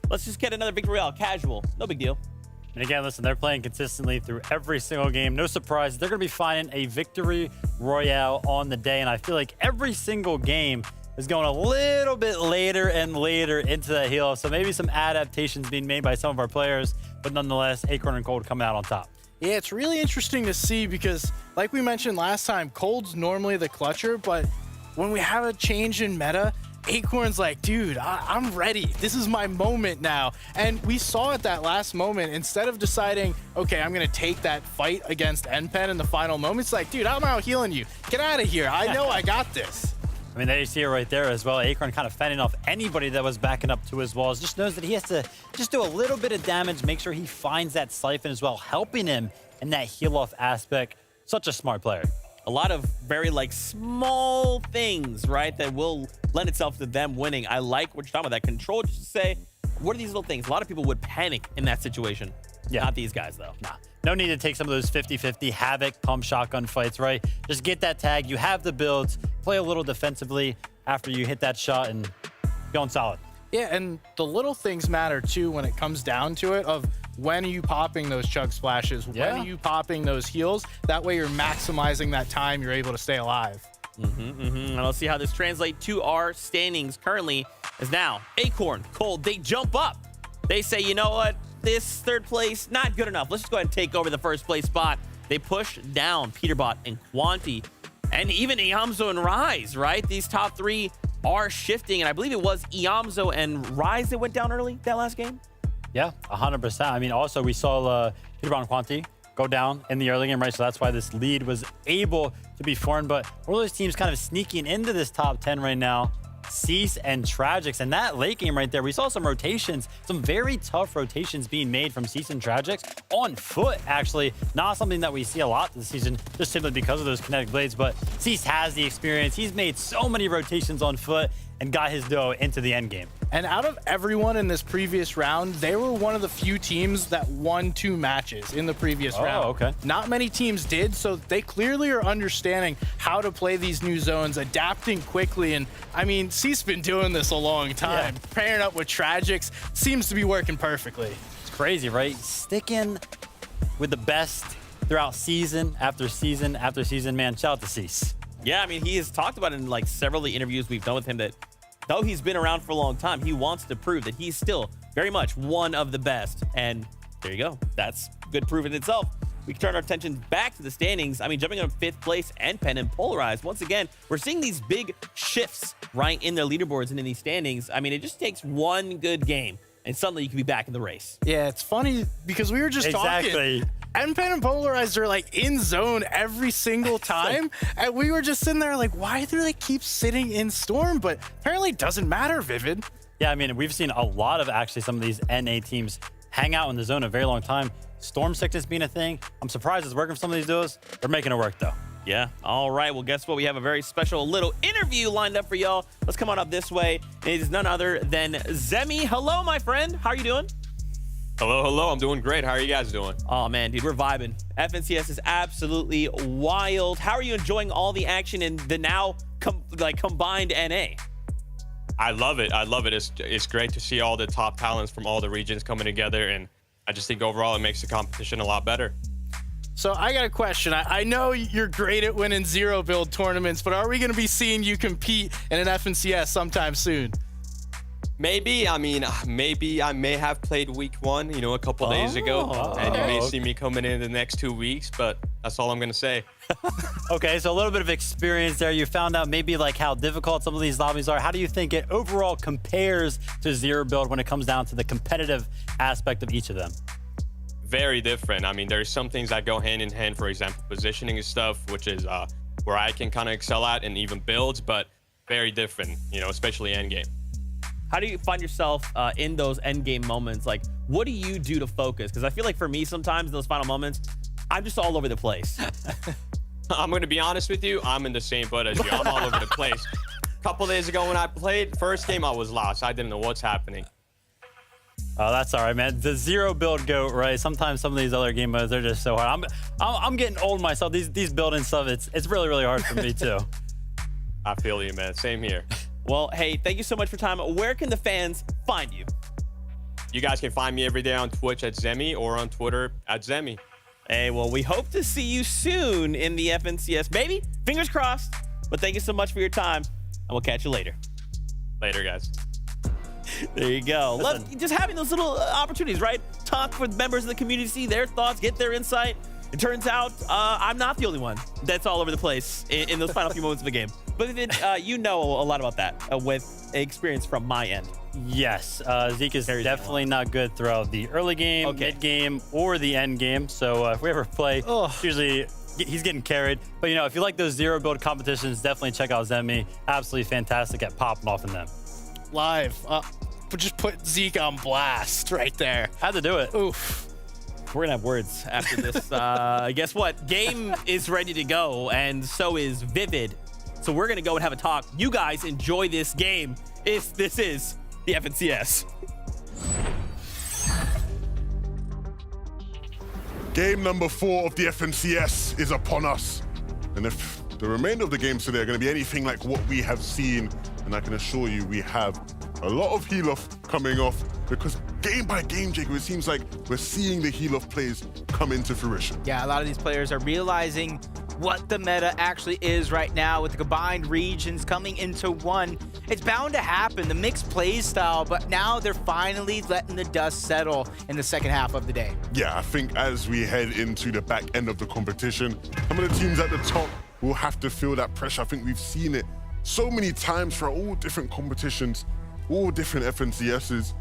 let's just get another Victory Royale. Casual. No big deal. And again, listen, they're playing consistently through every single game. No surprise, they're going to be finding a Victory Royale on the day. And I feel like every single game is going a little bit later and later into that heal. So maybe some adaptations being made by some of our players. But nonetheless, Acorn and Cold come out on top. Yeah, it's really interesting to see because, like we mentioned last time, Cold's normally the clutcher, but when we have a change in meta, Acorn's like, dude, I'm ready. This is my moment now. And we saw at that last moment, instead of deciding, okay, I'm going to take that fight against NPen in the final moment, it's like, dude, I'm out healing you. Get out of here. I know I got this. I mean, there you see it right there as well. Acorn kind of fending off anybody that was backing up to his walls. Just knows that he has to just do a little bit of damage, make sure he finds that siphon as well, helping him in that heal-off aspect. Such a smart player. A lot of very, like, small things, right, that will lend itself to them winning. I like what you're talking about, that control, just to say, what are these little things? A lot of people would panic in that situation. Yeah. Not these guys, though. Nah. No need to take some of those 50-50 Havoc pump shotgun fights, right? Just get that tag. You have the builds. Play a little defensively after you hit that shot and going solid. Yeah, and the little things matter, too, when it comes down to it, of when are you popping those chug splashes? Yeah. When are you popping those heals? That way you're maximizing that time you're able to stay alive. And let's see how this translates to our standings currently. As now, Acorn, Cold, they jump up. They say, you know what? This 3rd place, not good enough. Let's just go ahead and take over the 1st place spot. They push down Peterbot and Quanti, and even Iamzo and Rise, right? These top 3 are shifting, and I believe it was Iamzo and Rise that went down early that last game. Yeah, 100%. I mean, also, we saw Peterbot and Quanti go down in the early game, right? So that's why this lead was able to be formed. But all those teams kind of sneaking into this top 10 right now, Cease and Tragics. And that late game right there, we saw some rotations, some very tough rotations being made from Cease and Tragics on foot, actually. Not something that we see a lot this season, just simply because of those kinetic blades. But Cease has the experience. He's made so many rotations on foot and got his duo into the end game. And out of everyone in this previous round, they were one of the few teams that won 2 matches in the previous round. Okay. Not many teams did, so they clearly are understanding how to play these new zones, adapting quickly. And I mean, Cease been doing this a long time. Yeah. Pairing up with Tragics seems to be working perfectly. It's crazy, right? Sticking with the best throughout season after season after season, man. Shout out to Cease. Yeah, I mean, he has talked about it in like several of the interviews we've done with him that though he's been around for a long time, he wants to prove that he's still very much one of the best. And there you go. That's good proof in itself. We can turn our attention back to the standings. I mean, jumping up 5th place, NPen and Polarized. Once again, we're seeing these big shifts right in their leaderboards and in these standings. I mean, it just takes one good game and suddenly you can be back in the race. Yeah, it's funny because we were just talking. NPen and Polarized are like in zone every single time. And we were just sitting there like, why do they keep sitting in Storm? But apparently it doesn't matter, Vivid. Yeah, I mean, we've seen a lot of actually some of these NA teams hang out in the zone a very long time. Storm sickness being a thing. I'm surprised it's working for some of these duos. They're making it work, though. Yeah. All right. Well, guess what? We have a very special little interview lined up for y'all. Let's come on up this way. It is none other than Zemi. Hello, my friend. How are you doing? Hello, hello. I'm doing great. How are you guys doing? Oh, man, dude, we're vibing. FNCS is absolutely wild. How are you enjoying all the action in the now combined NA? I love it. I love it. It's great to see all the top talents from all the regions coming together, and I just think overall it makes the competition a lot better. So I got a question. I know you're great at winning zero build tournaments, but are we going to be seeing you compete in an FNCS sometime soon? Maybe. I mean, maybe I may have played week 1, a couple days ago, and you may see me coming in the next 2 weeks, but that's all I'm going to say. Okay, so a little bit of experience there. You found out maybe like how difficult some of these lobbies are. How do you think it overall compares to zero build when it comes down to the competitive aspect of each of them? Very different. I mean, there's some things that go hand in hand, for example, positioning and stuff, which is where I can kind of excel at, and even builds, but very different, especially endgame. How do you find yourself in those endgame moments? Like, what do you do to focus? Because I feel like for me, sometimes in those final moments, I'm just all over the place. I'm going to be honest with you. I'm in the same boat as you. I'm all over the place. A couple days ago when I played, first game I was lost. I didn't know what's happening. Oh, that's all right, man. The zero build goat, right? Sometimes some of these other game modes, they're just so hard. I'm getting old myself. These building stuff, it's really, really hard for me too. I feel you, man. Same here. Well, hey, thank you so much for your time. Where can the fans find you? You guys can find me every day on Twitch at Zemi or on Twitter at Zemi. Hey, well, we hope to see you soon in the FNCS. Maybe, fingers crossed. But thank you so much for your time, and we'll catch you later. Later, guys. There you go. Just having those little opportunities, right? Talk with members of the community, see their thoughts, get their insight. It turns out I'm not the only one that's all over the place in those final few moments of the game. But you know a lot about that with experience from my end. Yes, Zeke is definitely not good throughout the early game, mid game, or the end game. So if we ever play, usually he's getting carried. But if you like those zero build competitions, definitely check out Zemi. Absolutely fantastic at popping off in them. Live. Just put Zeke on blast right there. Had to do it. Oof. We're gonna have words after this. Guess what? Game is ready to go, and so is Vivid. So we're gonna go and have a talk. You guys enjoy this game. This is the FNCS. Game number 4 of the FNCS is upon us. And if the remainder of the games today are going to be anything like what we have seen, and I can assure you we have a lot of heel-off coming off, because game by game, Jacob, it seems like we're seeing the heel-off plays come into fruition. Yeah, a lot of these players are realizing what the meta actually is right now with the combined regions coming into one. It's bound to happen, the mixed play style, but now they're finally letting the dust settle in the second half of the day. Yeah, I think as we head into the back end of the competition, some of the teams at the top will have to feel that pressure. I think we've seen it so many times for all different competitions, all different FNCSs.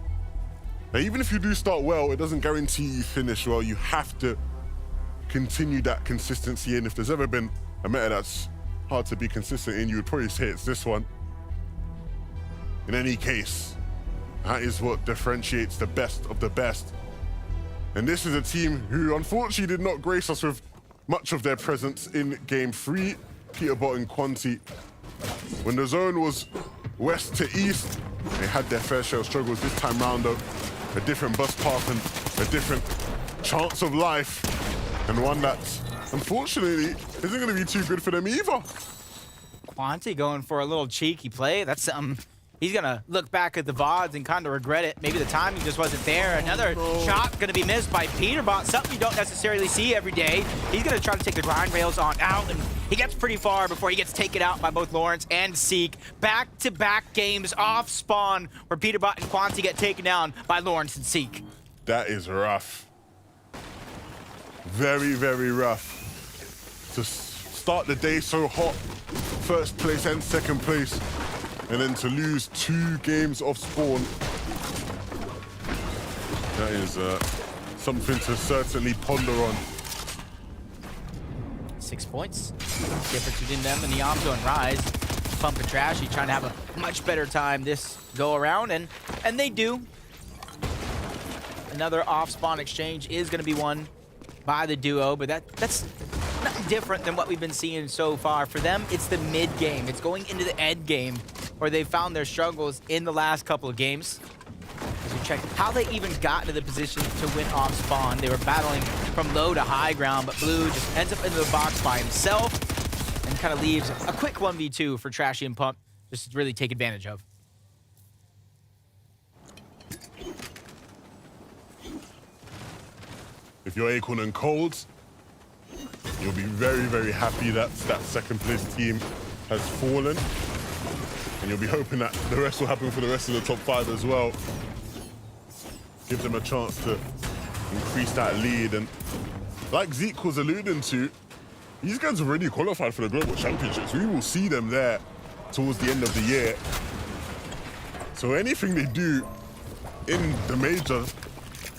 Now, even if you do start well, it doesn't guarantee you finish well. You have to continue that consistency, and if there's ever been a meta that's hard to be consistent in, you would probably say it's this one. In any case, that is what differentiates the best of the best. And this is a team who unfortunately did not grace us with much of their presence in Game 3, Peterbot and Quanti. When the zone was west to east, they had their fair share of struggles. This time round, though, a different bus path and a different chance of life, and one that, unfortunately, isn't going to be too good for them either. Quanti going for a little cheeky play. That's something he's going to look back at the VODs and kind of regret it. Maybe the timing just wasn't there. Another shot going to be missed by Peterbot, something you don't necessarily see every day. He's going to try to take the grind rails on out, and he gets pretty far before he gets taken out by both Lawrence and Seek. Back-to-back games off spawn where Peterbot and Quanti get taken down by Lawrence and Seek. That is rough. Very, very rough. To start the day so hot, first place and second place, and then to lose 2 games off spawn. That is something to certainly ponder on. 6 points. Difference between them and the Yamzo and Rise. Pump and Trashy trying to have a much better time this go around, and they do. Another off-spawn exchange is going to be won by the duo, but that's not different than what we've been seeing so far. For them, it's the mid game. It's going into the end game where they found their struggles in the last couple of games. As we check how they even got into the position to win off spawn. They were battling from low to high ground, but Blue just ends up into the box by himself and kind of leaves a quick 1v2 for Trashy and Pump just to really take advantage of. If you're Acorn and Colds, you'll be very, very happy that that second place team has fallen. And you'll be hoping that the rest will happen for the rest of the top 5 as well. Give them a chance to increase that lead. And like Zeke was alluding to, these guys have already qualified for the Global Championships. We will see them there towards the end of the year. So anything they do in the major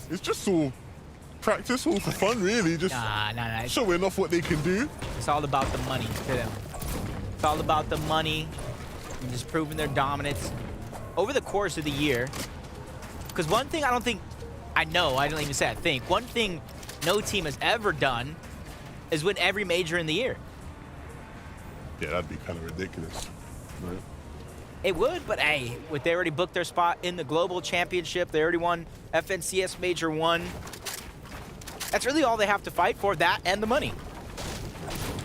is just all practice, all for fun, really. Just showing off what they can do. It's all about the money to them. It's all about the money and just proving their dominance over the course of the year. Because one thing I don't even say I think, one thing no team has ever done is win every major in the year. Yeah, that'd be kind of ridiculous. Right? It would, but hey, they already booked their spot in the Global Championship. They already won FNCS Major 1. That's really all they have to fight for, that and the money.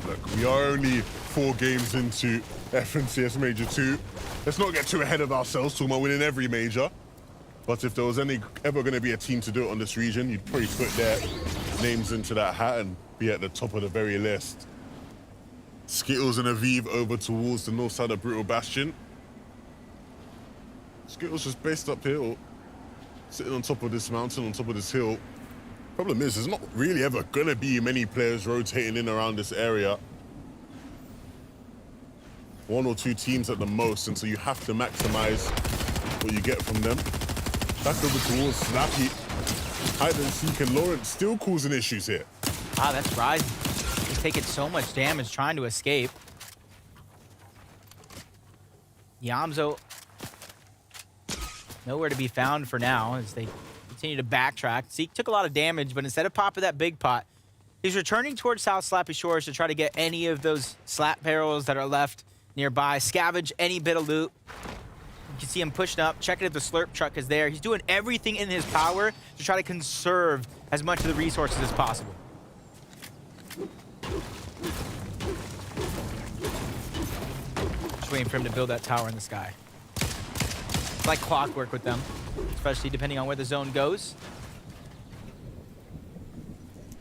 Look, we are only 4 games into FNCS Major 2. Let's not get too ahead of ourselves talking about winning every major. But if there was ever going to be a team to do it on this region, you'd probably put their names into that hat and be at the top of the very list. Skittles and Aviv over towards the north side of Brutal Bastion. Skittles just based up here, or sitting on top of this mountain, on top of this hill. Problem is, there's not really ever going to be many players rotating in around this area. 1 or 2 teams at the most, and so you have to maximize what you get from them. Back over towards Snappy. Hide and seek, and Lawrence still causing issues here. Ah, that's Ryzen. He's taking so much damage trying to escape. Yamzo nowhere to be found for now as they continue to backtrack. Zeke took a lot of damage, but instead of popping that big pot, he's returning towards South Slappy Shores to try to get any of those slap barrels that are left nearby, scavenge any bit of loot. You can see him pushing up, checking if the slurp truck is there. He's doing everything in his power to try to conserve as much of the resources as possible. Just waiting for him to build that tower in the sky. It's like clockwork with them, especially depending on where the zone goes.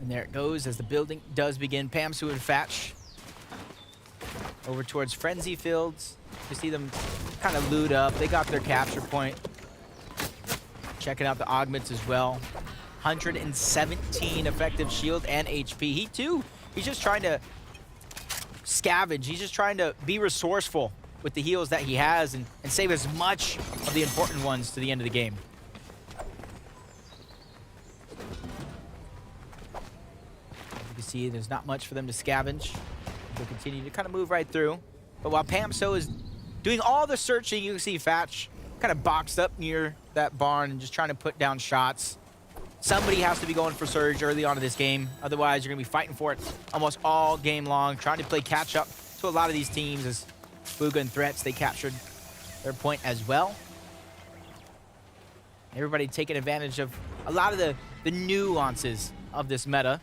And there it goes as the building does begin. Pamsu and Fatch over towards Frenzy Fields. You see them kind of loot up. They got their capture point. Checking out the augments as well. 117 effective shield and HP. He too, he's just trying to scavenge. He's just trying to be resourceful with the heals that he has and save as much of the important ones to the end of the game. You can see there's not much for them to scavenge. They'll continue to kind of move right through. But while Pamso is doing all the searching, you can see Fatch kind of boxed up near that barn and just trying to put down shots. Somebody has to be going for Surge early on in this game. Otherwise, you're going to be fighting for it almost all game long, trying to play catch up to a lot of these teams. As Booga and Threats, they captured their point as well. Everybody taking advantage of a lot of the nuances of this meta.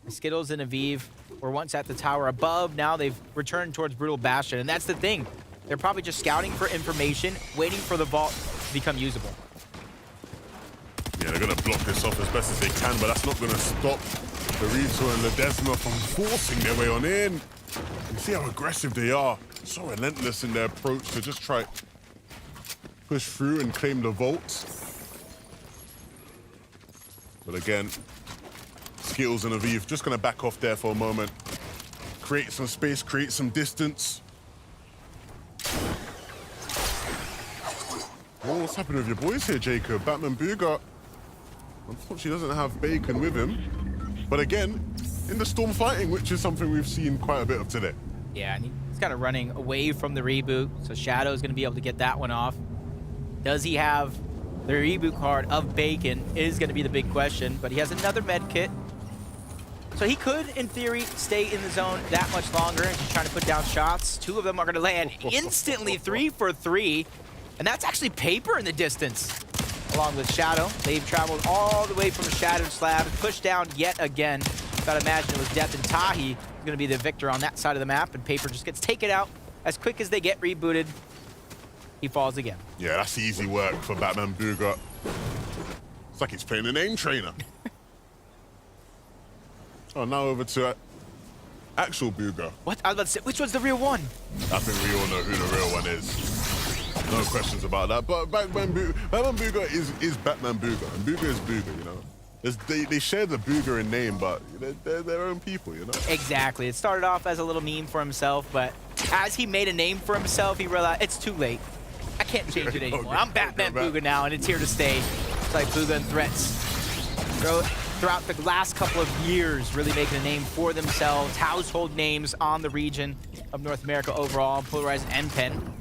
The Skittles and Aviv were once at the tower above. Now they've returned towards Brutal Bastion. And that's the thing. They're probably just scouting for information, waiting for the vault to become usable. Yeah, they're going to block this off as best as they can, but that's not going to stop the Rito and Ledesma from forcing their way on in. You see how aggressive they are. So relentless in their approach to just try push through and claim the vault. But again, Skittles and Aviv just going to back off there for a moment. Create some space, create some distance. Oh, what's happening with your boys here, Jacob? Batman Booga, unfortunately, doesn't have Bacon with him. But again, in the storm fighting, which is something we've seen quite a bit of today. Yeah, and he's kind of running away from the reboot, so Shadow's going to be able to get that one off. Does he have The reboot card of Bacon is going to be the big question, but he has another med kit. So he could, in theory, stay in the zone that much longer and just trying to put down shots. 2 of them are going to land instantly, 3 for 3. And that's actually Paper in the distance, along with Shadow. They've traveled all the way from the Shattered Slab, pushed down yet again. Gotta imagine it was Death and Tahi going to be the victor on that side of the map, and Paper just gets taken out as quick as they get rebooted. He falls again. Yeah, that's easy work for Batman Booga. It's like he's playing a name trainer. Oh, now over to actual Booga. What? I was about to say, which one's the real one? I think we all know who the real one is. No questions about that. But Batman Booga is Batman Booga, and Booga is Booga, you know? They share the Booga in name, but they're their own people, you know? Exactly. It started off as a little meme for himself, but as he made a name for himself, he realized it's too late. I can't change it anymore. I'm Batman Booga now, and it's here to stay. It's like Booga and Threats. Throughout the last couple of years, really making a name for themselves, household names on the region of North America overall, Polarized and Pen.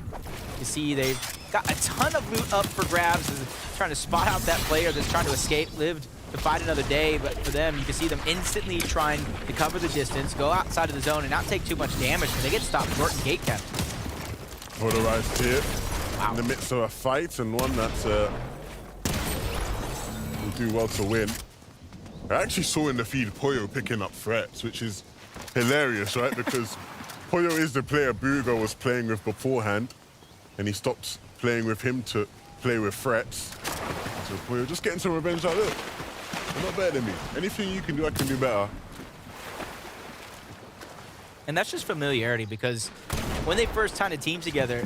You see they've got a ton of loot up for grabs, trying to spot out that player that's trying to escape, lived to fight another day, but for them, you can see them instantly trying to cover the distance, go outside of the zone, and not take too much damage, but they get stopped short and gate kept. Polarized here. Wow. In the midst of a fight, and one that will do well to win. I actually saw in the feed Poyo picking up Threats, which is hilarious, right? Because Poyo is the player Booga was playing with beforehand, and he stopped playing with him to play with Threats. So Poyo just getting some revenge out there. You're not better than me. Anything you can do, I can do better. And that's just familiarity, because when they first signed a team together,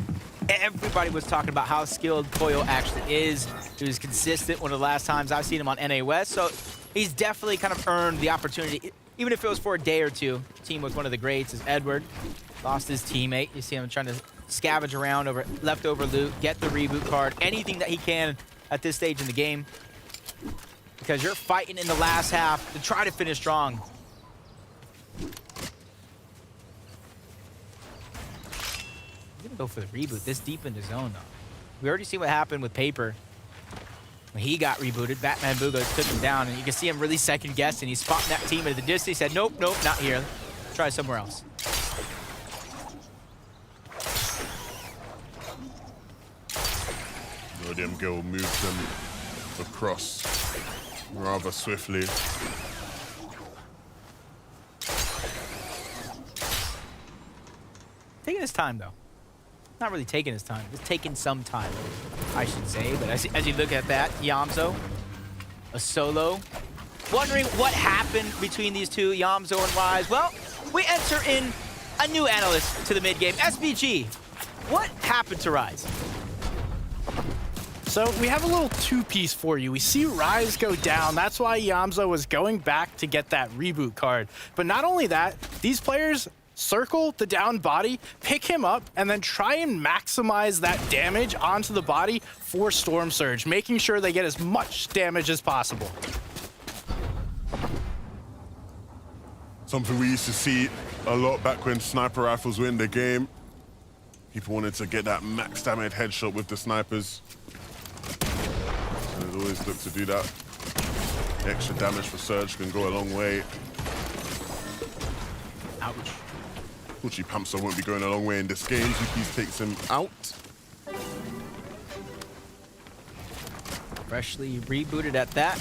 everybody was talking about how skilled Poyo actually is. He was consistent one of the last times I've seen him on NA West, so he's definitely kind of earned the opportunity, even if it was for a day or two. Team with one of the greats is Edward. Lost his teammate. You see him trying to scavenge around over leftover loot, get the reboot card, anything that he can at this stage in the game. Because you're fighting in the last half to try to finish strong. I'm gonna go for the reboot this deep into zone though. We already see what happened with Paper. When he got rebooted, Batman Booga took him down, and you can see him really second guessing. He's spotting that team at the distance. He said, nope, nope, not here. Try somewhere else. Rodium Gill moves them across rather swiftly. Taking his time, though. Not really taking his time. It's taking some time, I should say. But as you look at that, Yamzo, a solo. Wondering what happened between these two, Yamzo and Rise. Well, we enter in a new analyst to the mid-game, SBG. What happened to Rise? So we have a little two-piece for you. We see Rise go down. That's why Yamzo was going back to get that reboot card. But not only that, these players circle the down body, pick him up, and then try and maximize that damage onto the body for Storm Surge, making sure they get as much damage as possible. Something we used to see a lot back when sniper rifles were in the game. People wanted to get that max damage headshot with the snipers. So they always look to do that. Extra damage for Surge can go a long way. Ouch. Fortunately, Pamsa won't be going a long way in this game. Zuki's takes him out. Freshly rebooted at that.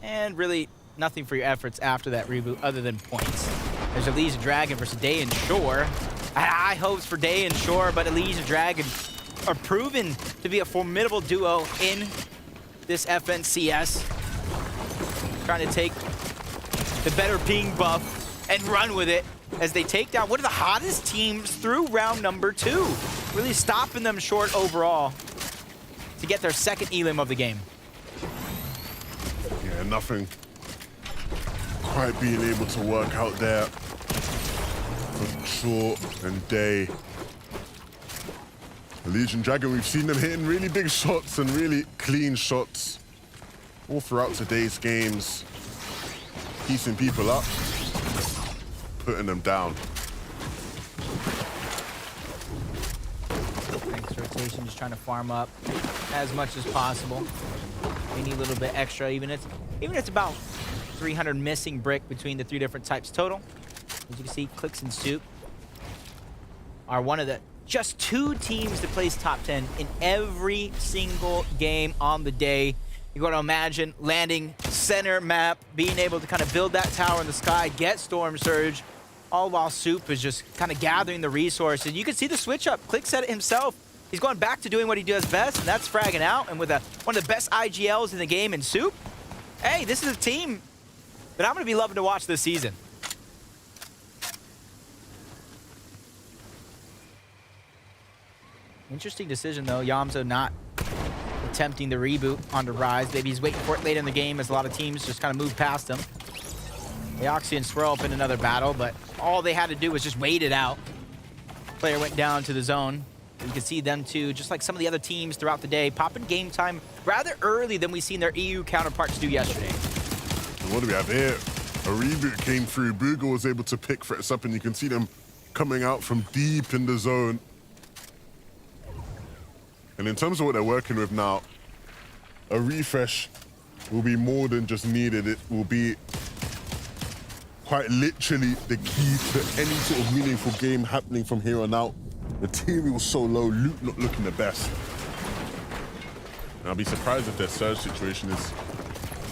And really nothing for your efforts after that reboot other than points. There's Elise and Dragon versus Day and Shore. I had high hopes for Day and Shore, but Elise and Dragon are proven to be a formidable duo in this FNCS. Trying to take the better ping buff and run with it as they take down one of the hottest teams through round number 2. Really stopping them short overall to get their second elim of the game. Yeah, nothing quite being able to work out there for Shore and Day. The Legion Dragon, we've seen them hitting really big shots and really clean shots all throughout today's games. Piecing people up, putting them down. Thanks for rotation, just trying to farm up as much as possible. They need a little bit extra, even if it's about 300 missing brick between the 3 different types total. As you can see, Clicks and Soup are one of the just 2 teams that place top 10 in every single game on the day. You're going to imagine landing center map, being able to kind of build that tower in the sky, get Storm Surge, all while Soup is just kind of gathering the resources. You can see the switch up. Click said it himself. He's going back to doing what he does best, and that's fragging out. And with one of the best IGLs in the game in Soup, hey, this is a team that I'm going to be loving to watch this season. Interesting decision, though. Yamzo not attempting the reboot onto Rise. Maybe he's waiting for it late in the game as a lot of teams just kind of move past him. Leoxy and Swirl up in another battle, but all they had to do was just wait it out. Player went down to the zone. You can see them too, just like some of the other teams throughout the day, popping game time rather early than we've seen their EU counterparts do yesterday. What do we have here? A reboot came through. Boogle was able to pick threats up, and you can see them coming out from deep in the zone. And in terms of what they're working with now, a refresh will be more than just needed. It will be quite literally the key to any sort of meaningful game happening from here on out. Material so low, loot not looking the best. And I'll be surprised if their surge situation is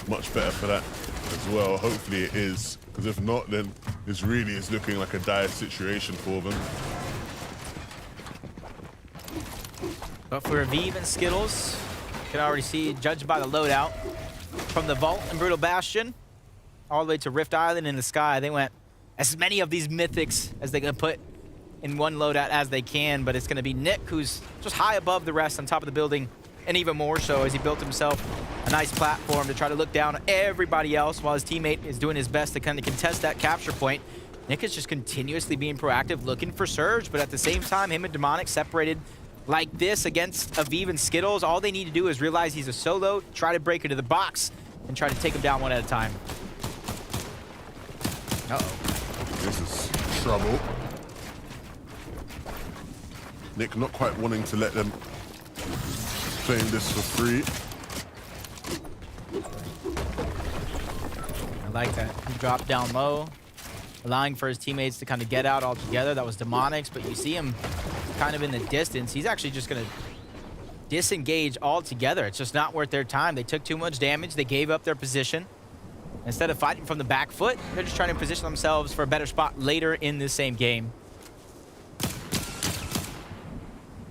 much better for that as well. Hopefully it is, because if not, then this really is looking like a dire situation for them. But for Aviv and Skittles, you can already see, judged by the loadout, from the Vault and Brutal Bastion, all the way to Rift Island in the sky, they went as many of these mythics as they can put in one loadout as they can, but it's going to be Nick, who's just high above the rest on top of the building, and even more so as he built himself a nice platform to try to look down on everybody else while his teammate is doing his best to kind of contest that capture point. Nick is just continuously being proactive, looking for Surge, but at the same time, him and Demonic separated like this against Aviv and Skittles. All they need to do is realize he's a solo, try to break into the box, and try to take him down one at a time. Uh-oh. This is trouble. Nick not quite wanting to let them playing this for free. I like that. He dropped down low, allowing for his teammates to kind of get out altogether. That was Demonix, but you see him kind of in the distance. He's actually just going to disengage altogether. It's just not worth their time. They took too much damage. They gave up their position. Instead of fighting from the back foot, they're just trying to position themselves for a better spot later in this same game.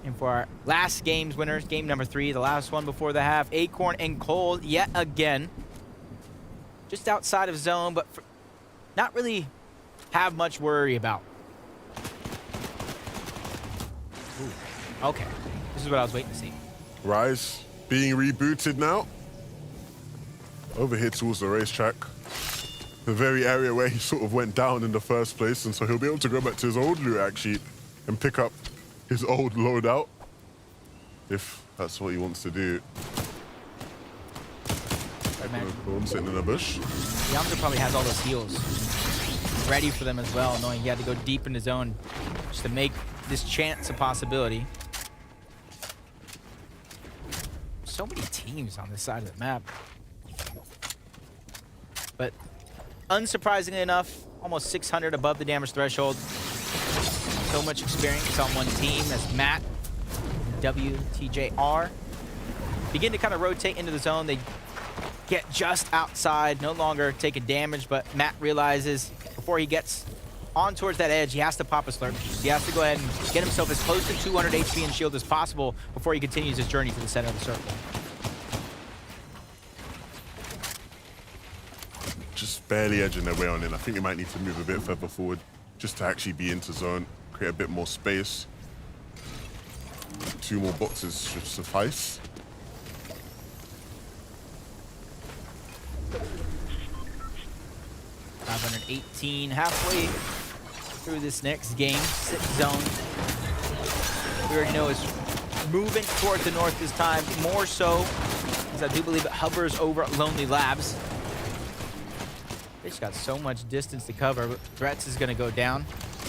And for our last game's winners, game number 3, the last one before the half, Acorn and Cole yet again. Just outside of zone, but not really have much worry about. Ooh, okay, this is what I was waiting to see. Rise being rebooted now. Over here towards the racetrack. The very area where he sort of went down in the first place, and so he'll be able to go back to his old loot actually and pick up his old loadout, if that's what he wants to do. Sitting in a bush. Yamza probably has all those heals ready for them as well, knowing he had to go deep in his zone just to make this chance a possibility. So many teams on this side of the map. But unsurprisingly enough, almost 600 above the damage threshold. So much experience on one team as Matt and WTJR begin to kind of rotate into the zone. They get just outside, no longer taking damage, but Matt realizes before he gets on towards that edge, he has to pop a slurp. He has to go ahead and get himself as close to 200 HP and shield as possible before he continues his journey to the center of the circle. Just barely edging their way on in. I think they might need to move a bit further forward just to actually be into zone, create a bit more space. 2 more boxes should suffice. $518 halfway through this next game. 6th zone. We already know it's moving towards the north this time, more so as I do believe it hovers over Lonely Labs. They just got so much distance to cover, but Threats is going to go down.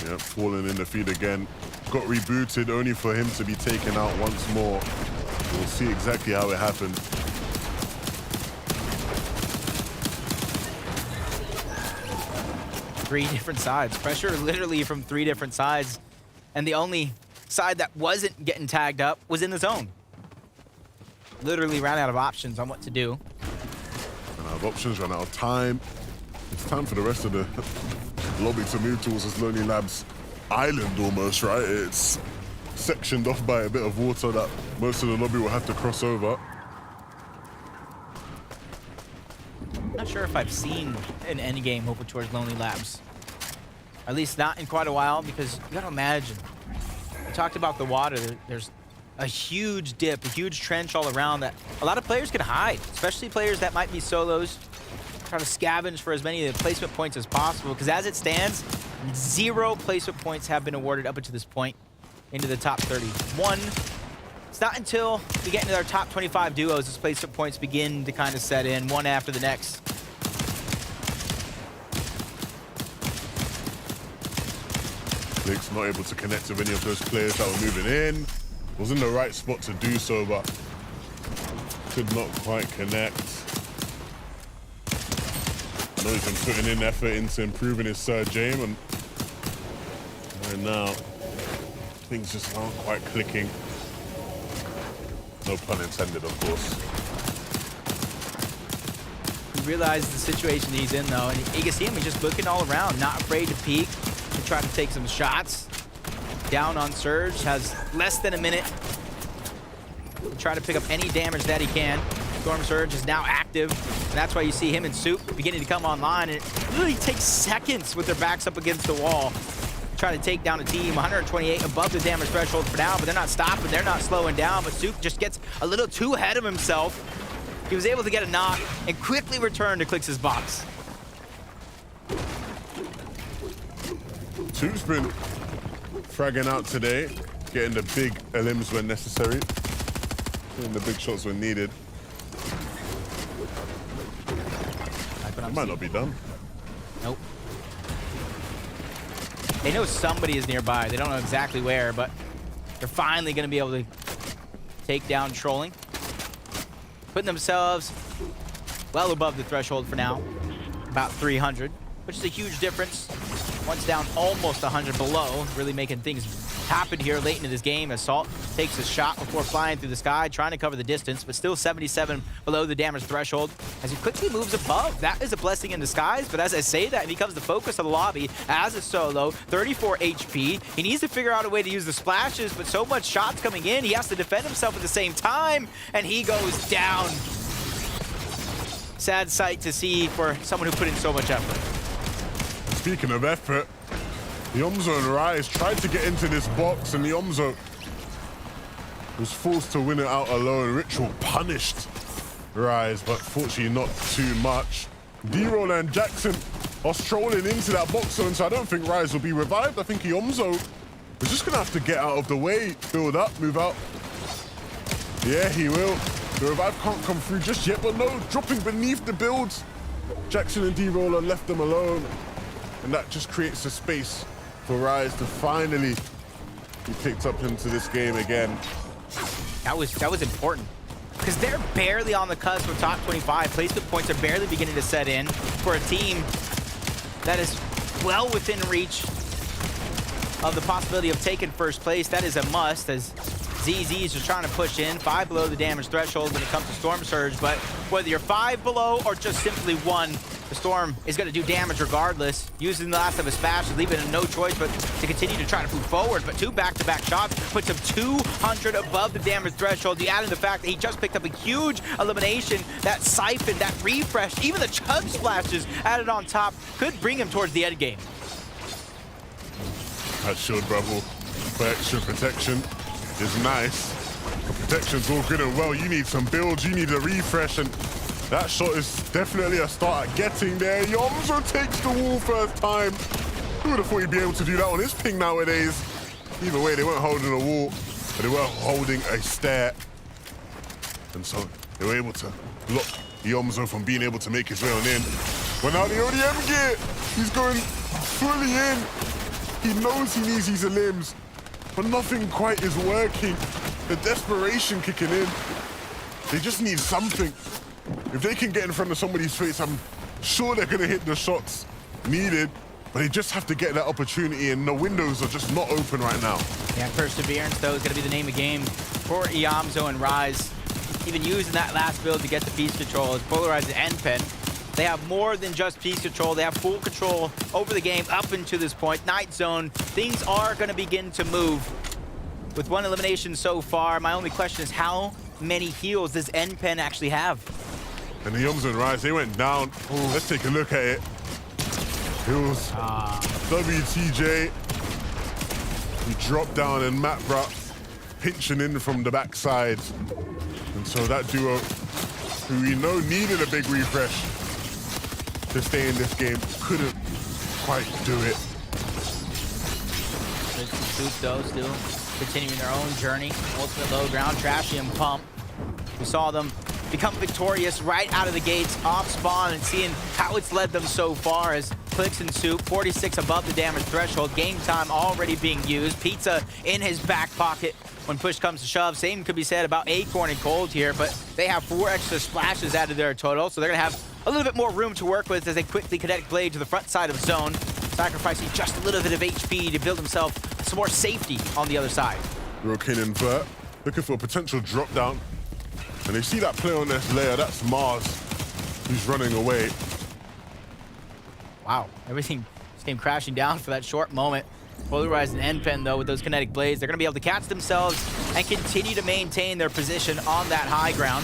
Yeah, falling in the feed again. Got rebooted only for him to be taken out once more. We'll see exactly how it happened. Three different sides. Pressure literally from three different sides. And the only side that wasn't getting tagged up was in the zone. Literally ran out of options on what to do. Ran out of options, ran out of time. It's time for the rest of the lobby to move towards this Lonely Labs island almost, right? It's sectioned off by a bit of water that most of the lobby will have to cross over. I'm not sure if I've seen an endgame moving towards Lonely Labs. At least not in quite a while, because you gotta imagine. We talked about the water. There's a huge dip, a huge trench all around that a lot of players can hide, especially players that might be solos, trying to scavenge for as many of the placement points as possible, because as it stands, 0 placement points have been awarded up until this point into the top 31. It's not until we get into our top 25 duos as placement points begin to kind of set in, one after the next. Blake's not able to connect with any of those players that were moving in. Was in the right spot to do so, but could not quite connect. I know he's been putting in effort into improving his Surge aim, and now things just aren't quite clicking. No pun intended, of course. He realizes the situation he's in, though, and you can see him, he's just looking all around, not afraid to peek, to try to take some shots. Down on Surge, has less than a minute to try to pick up any damage that he can. Storm Surge is now active, and that's why you see him and Soup beginning to come online, and it really takes seconds with their backs up against the wall. Try to take down a team, 128 above the damage threshold for now, but they're not stopping, they're not slowing down, but Soup just gets a little too ahead of himself. He was able to get a knock and quickly return to Clix's box. Soup's been fragging out today, getting the big elims when necessary, getting the big shots when needed. It might not be done. Nope. They know somebody is nearby. They don't know exactly where, but they're finally going to be able to take down Trolling. Putting themselves well above the threshold for now, about 300, which is a huge difference. Once down almost 100 below, really making things happen here late into this game as Salt takes a shot before flying through the sky, trying to cover the distance, but still 77 below the damage threshold as he quickly moves above. That is a blessing in disguise, but as I say that, he becomes the focus of the lobby as a solo, 34 HP. He needs to figure out a way to use the splashes, but so much shots coming in, he has to defend himself at the same time, and he goes down. Sad sight to see for someone who put in so much effort. Speaking of effort, the Omzo and Rise tried to get into this box, and the Omzo was forced to win it out alone. Ritual punished Rise, but fortunately not too much. D-Roll and Jackson are strolling into that box zone, so I don't think Rise will be revived. I think Omzo is just going to have to get out of the way, build up, move out. Yeah, he will. The revive can't come through just yet, but no, dropping beneath the builds. Jackson and D-Roller left them alone, and that just creates a space for Rise to finally be picked up into this game again. That was important, because they're barely on the cusp of top 25. Placement points are barely beginning to set in for a team that is well within reach of the possibility of taking first place. That is a must, as ZZ is just trying to push in, 5 below the damage threshold when it comes to Storm Surge, but whether you're 5 below or just simply 1, the Storm is going to do damage regardless. Using the last of his smash, leaving him no choice but to continue to try to move forward, but 2 back-to-back shots puts him 200 above the damage threshold. You add in the fact that he just picked up a huge elimination, that siphon, that refresh, even the chug splashes added on top could bring him towards the end game. That shield bubble for extra protection is nice. The protection's all good and well. You need some builds, you need a refresh, and that shot is definitely a start at getting there. Yomzo takes the wall first time. Who would have thought he'd be able to do that on his ping nowadays? Either way, they weren't holding a wall, but they were holding a stair. And so they were able to block Yomzo from being able to make his way on in. But now the ODM gear, he's going fully in. He knows he needs these limbs, but nothing quite is working. The desperation kicking in. They just need something. If they can get in front of somebody's face, I'm sure they're going to hit the shots needed, but they just have to get that opportunity, and the windows are just not open right now. Yeah, perseverance, though, is going to be the name of the game for Iamzo and Rise. Even using that last build to get the piece control is polarized and Pen. They have more than just piece control. They have full control over the game up until this point. Night Zone, things are going to begin to move. With one elimination so far, my only question is how many heals does NPen actually have? And the Iamzo and Rise, they went down. Ooh. Let's take a look at it. Heals. WTJ. He dropped down, and Matbra pinching in from the backside. And so that duo, who we know needed a big refresh to stay in this game, couldn't quite do it. Soup, though, still continuing their own journey. Ultimate low ground, Trashy and Pump. We saw them become victorious right out of the gates, off spawn, and seeing how it's led them so far as Clicks and Soup, 46 above the damage threshold. Game time already being used. Pizza in his back pocket when push comes to shove. Same could be said about Acorn and Cold here, but they have 4 extra splashes added to their total, so they're gonna have a little bit more room to work with as they quickly connect Blade to the front side of the zone, sacrificing just a little bit of HP to build himself some more safety on the other side. Rokin and Vert looking for a potential drop down. And they see that play on this layer. That's Mars who's running away. Wow, everything just came crashing down for that short moment. Polarized and NPen, though, with those kinetic blades, they're going to be able to catch themselves and continue to maintain their position on that high ground.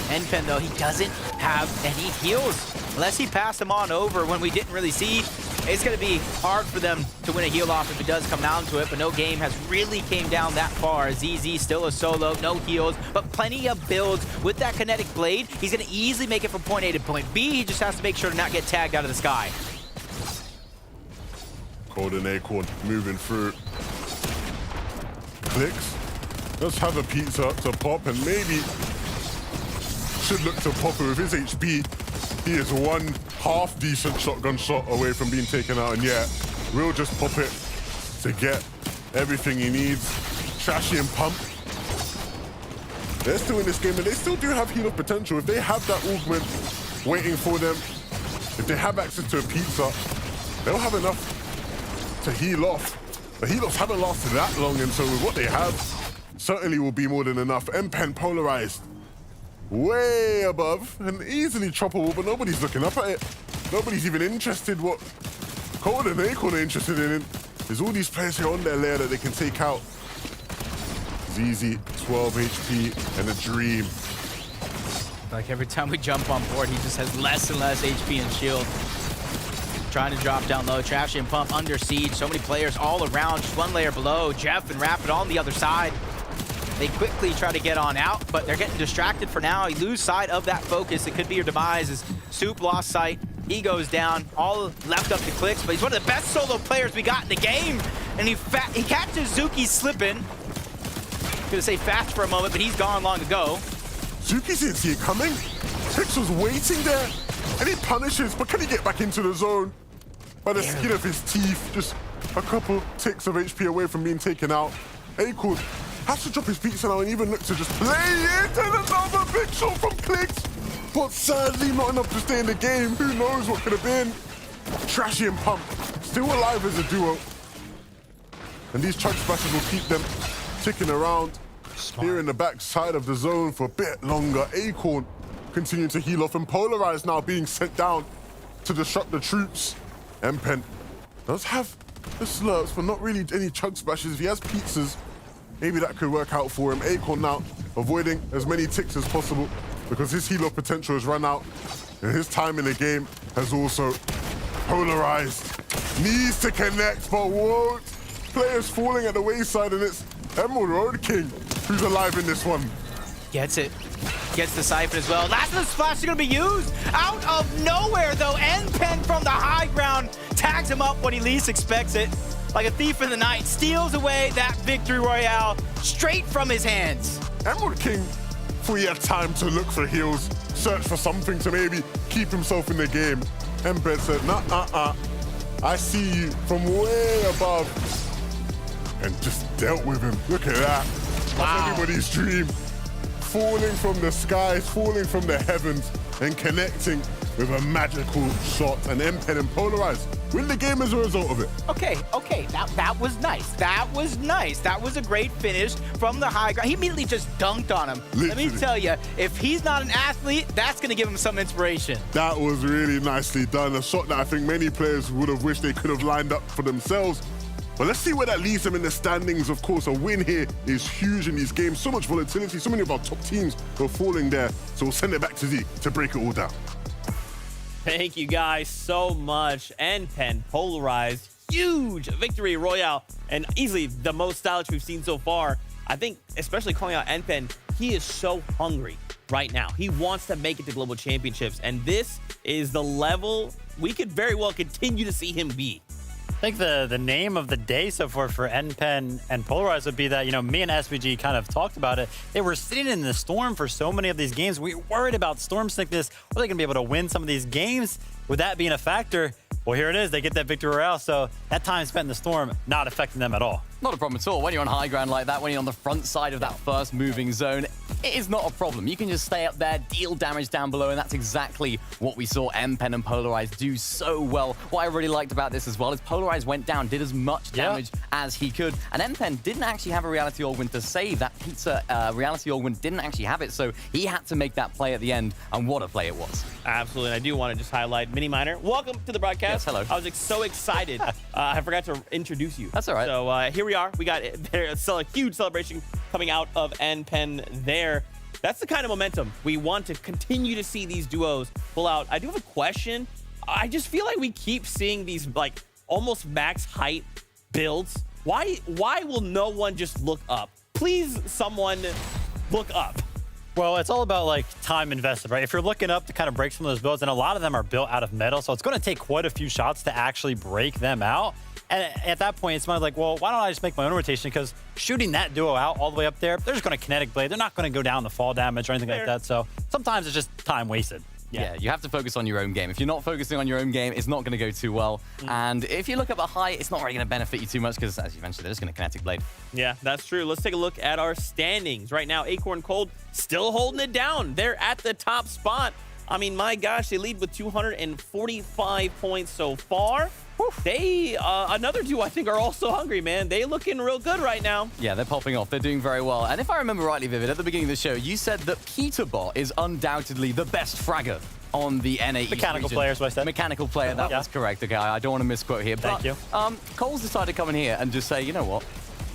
NPen, though, he doesn't have any heals. Unless he passed them on over when we didn't really see, it's going to be hard for them to win a heal off if it does come down to it, but no game has really came down that far. ZZ still a solo, no heals, but plenty of builds with that kinetic blade. He's going to easily make it from point A to point B. He just has to make sure to not get tagged out of the sky. Cold and Acorn moving through. Clicks. Let's have a pizza to pop, and maybe should look to pop it with his HP. He is one half-decent shotgun shot away from being taken out, and yeah, we'll just pop it to get everything he needs. Trashy and Pump. They're still in this game, and they still do have heal of potential. If they have that augment waiting for them, if they have access to a pizza, they'll have enough to heal off. The heal-offs haven't lasted that long, and so with what they have, certainly will be more than enough. NPen polarized way above and easily choppable, but nobody's looking up at it. Nobody's even interested. What Cold and Acorn are interested in is all these players here on their layer that they can take out. ZZ, 12 HP and a dream. Like every time we jump on board, he just has less and less HP and shield. Trying to drop down low. Trashy and Pump under siege. So many players all around, just one layer below. Jeff and Rapid on the other side. They quickly try to get on out, but they're getting distracted for now. You lose sight of that focus. It could be your demise as Soup lost sight. He goes down, all left up to Clicks, but he's one of the best solo players we got in the game. And he catches Zuki slipping. Gonna say fast for a moment, but he's gone long ago. Zuki didn't see it coming. Clicks was waiting there, and he punishes, but can he get back into the zone? By the skin of his teeth, just a couple ticks of HP away from being taken out. Acorn has to drop his pizza now and even look to just play it, and another big shot from Clicks. But sadly not enough to stay in the game. Who knows what could have been? Trashy and Pump still alive as a duo. And these chug splashes will keep them ticking around here in the back side of the zone for a bit longer. Acorn continuing to heal off, and Polarized now being sent down to disrupt the troops. NPen does have the slurps, but not really any chug splashes. If he has pizzas, maybe that could work out for him. Acorn now avoiding as many ticks as possible because his heal of potential has run out, and his time in the game has also polarized. Needs to connect, but won't. Players falling at the wayside, and it's Emerald Road King who's alive in this one. Gets it. Gets the siphon as well. Last of the splash is going to be used out of nowhere, though. NPen from the high ground tags him up when he least expects it. Like a thief in the night, steals away that victory royale straight from his hands. Emerald King, before he had time to look for heals, search for something to maybe keep himself in the game. NPen said, nah, I see you from way above and just dealt with him. Look at that. Wow. That's anybody's dream. Falling from the skies, falling from the heavens, and connecting with a magical shot. And M-Pen and Polarize win the game as a result of it. Okay, that was nice. That was nice. That was a great finish from the high ground. He immediately just dunked on him. Literally. Let me tell you, if he's not an athlete, that's going to give him some inspiration. That was really nicely done. A shot that I think many players would have wished they could have lined up for themselves. But let's see where that leaves them in the standings. Of course, a win here is huge in these games. So much volatility, so many of our top teams are falling there. So we'll send it back to Z to break it all down. Thank you guys so much. N-Pen, Polarized, huge victory royale, and easily the most stylish we've seen so far. I think, especially calling out N-Pen, he is so hungry right now. He wants to make it to Global Championships, and this is the level we could very well continue to see him be. I think the name of the day so far for N-Pen and Polarize would be that, me and SVG kind of talked about it. They were sitting in the storm for so many of these games. We were worried about storm sickness. Are they going to be able to win some of these games? With that being a factor, well, here it is. They get that victory royale. So that time spent in the storm, not affecting them at all. Not a problem at all. When you're on high ground like that, when you're on the front side of that first moving zone, it is not a problem. You can just stay up there, deal damage down below, and that's exactly what we saw M-Pen and Polarize do so well. What I really liked about this as well is Polarize went down, did as much damage as he could, and M-Pen didn't actually have a Reality Orb Wind to save. That pizza Reality Orb Wind didn't actually have it, so he had to make that play at the end, and what a play it was. Absolutely, and I do want to just highlight Mini Miner. Welcome to the broadcast. Yes, hello. I was so excited. I forgot to introduce you. That's all right. So here we are. We got a huge celebration coming out of N-Pen there. That's the kind of momentum we want to continue to see these duos pull out. I do have a question. I just feel like we keep seeing these almost max height builds. Why will no one just look up? Please, someone look up. Well, it's all about time invested, right? If you're looking up to kind of break some of those builds, and a lot of them are built out of metal, so it's going to take quite a few shots to actually break them out. And at that point, it's like, well, why don't I just make my own rotation? Because shooting that duo out all the way up there, they're just going to kinetic blade. They're not going to go down the fall damage or anything like that. So sometimes it's just time wasted. Yeah, you have to focus on your own game. If you're not focusing on your own game, it's not going to go too well. And if you look up a height, it's not really going to benefit you too much because, as you mentioned, they're just going to kinetic blade. Yeah, that's true. Let's take a look at our standings. Right now, Acorn Cold still holding it down. They're at the top spot. I mean, my gosh, they lead with 245 points so far. They, another two, I think, are also hungry, man. They looking real good right now. Yeah, they're popping off. They're doing very well. And if I remember rightly, Vivid, at the beginning of the show, you said that Peterbot is undoubtedly the best fragger on the NA Mechanical players, what I said. Mechanical player, that was correct. Okay, I don't want to misquote here. Thank you. Cole's decided to come in here and just say, you know what?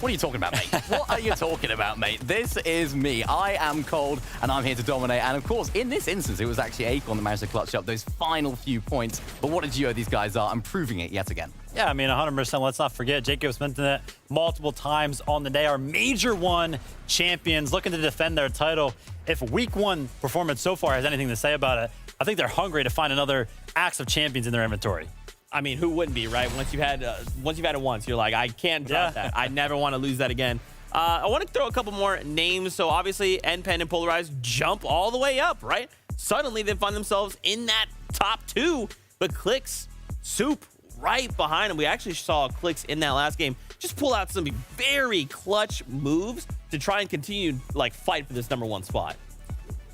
What are you talking about, mate? What are you talking about, mate? This is me. I am Cold, and I'm here to dominate. And, of course, in this instance, it was actually Acorn that managed to clutch up those final few points. But what a duo these guys are, and proving it yet again. Yeah, I mean, 100%. Let's not forget, Jacob's mentioned it multiple times on the day. Our Major 1 champions looking to defend their title. If Week 1 performance so far has anything to say about it, I think they're hungry to find another Axe of Champions in their inventory. I mean, who wouldn't be, right? Once you've had it once, you're like, I can't drop that. I never want to lose that again. I want to throw a couple more names. So obviously, N-Pen and Polarize jump all the way up, right? Suddenly, they find themselves in that top 2. But Clicks, Soup, right behind them. We actually saw Clicks in that last game just pull out some very clutch moves to try and continue fight for this #1 spot.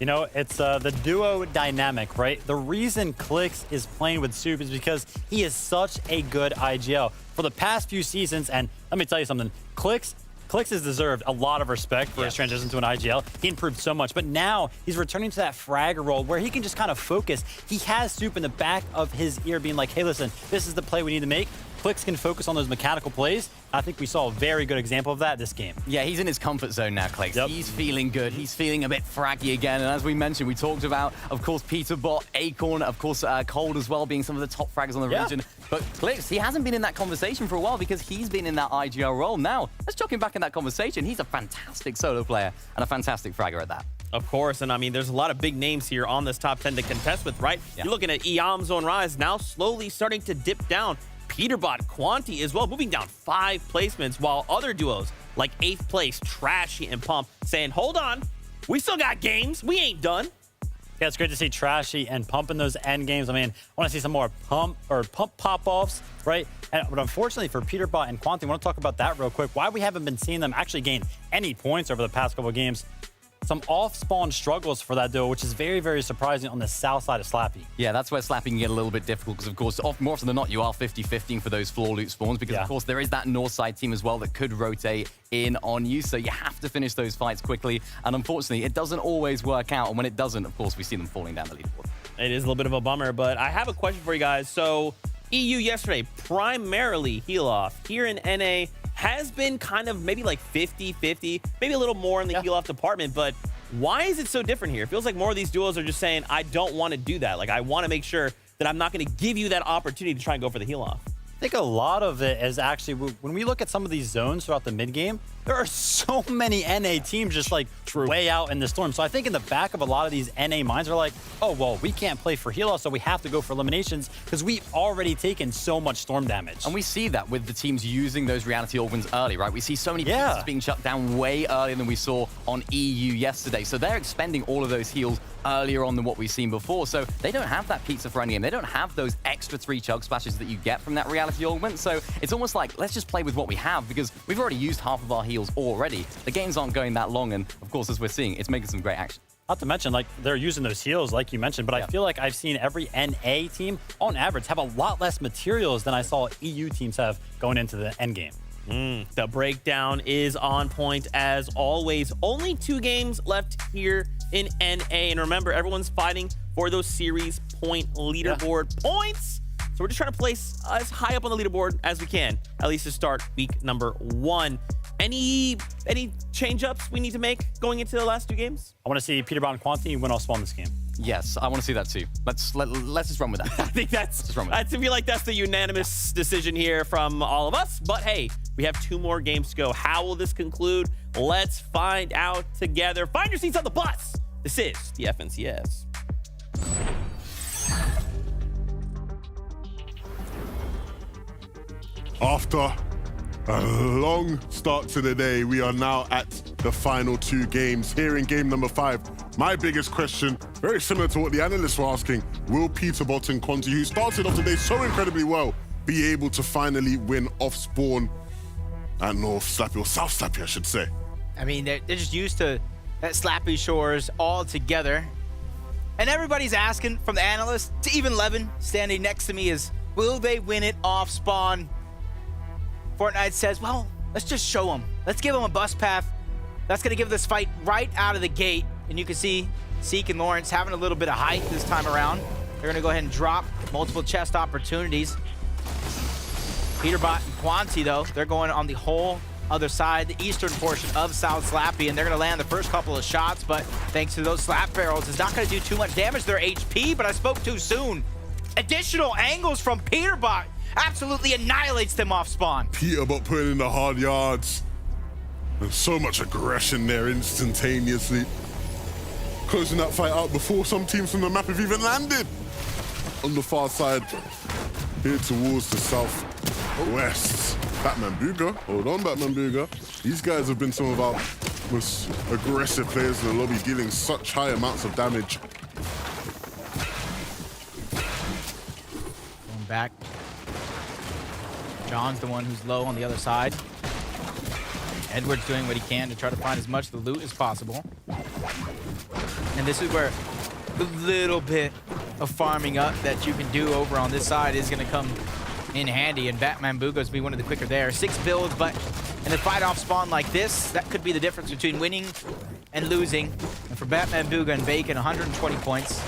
It's the duo dynamic, right? The reason Clicks is playing with Soup is because he is such a good IGL. For the past few seasons, and let me tell you something, Clicks has deserved a lot of respect for his transition to an IGL. He improved so much, but now he's returning to that fragger role where he can just kind of focus. He has Soup in the back of his ear being like, hey, listen, this is the play we need to make. Clicks can focus on those mechanical plays. I think we saw a very good example of that this game. Yeah, he's in his comfort zone now, Clicks. Yep. He's feeling good. He's feeling a bit fraggy again. And as we mentioned, we talked about, of course, Peterbot, Acorn, of course, Cold as well, being some of the top fraggers on the region. But Clicks, he hasn't been in that conversation for a while because he's been in that IGL role. Now, let's chuck him back in that conversation. He's a fantastic solo player and a fantastic fragger at that. Of course, and I mean, there's a lot of big names here on this top 10 to contest with, right? Yeah. You're looking at Eom's Zone Rise now slowly starting to dip down. Peterbot, Quanti as well, moving down 5 placements, while other duos like 8th place, Trashy and Pump saying, hold on, we still got games. We ain't done. Yeah, it's great to see Trashy and Pump in those end games. I mean, I want to see some more pump pop-offs, right? But unfortunately for Peterbot and Quanti, I want to talk about that real quick. Why we haven't been seeing them actually gain any points over the past couple of games. Some off-spawn struggles for that duo, which is very, very surprising on the south side of Slappy. Yeah, that's where Slappy can get a little bit difficult because, of course, more often than not, you are 50-50 for those floor loot spawns because, of course, there is that north side team as well that could rotate in on you. So you have to finish those fights quickly. And unfortunately, it doesn't always work out. And when it doesn't, of course, we see them falling down the leaderboard. It is a little bit of a bummer, but I have a question for you guys. So EU yesterday, primarily heal off. Here in NA, has been kind of maybe like 50-50, maybe a little more in the heal off department, but why is it so different here? It feels like more of these duos are just saying, I don't want to do that. Like, I want to make sure that I'm not going to give you that opportunity to try and go for the heal off. I think a lot of it is actually, when we look at some of these zones throughout the mid game, there are so many NA teams just like way out in the storm. So I think in the back of a lot of these NA minds are like, oh, well, we can't play for heal off, so we have to go for eliminations because we've already taken so much storm damage. And we see that with the teams using those reality organs early, right? We see so many pieces being shut down way earlier than we saw on EU yesterday. So they're expending all of those heals earlier on than what we've seen before. So they don't have that pizza for endgame. They don't have those extra 3 chug splashes that you get from that reality augment. So it's almost like, let's just play with what we have because we've already used half of our heals already. The games aren't going that long. And of course, as we're seeing, it's making some great action. Not to mention, like, they're using those heals, like you mentioned, but I feel like I've seen every NA team, on average, have a lot less materials than I saw EU teams have going into the end game. The breakdown is on point as always. Only 2 games left here in NA. And remember, everyone's fighting for those series point leaderboard points. So we're just trying to place as high up on the leaderboard as we can, at least to start week number 1. Any change-ups we need to make going into the last 2 games? I want to see Peterbot and Quanti win off spawn this game. Yes, I want to see that too. Let's just run with that. I think I feel like that's the unanimous decision here from all of us. But hey, we have 2 more games to go. How will this conclude? Let's find out together. Find your seats on the bus. This is the FNCS. After a long start to the day, we are now at the final 2 games. Here in game number 5, my biggest question, very similar to what the analysts were asking, will Peterbot and Quanti, who started off today so incredibly well, be able to finally win off spawn at North Slappy, or South Slappy, I should say? I mean, they're just used to that Slappy Shores all together. And everybody's asking, from the analysts to even Levin standing next to me, is will they win it off spawn? Fortnite says, well, let's just show them. Let's give them a bus path. That's going to give this fight right out of the gate. And you can see Seek and Lawrence having a little bit of height this time around. They're going to go ahead and drop multiple chest opportunities. Peterbot and Quanti, though, they're going on the whole other side, the eastern portion of South Slappy, and they're going to land the first couple of shots, but thanks to those slap barrels, it's not going to do too much damage to their HP, but I spoke too soon. Additional angles from Peterbot absolutely annihilates them off spawn. Peterbot putting in the hard yards. And so much aggression there instantaneously. Closing that fight out before some teams from the map have even landed. On the far side, here towards the southwest. Batman Booga, hold on Batman Booga. These guys have been some of our most aggressive players in the lobby, dealing such high amounts of damage. Going back. John's the one who's low on the other side. Edward's doing what he can to try to find as much of the loot as possible. And this is where the little bit of farming up that you can do over on this side is going to come in handy, and Batman Booga's be one of the quicker there. 6 builds, but in a fight off spawn like this, that could be the difference between winning and losing. And for Batman Booga and Bacon, 120 points.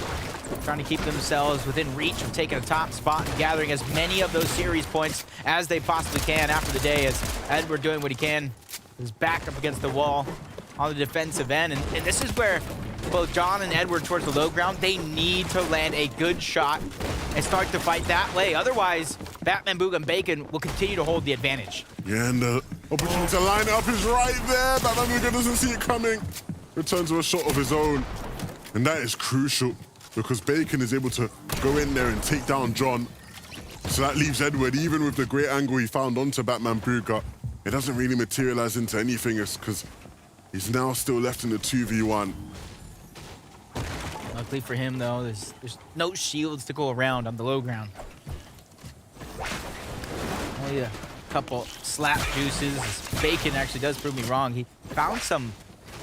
Trying to keep themselves within reach of taking a top spot and gathering as many of those series points as they possibly can after the day, as Edward doing what he can. His back up against the wall on the defensive end. And this is where both John and Edward towards the low ground, they need to land a good shot and start to fight that way. Otherwise, Batman Booga and Bacon will continue to hold the advantage. Yeah, and the opportunity to line it up is right there. Batman Booga doesn't see it coming. Returns to a shot of his own. And that is crucial because Bacon is able to go in there and take down John. So that leaves Edward, even with the great angle he found onto Batman Booga, it doesn't really materialize into anything because he's now still left in the 2v1. Luckily for him, though, there's no shields to go around on the low ground. Only a couple slap juices. This bacon actually does prove me wrong. He found some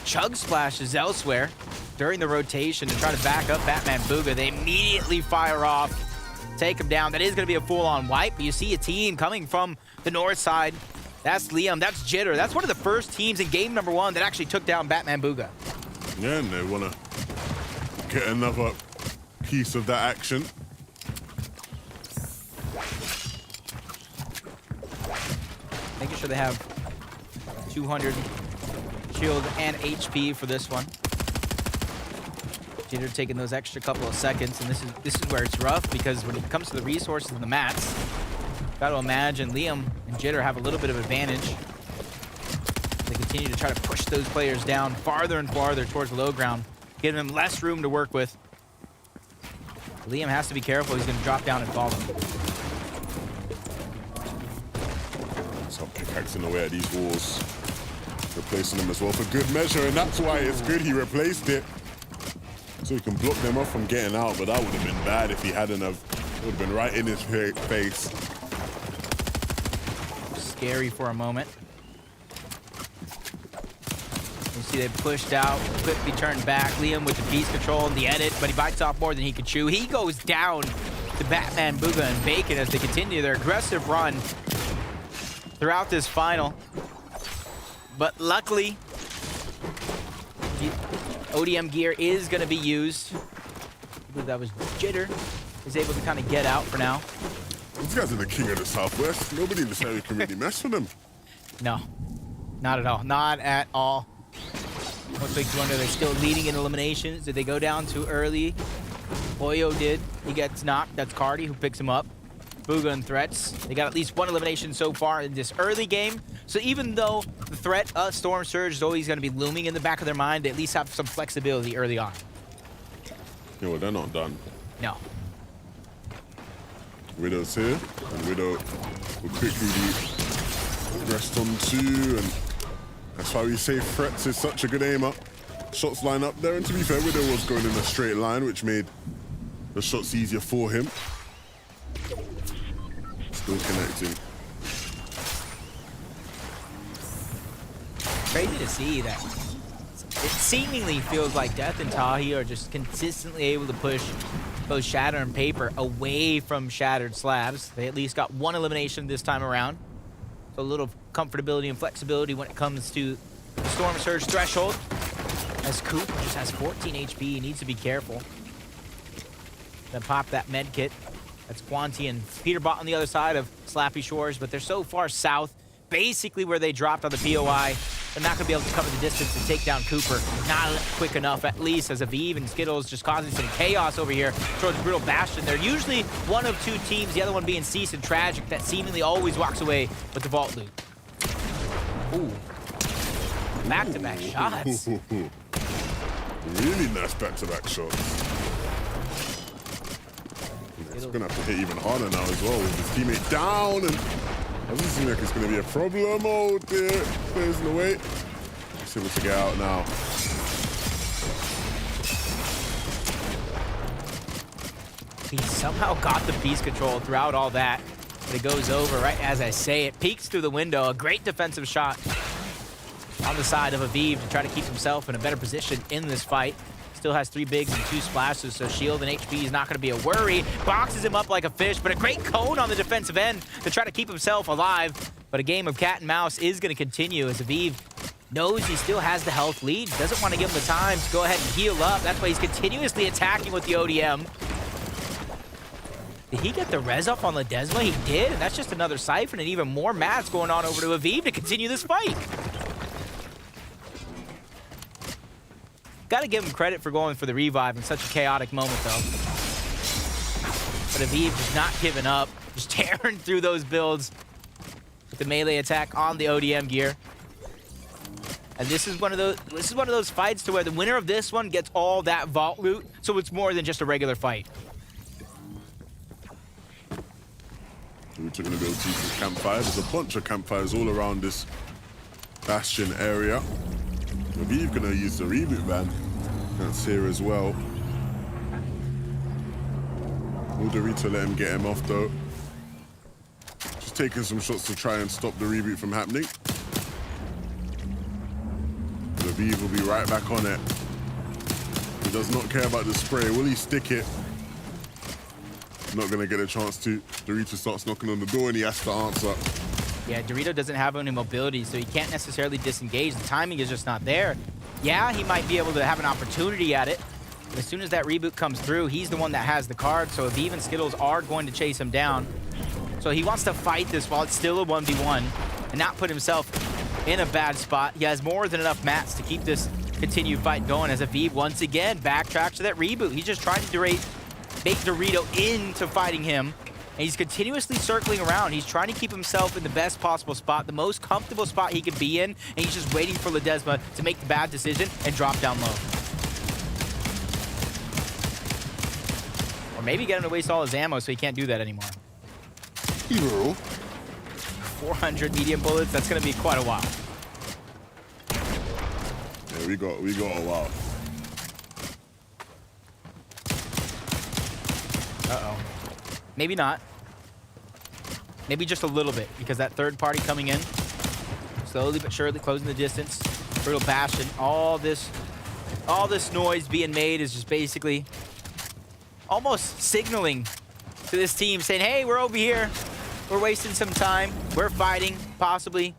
chug splashes elsewhere during the rotation to try to back up Batman Booga. They immediately fire off, take him down. That is going to be a full-on wipe, but you see a team coming from the north side. That's Liam, that's Jitter. That's one of the first teams in game number 1 that actually took down Batman Booga. Yeah, and they want to get another piece of that action. Making sure they have 200 shield and HP for this one. Jitter taking those extra couple of seconds, and this is where it's rough, because when it comes to the resources and the mats, got to imagine Liam and Jitter have a little bit of advantage. They continue to try to push those players down farther and farther towards the low ground, giving them less room to work with. Liam has to be careful. He's going to drop down and fall him. Some pickaxing away at these walls, replacing them as well for good measure, and that's why it's good he replaced it, so he can block them off from getting out. But that would have been bad if he hadn't have. It would have been right in his face. Scary for a moment. You see they pushed out, quickly turned back. Liam with the piece control and the edit, but he bites off more than he could chew. He goes down to Batman Booga and Bacon as they continue their aggressive run throughout this final. But luckily, the ODM gear is going to be used. I believe that was Jitter. Is able to kind of get out for now. These guys are the king of the Southwest. Nobody in this area can really mess with them. No, not at all. Not at all. What makes you wonder, they're still leading in eliminations. Did they go down too early? Oyo did. He gets knocked. That's Cardi who picks him up. Booga and Threats. They got at least one elimination so far in this early game. So even though the threat of Storm Surge is always going to be looming in the back of their mind, they at least have some flexibility early on. Yeah, well, they're not done. No. Widow's here, and Widow will quickly be rest on 2, and that's why we say Threats is such a good aimer. Shots line up there, and to be fair, Widow was going in a straight line, which made the shots easier for him. Still connecting. Crazy to see that it seemingly feels like Death and Tahi are just consistently able to push both Shatter and Paper away from Shattered Slabs. They at least got one elimination this time around. So a little comfortability and flexibility when it comes to the Storm Surge threshold. As Coop just has 14 HP, he needs to be careful. Then pop that med kit. That's Quanti and Peterbot on the other side of Slappy Shores, but they're so far south, basically where they dropped on the POI. They're not going to be able to cover the distance to take down Cooper. Not quick enough, at least, as Aviv and Skittles just causing some chaos over here towards Brutal Bastion. They're usually one of 2 teams, the other one being Cease and Tragic, that seemingly always walks away with the vault loot. Ooh. Back-to-back shots. Really nice back-to-back shots. He's going to have to hit even harder now as well with his teammate down, and doesn't seem like it's going to be a problem. Oh dear, players in the way. He's able to get out now. He somehow got the piece control throughout all that, but it goes over right as I say it. Peeks through the window, a great defensive shot on the side of Aviv to try to keep himself in a better position in this fight. Still has 3 bigs and 2 splashes, so shield and HP is not going to be a worry. Boxes him up like a fish, but a great cone on the defensive end to try to keep himself alive. But a game of cat and mouse is going to continue as Aviv knows he still has the health lead. Doesn't want to give him the time to go ahead and heal up. That's why he's continuously attacking with the ODM. Did he get the res up on Ledesma? He did, and that's just another siphon and even more mats going on over to Aviv to continue this fight. Got to give him credit for going for the revive in such a chaotic moment, though. But Aviv just not giving up, just tearing through those builds with the melee attack on the ODM gear. And this is one of those fights to where the winner of this one gets all that vault loot, so it's more than just a regular fight. We're going to build some campfires. There's a bunch of campfires all around this bastion area. Aviv going to use the reboot van. That's here as well. Will Dorito let him get him off though? Just taking some shots to try and stop the reboot from happening. Aviv will be right back on it. He does not care about the spray. Will he stick it? Not gonna get a chance to. Dorito starts knocking on the door and he has to answer. Yeah, Dorito doesn't have any mobility, so he can't necessarily disengage. The timing is just not there. Yeah, he might be able to have an opportunity at it, but as soon as that reboot comes through, he's the one that has the card, so Aviv and Skittles are going to chase him down. So he wants to fight this while it's still a 1v1 and not put himself in a bad spot. He has more than enough mats to keep this continued fight going as Aviv once again backtracks to that reboot. He's just trying to make Dorito into fighting him. And he's continuously circling around. He's trying to keep himself in the best possible spot, the most comfortable spot he could be in, and he's just waiting for Ledesma to make the bad decision and drop down low. Or maybe get him to waste all his ammo so he can't do that anymore. 400 medium bullets, that's gonna be quite a while. Yeah, we got a while. Uh-oh. Maybe not. Maybe just a little bit, because that third party coming in, slowly but surely closing the distance. Brutal Bastion. All this noise being made is just basically almost signaling to this team, saying, hey, we're over here. We're wasting some time. We're fighting, possibly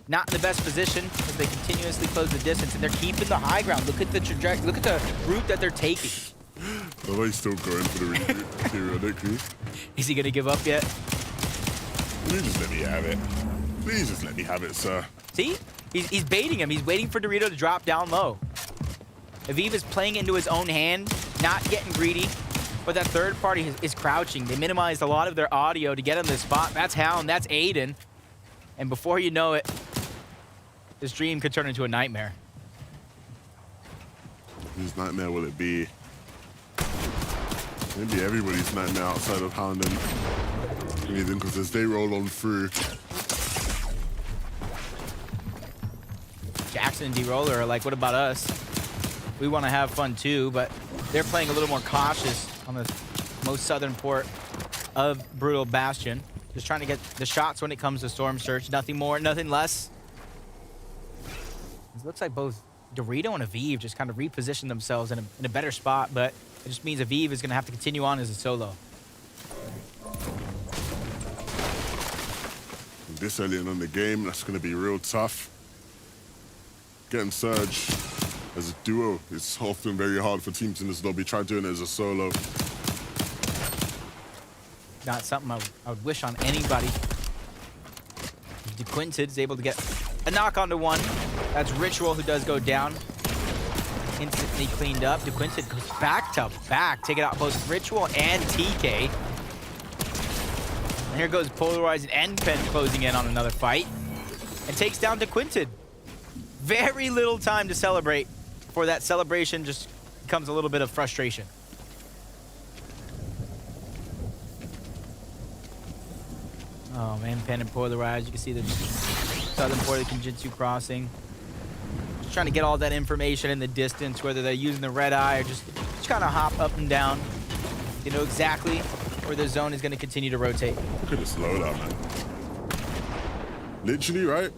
not in the best position as they continuously close the distance, and they're keeping the high ground. Look at the trajectory. Look at the route that they're taking. Are they still going for the reboot periodically? Is he going to give up yet? Please just let me have it. Please just let me have it, sir. See? He's baiting him. He's waiting for Dorito to drop down low. Aviv is playing into his own hand, not getting greedy, but that third party is crouching. They minimized a lot of their audio to get him this spot. That's Hound. That's Aiden. And before you know it, this dream could turn into a nightmare. Whose nightmare will it be? Maybe everybody's nightmare outside of Hound and Aiden, because as they roll on through. Jackson and D-Roller are like, what about us? We want to have fun too, but they're playing a little more cautious on the most southern port of Brutal Bastion. Just trying to get the shots when it comes to Storm Surge. Nothing more, nothing less. It looks like both Dorito and Aviv just kind of repositioned themselves in a better spot, but it just means Aviv is going to have to continue on as a solo. This early in the game, that's going to be real tough. Getting Surge as a duo is often very hard for teams in this lobby. Try doing it as a solo. Not something I would wish on anybody. DeQuinted is able to get a knock onto one. That's Ritual who does go down. Instantly cleaned up. DeQuinted goes back to back, taking out both Ritual and TK. And here goes Polarized and Pen closing in on another fight. And takes down DeQuinted. Very little time to celebrate. For that celebration just becomes a little bit of frustration. Oh man, Pen and Polarized. You can see the southern port of the Kinjitsu crossing. Just trying to get all that information in the distance, whether they're using the red eye or just kind of hop up and down. You know exactly where the zone is going to continue to rotate. Look at the slowdown, man. Literally, right?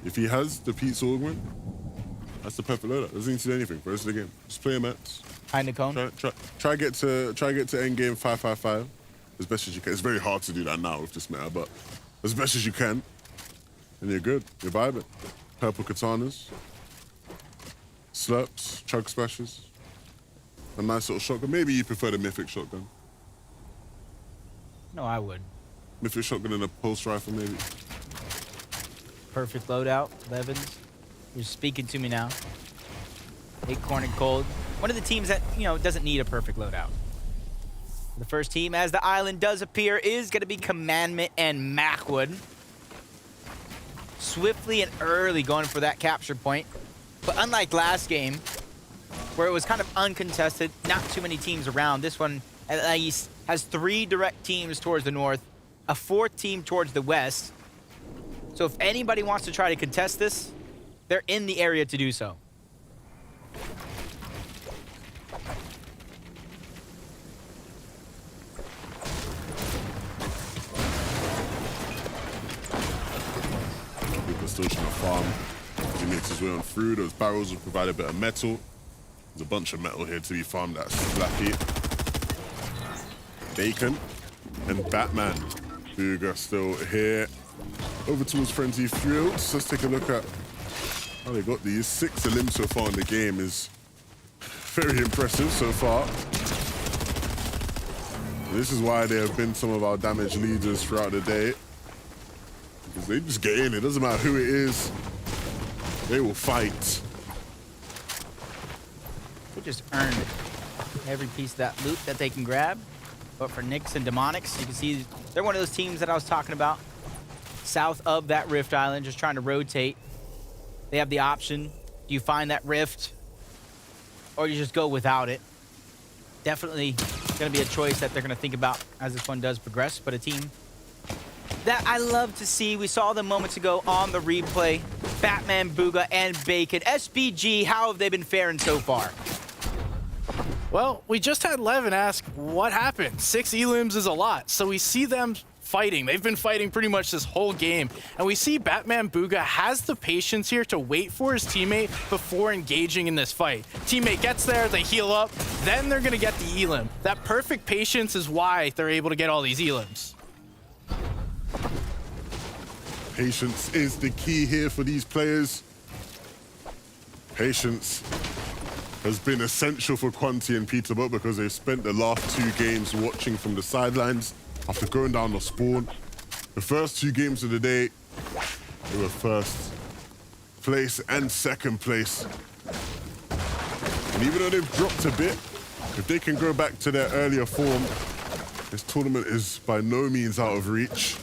If he has the Pete Sorgman, that's the perfect loadout. Doesn't need to do anything for the rest of the game. Just play a mats. Behind the cone. Try get to end game 5-5-5 as best as you can. It's very hard to do that now with this meta, but as best as you can, and you're good. You're vibing. Purple katanas, slurps, chug splashes, a nice little shotgun. Maybe you prefer the mythic shotgun. No, I would. Mythic shotgun and a pulse rifle, maybe. Perfect loadout, Levins. You're speaking to me now. Acorn and Cold. One of the teams that, doesn't need a perfect loadout. The first team, as the island does appear, is going to be Commandment and Macwood. Swiftly and early going for that capture point. But unlike last game, where it was kind of uncontested, not too many teams around, this one at least has 3 direct teams towards the north, a 4th team towards the west. So if anybody wants to try to contest this, they're in the area to do so. still trying to farm. He makes his way on through. Those barrels will provide a bit of metal. There's a bunch of metal here to be farmed. That's Slappy, Bacon, and Batman. Booga still here. Over towards Frenzy Fields. Let's take a look at how they got these. 6 elims so far in the game is very impressive so far. This is why they have been some of our damage leaders throughout the day. Because they just get in. It doesn't matter who it is. They will fight. They just earned every piece of that loot that they can grab. But for Nyx and Demonics, you can see they're one of those teams that I was talking about. South of that Rift Island, just trying to rotate. They have the option. Do you find that Rift? Or you just go without it? Definitely going to be a choice that they're going to think about as this one does progress. But a team that I love to see. We saw them moments ago on the replay. Batman, Booga, and Bacon. SBG, how have they been faring so far? Well, we just had Levin ask what happened. 6 elims is a lot. So we see them fighting. They've been fighting pretty much this whole game. And we see Batman Booga has the patience here to wait for his teammate before engaging in this fight. Teammate gets there, they heal up, then they're going to get the elim. That perfect patience is why they're able to get all these elims. Patience is the key here for these players. Patience has been essential for Quanti and Peterborough because they've spent the last 2 games watching from the sidelines after going down the spawn. The first 2 games of the day, they were first place and second place. And even though they've dropped a bit, if they can go back to their earlier form, this tournament is by no means out of reach.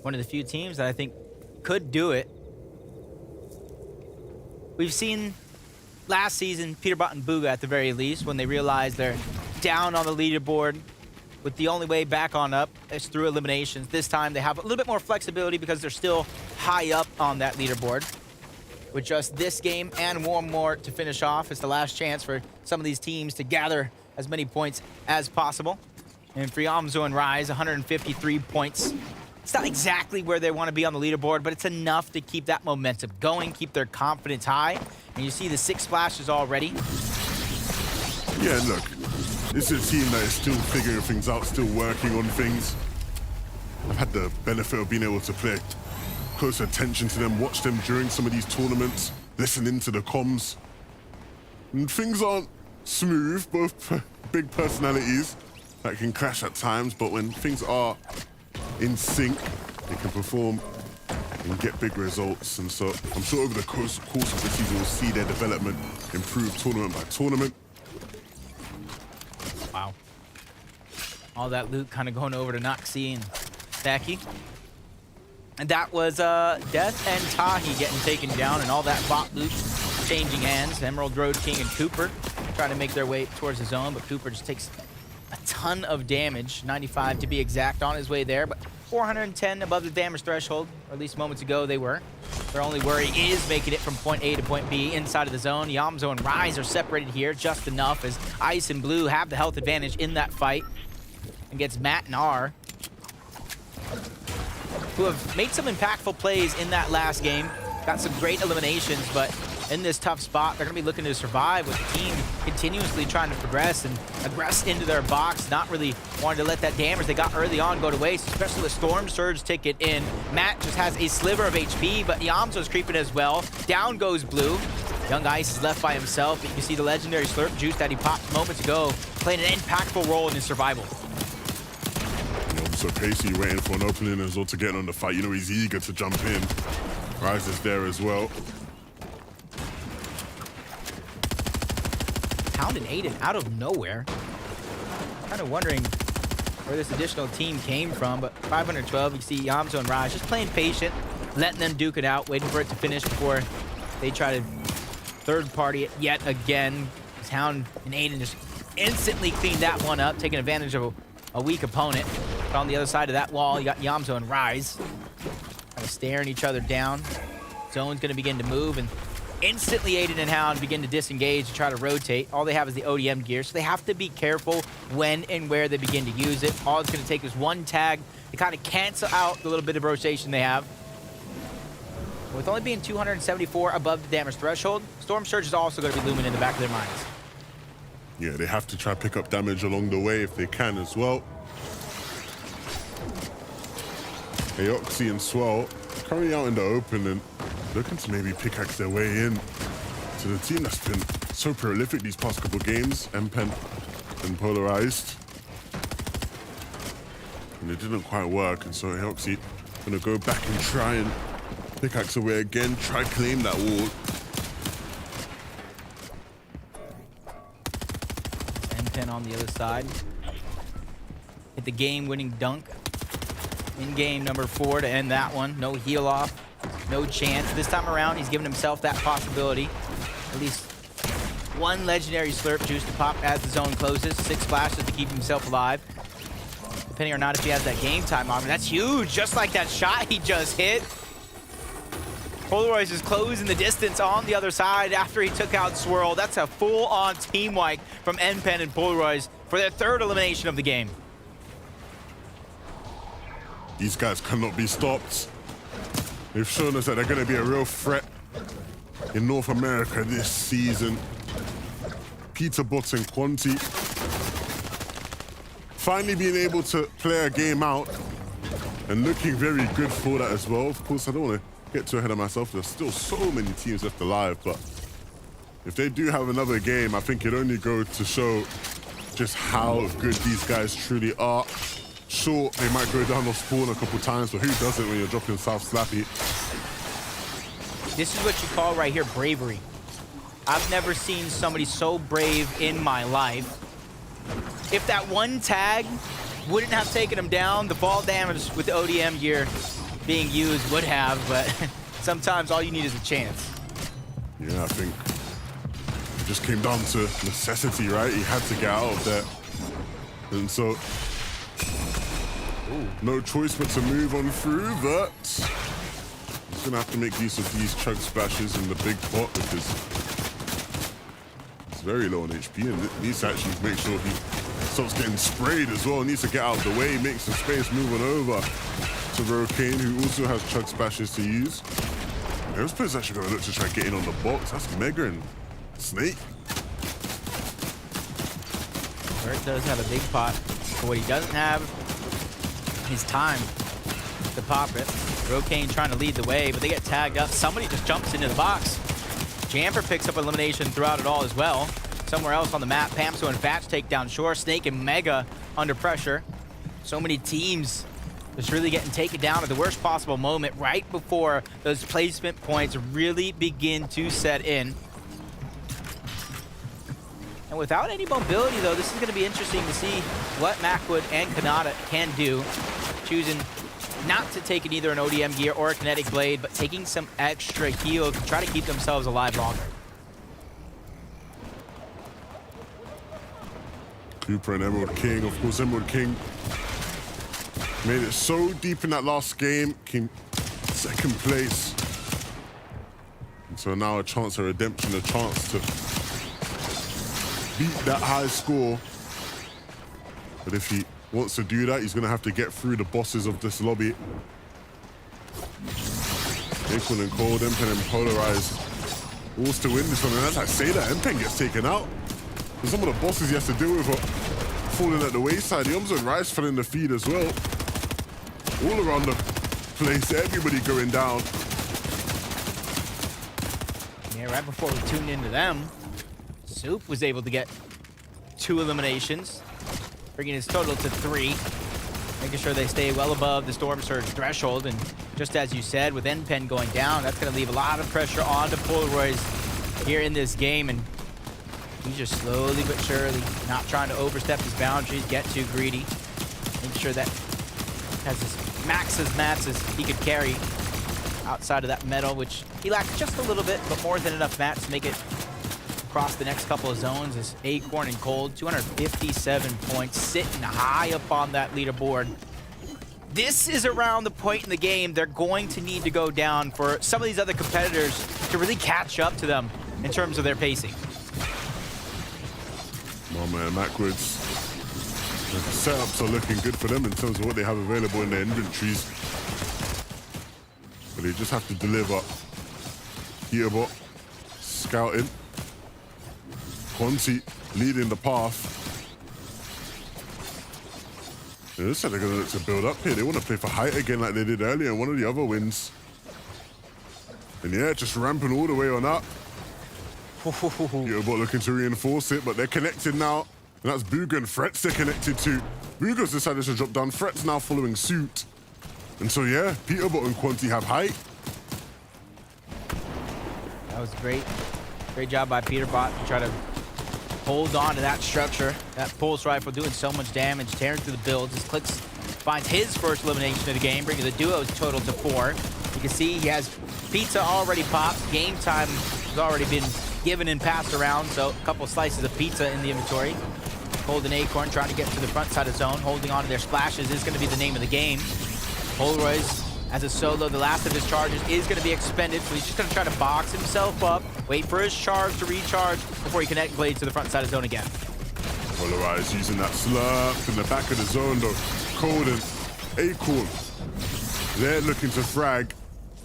One of the few teams that I think could do it. We've seen last season Peterborough and Booga at the very least when they realize they're down on the leaderboard with the only way back on up is through eliminations. This time they have a little bit more flexibility because they're still high up on that leaderboard. With just this game and one more to finish off, it's the last chance for some of these teams to gather as many points as possible. And for Yamzo and Rise, 153 points. It's not exactly where they want to be on the leaderboard, but it's enough to keep that momentum going, keep their confidence high. And you see the 6 splashes already. Yeah, look, this is a team that is still figuring things out, still working on things. I've had the benefit of being able to pay close attention to them, watch them during some of these tournaments, listen into the comms. And things aren't smooth, both big personalities that can clash at times, but when things are in sync, they can perform and get big results. And so I'm sure over the course of the season, we'll see their development improve tournament by tournament. Wow. All that loot kind of going over to Noxie and Stacky. And that was Death and Tahi getting taken down, and all that bot loot changing hands. Emerald Road King and Cooper trying to make their way towards the zone, but Cooper just takes a ton of damage, 95 to be exact, on his way there, but 410 above the damage threshold, or at least moments ago they were. Their only worry is making it from point A to point B inside of the zone. Yamzo and Rise are separated here just enough as Ice and Blue have the health advantage in that fight against Matt and R, who have made some impactful plays in that last game. Got some great eliminations, but in this tough spot, they're going to be looking to survive with the team continuously trying to progress and aggress into their box, not really wanting to let that damage they got early on go to waste, especially with Storm Surge ticket in. Matt just has a sliver of HP, but Yamzo's creeping as well. Down goes Blue. Young Ice is left by himself, but you can see the legendary Slurp Juice that he popped moments ago playing an impactful role in his survival. So Casey waiting for an opening as well to get on the fight. You know, he's eager to jump in. Rise is there as well. Hound and Aiden out of nowhere. Kind of wondering where this additional team came from, but 512, you see Yamzo and Raj just playing patient, letting them duke it out, waiting for it to finish before they try to third party it yet again. As Hound and Aiden just instantly cleaned that one up, taking advantage of a weak opponent. But on the other side of that wall, you got Yamzo and Rise kind of staring each other down. Zone's going to begin to move, and Instantly, Aiden and Hound begin to disengage to try to rotate. All they have is the ODM gear, so they have to be careful when and where they begin to use it. All it's going to take is one tag to kind of cancel out the little bit of rotation they have. With only being 274 above the damage threshold, Storm Surge is also going to be looming in the back of their minds. Yeah, they have to try to pick up damage along the way if they can as well. Aoxy and Swell currently out in the open and looking to maybe pickaxe their way in to the team that's been so prolific these past couple games, MPen and Polarized. And it didn't quite work, and so Aoxy gonna go back and try and pickaxe away again, try claim that wall. MPen on the other side. Hit the game-winning dunk. In game number 4 to end that one. No heal off, no chance. This time around, he's given himself that possibility. At least one legendary slurp juice to pop as the zone closes. 6 splashes to keep himself alive. Depending or not if he has that game time on him. That's huge, just like that shot he just hit. Polaroids is closing the distance on the other side after he took out Swirl. That's a full-on team wipe from MPen and Polaroids for their 3rd elimination of the game. These guys cannot be stopped. They've shown us that they're going to be a real threat in North America this season. Peter Bot and Quanti finally being able to play a game out and looking very good for that as well. Of course, I don't want to get too ahead of myself. There's still so many teams left alive, but if they do have another game, I think it only goes to show just how good these guys truly are. Sure, they might go down off spawn a couple times, but who doesn't when you're dropping South Slappy? This is what you call right here bravery. I've never seen somebody so brave in my life. If that one tag wouldn't have taken him down, the fall damage with the ODM gear being used would have, but sometimes all you need is a chance. Yeah, I think it just came down to necessity, right? He had to get out of there. And so, no choice but to move on through, but he's gonna have to make use of these chug splashes in the big pot because he's very low on HP and needs to actually make sure he stops getting sprayed as well. Needs to get out of the way, make some space moving over to Rokane, who also has chug splashes to use. Those players actually gonna look to try to get in on the box. That's Mega and Snake. Bert does have a big pot, but what he doesn't have is time to pop it. Rokane trying to lead the way, but they get tagged up. Somebody just jumps into the box. Jamper picks up elimination throughout it all as well. Somewhere else on the map, Pamso and Fatch take down Shore. Snake and Mega under pressure. So many teams just really getting taken down at the worst possible moment right before those placement points really begin to set in. And without any mobility, though, this is going to be interesting to see what Macwood and Kanata can do. Choosing not to take either an ODM gear or a kinetic blade, but taking some extra heal to try to keep themselves alive longer. Cooper and Emerald King. Of course, Emerald King made it so deep in that last game, came 2nd place. And so now a chance of redemption, a chance to beat that high score. But if he wants to do that, he's going to have to get through the bosses of this lobby. Acorn and Cold, MPen and Polarized all still win this one. And as I say that, MPen gets taken out. And some of the bosses he has to deal with are falling at the wayside. The Umzo and Rice fell in the feed as well. All around the place, everybody going down. Yeah, right before we tuned into them, Soup was able to get 2 eliminations, bringing his total to 3, making sure they stay well above the Storm Surge threshold. And just as you said, with MPen going down, that's going to leave a lot of pressure on the Polaroids here in this game. And he's just slowly but surely not trying to overstep his boundaries, get too greedy, make sure that has as mats as he could carry outside of that metal, which he lacked just a little bit, but more than enough mats to make it across the next couple of zones. Is Acorn and Cold, 257 points, sitting high up on that leaderboard. this is around the point in the game they're going to need to go down for some of these other competitors to really catch up to them in terms of their pacing. My man, backwards. The setups are looking good for them in terms of what they have available in their inventories. But they just have to deliver. Peterbot scouting. Quanti leading the path. It looks like they're going to look to build up here. They want to play for height again like they did earlier in one of the other wins. And yeah, just ramping all the way on up. Peterbot looking to reinforce it, but they're connected now. And that's Booga and Frets they're connected to. Booga's decided to drop down. Frets now following suit. And so yeah, Peterbot and Quanti have height. That was great. Great job by Peterbot to try to hold on to that structure. That pulse rifle doing so much damage, tearing through the builds. As Clix finds his first elimination of the game, bringing the duo's total to 4. You can see he has pizza already popped. Game time has already been given and passed around, so a couple slices of pizza in the inventory. Golden Acorn trying to get to the front side of zone, holding on to their splashes is going to be the name of the game. Polaroids as a solo, the last of his charges is going to be expended, so he's just going to try to box himself up, wait for his charge to recharge before he connect blades to the front side of zone again. Polarized using that slurp in the back of the zone though. Cold and Acorn, they're looking to frag,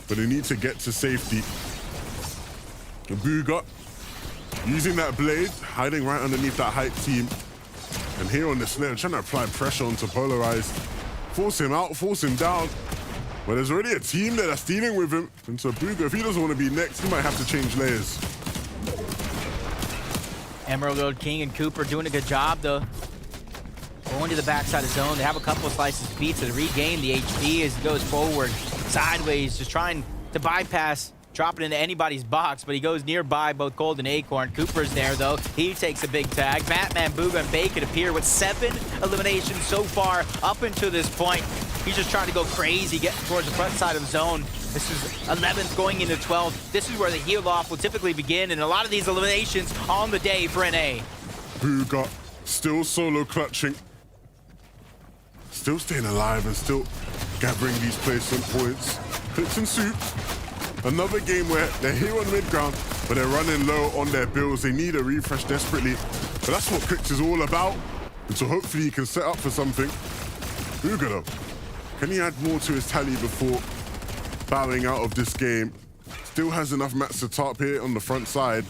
but they need to get to safety. Booga using that blade, hiding right underneath that hype team. And here on the snare, trying to apply pressure onto Polarized. Force him out, force him down. But there's already a team there that's dealing with him. And so Booga, if he doesn't want to be next, he might have to change layers. Emerald Road King and Cooper doing a good job, though. Going to the backside of zone. They have a couple of slices of pizza to regain the HP as he goes forward, sideways, just trying to bypass dropping into anybody's box, but he goes nearby both Golden Acorn. Cooper's there, though. He takes a big tag. Batman, Booga, and Bacon appear with 7 eliminations so far up until this point. He's just trying to go crazy, get towards the front side of the zone. This is 11th going into 12th. This is where the heal-off will typically begin, and a lot of these eliminations on the day for NA. Booga still solo clutching. Still staying alive and still gathering these placement points. Clix and Suit. Another game where they're here on mid-ground, but they're running low on their builds. They need a refresh desperately. But that's what Clix is all about. And so hopefully he can set up for something. Booga though, can he add more to his tally before bowing out of this game? Still has enough mats to top here on the front side.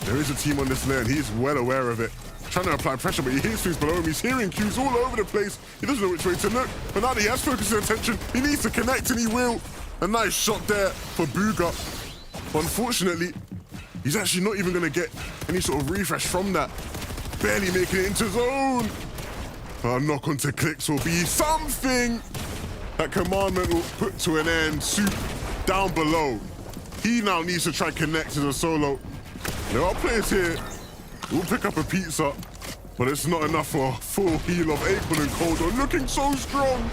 There is a team on this layer and he's well aware of it. Trying to apply pressure, but he hears things below him. He's hearing cues all over the place. He doesn't know which way to look. But now that he has focused his attention, he needs to connect and he will. A nice shot there for Booga. But unfortunately, he's actually not even going to get any sort of refresh from that. Barely making it into zone. A knock onto Clix will be something that Commandment will put to an end. Soup down below. He now needs to try connect as a solo. There are players here who will pick up a pizza, but it's not enough for a full heal of Acorn and Cold. They're looking so strong.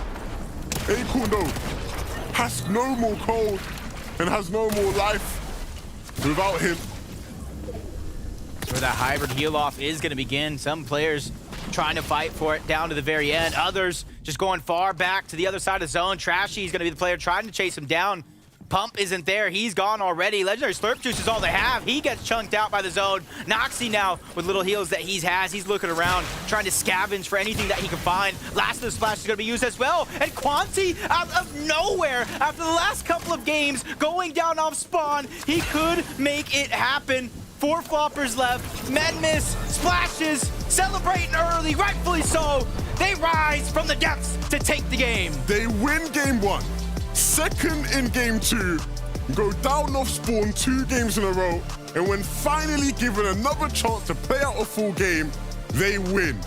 Acorn though has no more cold and has no more life without him. Where that hybrid heal-off is going to begin. Some players trying to fight for it down to the very end. Others just going far back to the other side of zone. Trashy is going to be the player trying to chase him down. Pump isn't there. He's gone already. Legendary Slurp Juice is all they have. He gets chunked out by the zone. Noxy now with little heals that he has. He's looking around, trying to scavenge for anything that he can find. Last of the Splash is going to be used as well. And Quanti, out of nowhere, after the last couple of games, going down off spawn, he could make it happen. 4 floppers left. Men miss, splashes, celebrating early, rightfully so. They rise from the depths to take the game. They win game 1. Second in game 2, go down off spawn 2 games in a row, and when finally given another chance to play out a full game, they win.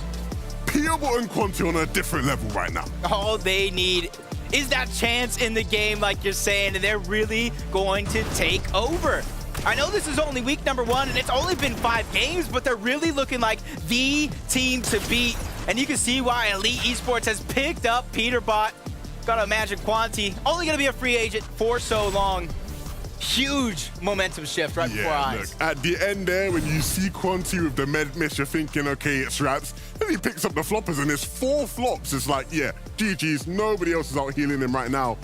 Peterbot and Quanti on a different level right now. All they need is that chance in the game, like you're saying, and they're really going to take over. I know this is only week number 1, and it's only been 5 games, but they're really looking like the team to beat. And you can see why Elite Esports has picked up Peterbot. Gotta imagine Quanti only gonna be a free agent for so long. Huge momentum shift right before our eyes. Look, at the end there, when you see Quanti with the med miss, you're thinking, okay, it's wraps. And then he picks up the floppers and there's 4 flops. It's like, yeah, GG's. Nobody else is out healing him right now.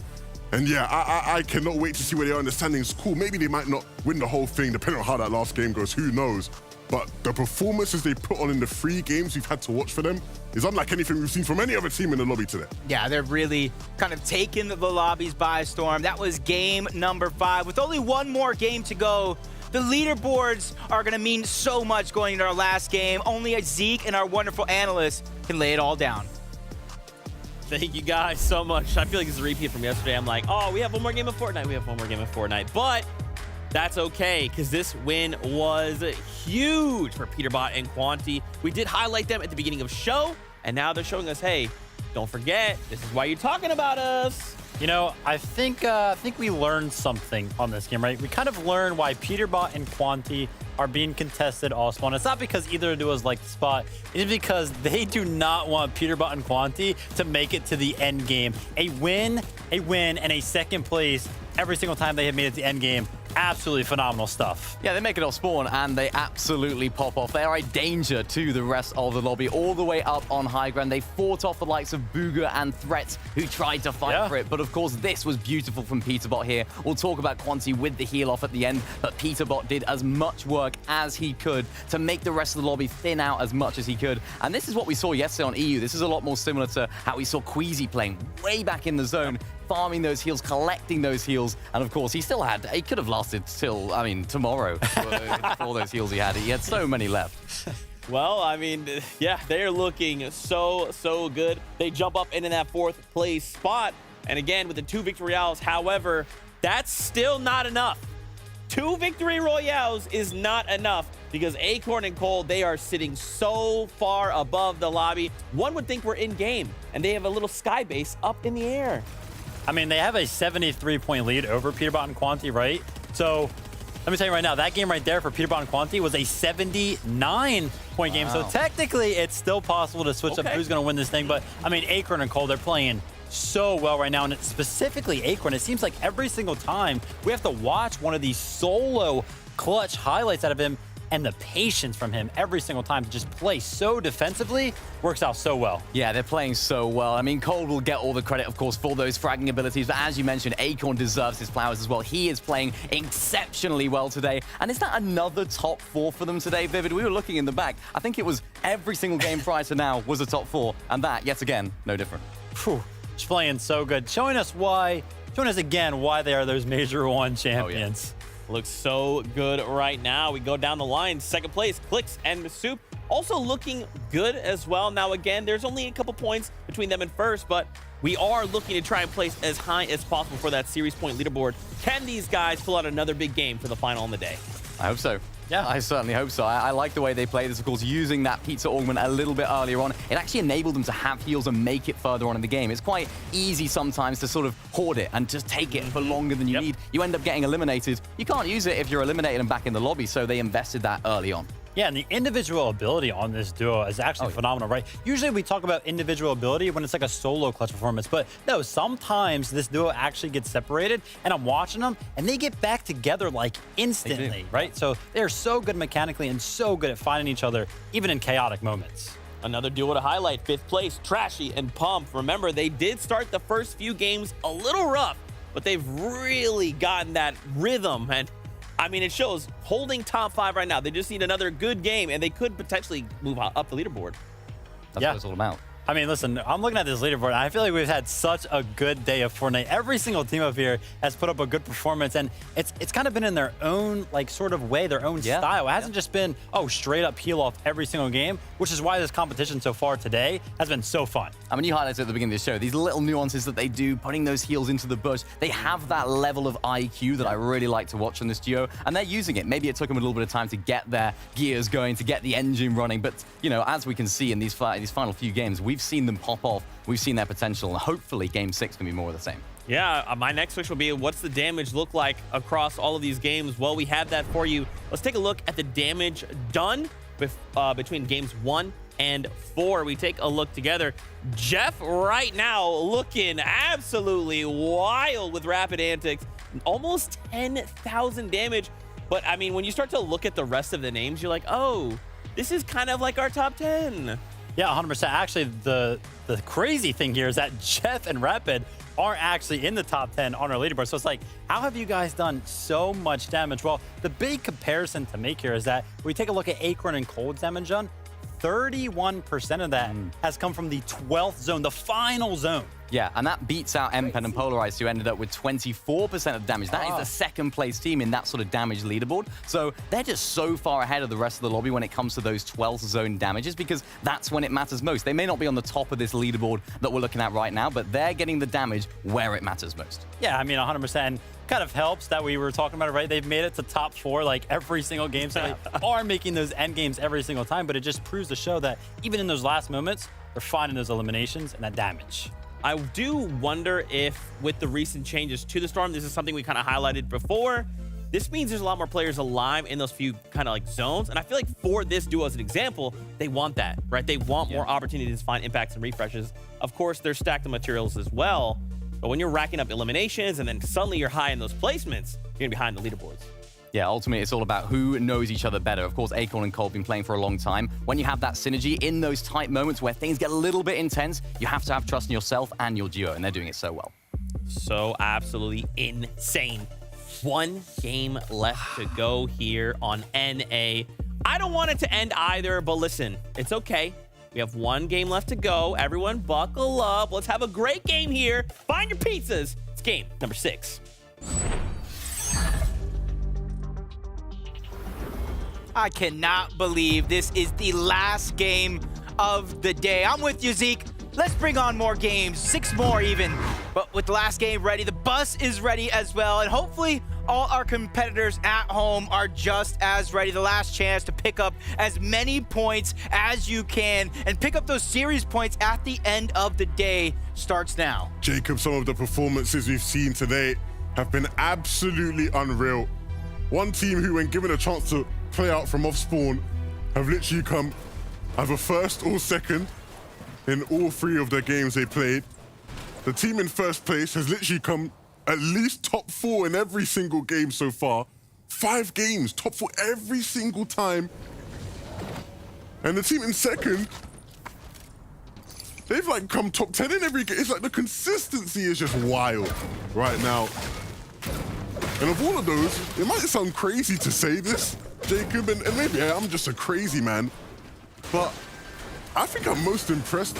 And yeah, I cannot wait to see where they are in the standings. Cool, maybe they might not win the whole thing, depending on how that last game goes. Who knows? But the performances they put on in the 3 games we've had to watch for them is unlike anything we've seen from any other team in the lobby today. Yeah, they're really kind of taking the lobbies by storm. That was game number 5. With only one more game to go, the leaderboards are going to mean so much going into our last game. Only Zeke and our wonderful analyst can lay it all down. Thank you guys so much. I feel like it's a repeat from yesterday. I'm like, oh, we have one more game of Fortnite. We have one more game of Fortnite. But that's okay, because this win was huge for Peterbot and Quanti. We did highlight them at the beginning of the show, and now they're showing us, hey, don't forget, this is why you're talking about us. You know, I think we learned something on this game, right? We kind of learned why Peterbot and Quanti are being contested all spawn. It's not because either duos like the spot. It's because they do not want Peterbot and Quanti to make it to the end game. A win, and a second place every single time they have made it to the end game. Absolutely phenomenal stuff. Yeah, they make it off spawn and they absolutely pop off. They are a danger to the rest of the lobby all the way up on high ground. They fought off the likes of Booga and Threats who tried to fight for it. But of course, this was beautiful from Peterbot here. We'll talk about Quanti with the heal off at the end, but Peterbot did as much work as he could to make the rest of the lobby thin out as much as he could. And this is what we saw yesterday on EU. This is a lot more similar to how we saw Queasy playing way back in the zone, farming those heals, collecting those heals. And of course, he could have lasted till, I mean, tomorrow. All those heals he had so many left. Well, I mean, yeah, they're looking so good. They jump up into that 4th place spot. And again, with the 2 victory royales, however, that's still not enough. 2 victory royales is not enough because Acorn and Cole, they are sitting so far above the lobby. One would think we're in game, and they have a little sky base up in the air. I mean, they have a 73-point lead over Peterbot and Quanti, right? So let me tell you right now, that game right there for Peterbot and Quanti was a 79-point game. So technically, it's still possible to switch up who's going to win this thing. But, I mean, Acorn and Cole, they're playing so well right now. And specifically Acorn, it seems like every single time we have to watch one of these solo clutch highlights out of him, and the patience from him every single time to just play so defensively works out so well. Yeah, they're playing so well. I mean, Cole will get all the credit, of course, for those fragging abilities. But as you mentioned, Acorn deserves his flowers as well. He is playing exceptionally well today. And is that another top 4 for them today, Vivid? We were looking in the back. I think it was every single game prior to now was a top 4. And that, yet again, no different. Whew, just playing so good. Showing us again why they are those Major 1 champions. Oh, yeah. Looks so good right now. We go down the line. 2nd place, Clicks and Soup also looking good as well. Now, again, there's only a couple points between them and first, but we are looking to try and place as high as possible for that series point leaderboard. Can these guys pull out another big game for the final on the day? I hope so. Yeah, I certainly hope so. I like the way they play this, of course, using that pizza augment a little bit earlier on. It actually enabled them to have heals and make it further on in the game. It's quite easy sometimes to sort of hoard it and just take it for longer than you need. You end up getting eliminated. You can't use it if you're eliminated and back in the lobby, so they invested that early on. Yeah, and the individual ability on this duo is actually phenomenal, right? Usually we talk about individual ability when it's like a solo clutch performance, but no, sometimes this duo actually gets separated, and I'm watching them, and they get back together like instantly, right? So they're so good mechanically and so good at finding each other, even in chaotic moments. Another duo to highlight, 5th place, Trashy and Pump. Remember, they did start the first few games a little rough, but they've really gotten that rhythm, and I mean, it shows holding top 5 right now. They just need another good game, and they could potentially move up the leaderboard. That's what it's all about. I mean, listen, I'm looking at this leaderboard, and I feel like we've had such a good day of Fortnite. Every single team up here has put up a good performance, and it's kind of been in their own, like, sort of way, their own style. It hasn't just been, straight up peel off every single game, which is why this competition so far today has been so fun. I mean, you highlighted at the beginning of the show, these little nuances that they do, putting those heals into the bush, they have that level of IQ that I really like to watch on this duo, and they're using it. Maybe it took them a little bit of time to get their gears going, to get the engine running, but, you know, as we can see in these final few games, we've seen them pop off. We've seen their potential, and hopefully Game 6 can be more of the same. Yeah, my next wish will be, what's the damage look like across all of these games? Well, we have that for you. Let's take a look at the damage done between games 1 and 4. We take a look together. Jeff right now looking absolutely wild with rapid antics. Almost 10,000 damage. But, I mean, when you start to look at the rest of the names, you're like, oh, this is kind of like our top 10. Yeah, 100%. Actually, the crazy thing here is that Jeff and Rapid aren't actually in the top 10 on our leaderboard. So it's like, how have you guys done so much damage? Well, the big comparison to make here is that when we take a look at Acorn and Cold's damage done, 31% of that has come from the 12th zone, the final zone. Yeah, and that beats out MPen and Polarized, who ended up with 24% of damage. That is the second place team in that sort of damage leaderboard. So they're just so far ahead of the rest of the lobby when it comes to those 12th zone damages, because that's when it matters most. They may not be on the top of this leaderboard that we're looking at right now, but they're getting the damage where it matters most. Yeah, I mean, 100%. Kind of helps that we were talking about it, right? They've made it to top 4 like every single game, so they are making those end games every single time, but it just proves to show that even in those last moments, they're finding those eliminations and that damage. I do wonder if with the recent changes to the Storm, this is something we kind of highlighted before. This means there's a lot more players alive in those few kind of like zones. And I feel like for this duo as an example, they want that, right? They want more opportunities to find impacts and refreshes. Of course, they're stacked of materials as well. But when you're racking up eliminations and then suddenly you're high in those placements, you're gonna be high in the leaderboards. Yeah, ultimately, it's all about who knows each other better. Of course, Acorn and Cole have been playing for a long time. When you have that synergy in those tight moments where things get a little bit intense, you have to have trust in yourself and your duo, and they're doing it so well. So absolutely insane. One game left to go here on NA. I don't want it to end either, but listen, it's okay. We have one game left to go. Everyone buckle up. Let's have a great game here. Find your pizzas. It's game number 6. I cannot believe this is the last game of the day. I'm with you, Zeke. Let's bring on more games, 6 more even. But with the last game ready, the bus is ready as well. And hopefully all our competitors at home are just as ready. The last chance to pick up as many points as you can and pick up those series points at the end of the day starts now. Jacob, some of the performances we've seen today have been absolutely unreal. One team who, when given a chance to play out from off spawn, have literally come either first or second in all 3 of the games they played. The team in first place has literally come at least top 4 in every single game so far. 5 games, top 4 every single time. And the team in second, they've like come top 10 in every game. It's like the consistency is just wild right now. And of all of those, it might sound crazy to say this, Jacob, and maybe I'm just a crazy man, but I think I'm most impressed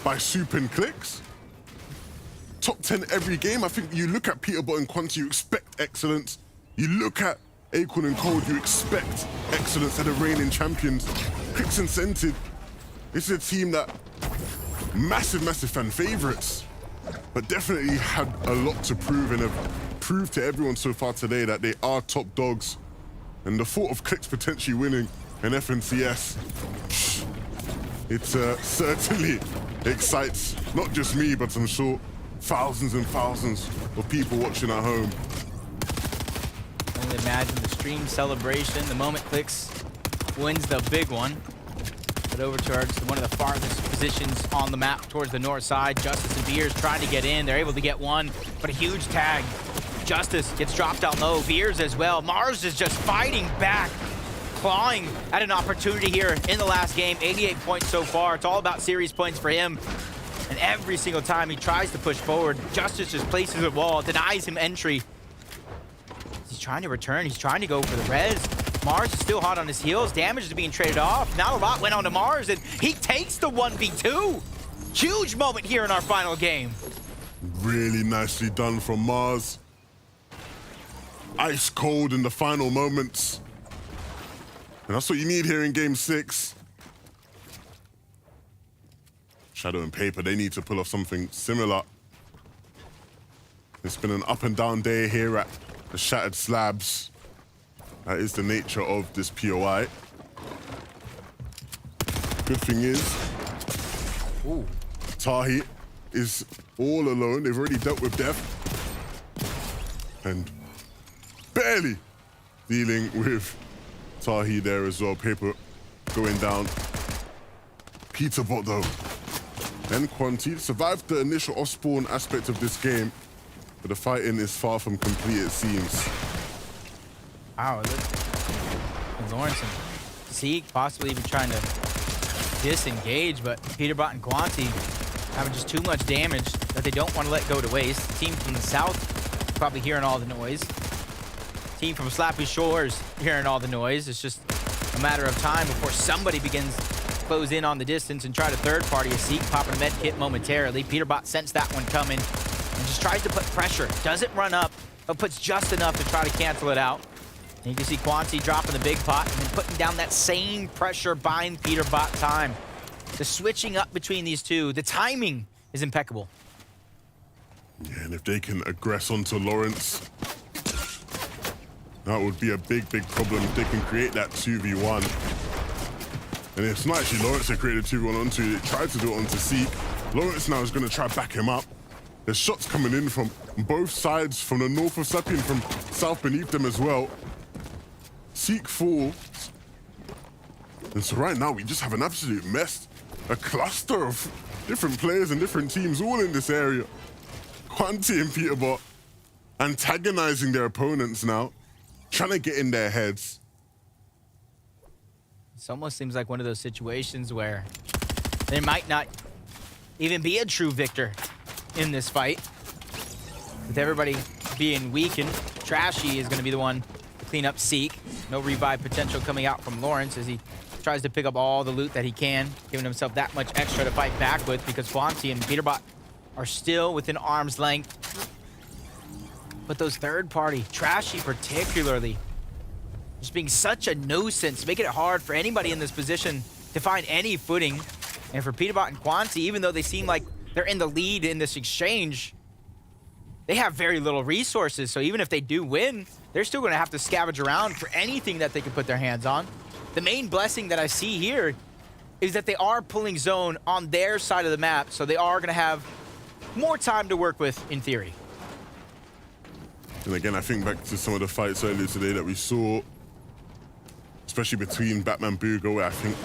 by Soup and Clicks. Top 10 every game. I think you look at Peterbot and Quanti, you expect excellence. You look at Acorn and Cold, you expect excellence. They're the reigning champions. Clicks and Scented, this is a team that massive fan favorites, but definitely had a lot to prove and have proved to everyone so far today that they are top dogs. And the thought of Clicks potentially winning an FNCS, it certainly excites not just me, but I'm sure thousands and thousands of people watching at home. And imagine the stream celebration, the moment Clicks wins the big one. But over to one of the farthest positions on the map towards the north side. Justice and Veers trying to get in. They're able to get one, but a huge tag. Justice gets dropped down low. Veers as well. Mars is just fighting back, clawing at an opportunity here in the last game. 88 points so far. It's all about series points for him. And every single time he tries to push forward, Justice just places a wall, denies him entry. He's trying to return. He's trying to go for the res. Mars is still hot on his heels. Damage is being traded off. Not a lot went on to Mars, and he takes the 1v2. Huge moment here in our final game. Really nicely done from Mars. Ice cold in the final moments. And that's what you need here in game 6. Shadow and Paper, they need to pull off something similar. It's been an up and down day here at the Shattered Slabs. That is the nature of this POI. Good thing is, Tahi is all alone. They've already dealt with death. And barely dealing with Tahi there as well. Paper going down. Peterbot though, and Quanti survived the initial off-spawn aspect of this game, but the fighting is far from complete, it seems. Wow, Lawrence and Zeke possibly even trying to disengage, but Peterbot and Quanti having just too much damage that they don't want to let go to waste. Team from the south probably hearing all the noise. Team from Slappy Shores hearing all the noise. It's just a matter of time before somebody begins to close in on the distance and try to third party a Seek, popping a med kit momentarily. Peterbot sensed that one coming and just tries to put pressure. Doesn't run up, but puts just enough to try to cancel it out. And you can see Quanti dropping the big pot and then putting down that same pressure, buying Peterbot time. The switching up between these two, the timing is impeccable. Yeah, and if they can aggress onto Lawrence, that would be a big, big problem if they can create that 2v1. And it's not actually Lawrence that created 2v1 onto, they tried to do it onto Seek. Lawrence now is going to try to back him up. There's shots coming in from both sides, from the north of Slappy and from south beneath them as well. Seek falls. And so right now we just have an absolute mess. A cluster of different players and different teams all in this area. Quanti and Peterbot antagonizing their opponents now, trying to get in their heads. It almost seems like one of those situations where there might not even be a true victor in this fight. With everybody being weakened, Trashy is going to be the one to clean up Seek. No revive potential coming out from Lawrence as he tries to pick up all the loot that he can, giving himself that much extra to fight back with because Quanti and Peterbot are still within arm's length. But those third party, Trashy particularly, just being such a nuisance, making it hard for anybody in this position to find any footing. And for Peterbot and Quanti, even though they seem like they're in the lead in this exchange, they have very little resources. So even if they do win, they're still going to have to scavenge around for anything that they can put their hands on. The main blessing that I see here is that they are pulling zone on their side of the map, so they are going to have more time to work with in theory. And again, I think back to some of the fights earlier today that we saw, especially between Batman Booga, where I think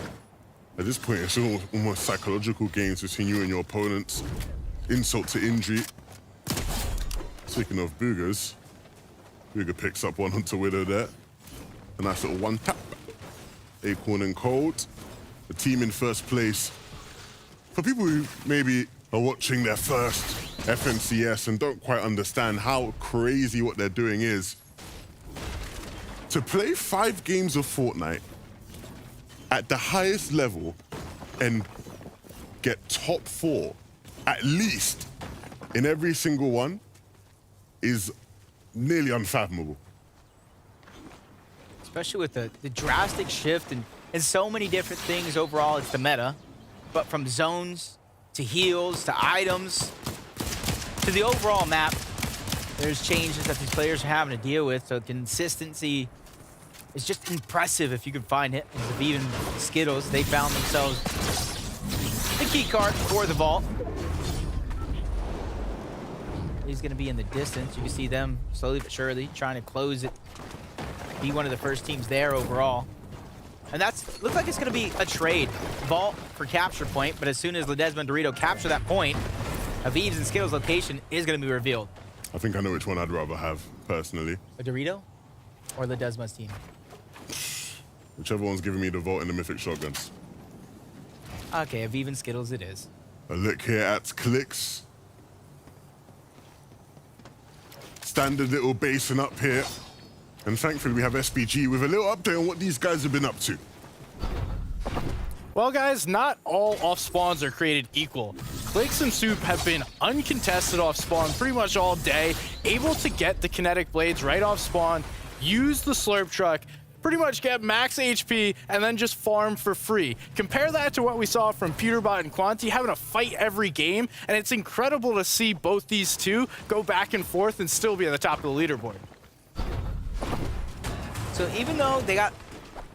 at this point it's almost psychological games between you and your opponents. Insult to injury. Speaking of Boogers, Booga picks up one onto Widow there. A nice little one tap. Acorn and Cold, the team in first place. For people who maybe are watching their first FNCS and don't quite understand how crazy what they're doing is, to play 5 games of Fortnite at the highest level and get top 4, at least, in every single one, is nearly unfathomable. Especially with the drastic shift and so many different things overall. It's the meta, but from zones to heals to items to the overall map, there's changes that these players are having to deal with. So consistency is just impressive if you can find it. As even Skittles, they found themselves the key card for the vault. He's going to be in the distance. You can see them slowly but surely trying to close it. Be one of the first teams there overall. And that's looks like it's going to be a trade. Vault for capture point, but as soon as Ledesma and Dorito capture that point, Aviv's and Skittles' location is going to be revealed. I think I know which one I'd rather have, personally. A Dorito or Ledesma's team? Whichever one's giving me the vault and the mythic shotguns. Okay, Aviv and Skittles it is. A look here at clicks. Standard little basing up here. And thankfully we have SPG with a little update on what these guys have been up to. Well, guys, not all off spawns are created equal. Clicks and Soup have been uncontested off spawn pretty much all day, able to get the kinetic blades right off spawn, use the slurp truck, pretty much get max HP, and then just farm for free. Compare that to what we saw from Peterbot and Quanti, having to fight every game, and it's incredible to see both these two go back and forth and still be at the top of the leaderboard. So even though they got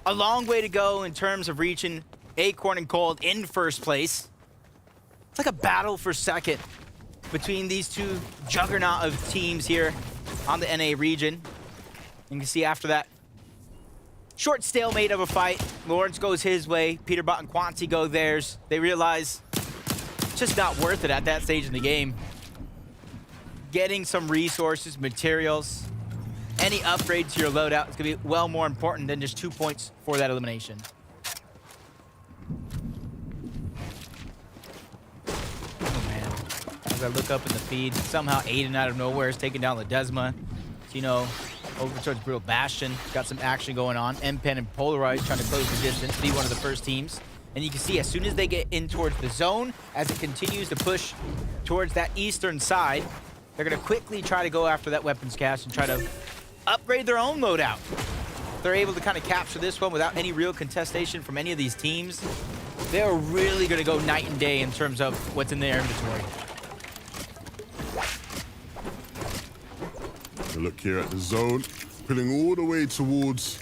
a long way to go in terms of reaching Acorn and Cold in first place, it's like a battle for second between these two juggernaut of teams here on the NA region. You can see after that short stalemate of a fight, Lawrence goes his way, Peterbot and Quanti go theirs. They realize it's just not worth it at that stage in the game. Getting some resources, materials, any upgrade to your loadout is going to be well more important than just 2 points for that elimination. As I look up in the feed, somehow Aiden out of nowhere is taking down Ledesma. Tino over towards Brutal Bastion. Got some action going on. MPen and Polarize trying to close the distance, be one of the first teams. And you can see as soon as they get in towards the zone, as it continues to push towards that eastern side, they're going to quickly try to go after that weapons cache and try to upgrade their own loadout. They're able to kind of capture this one without any real contestation from any of these teams. They're really going to go night and day in terms of what's in their inventory. Look here at the zone, pulling all the way towards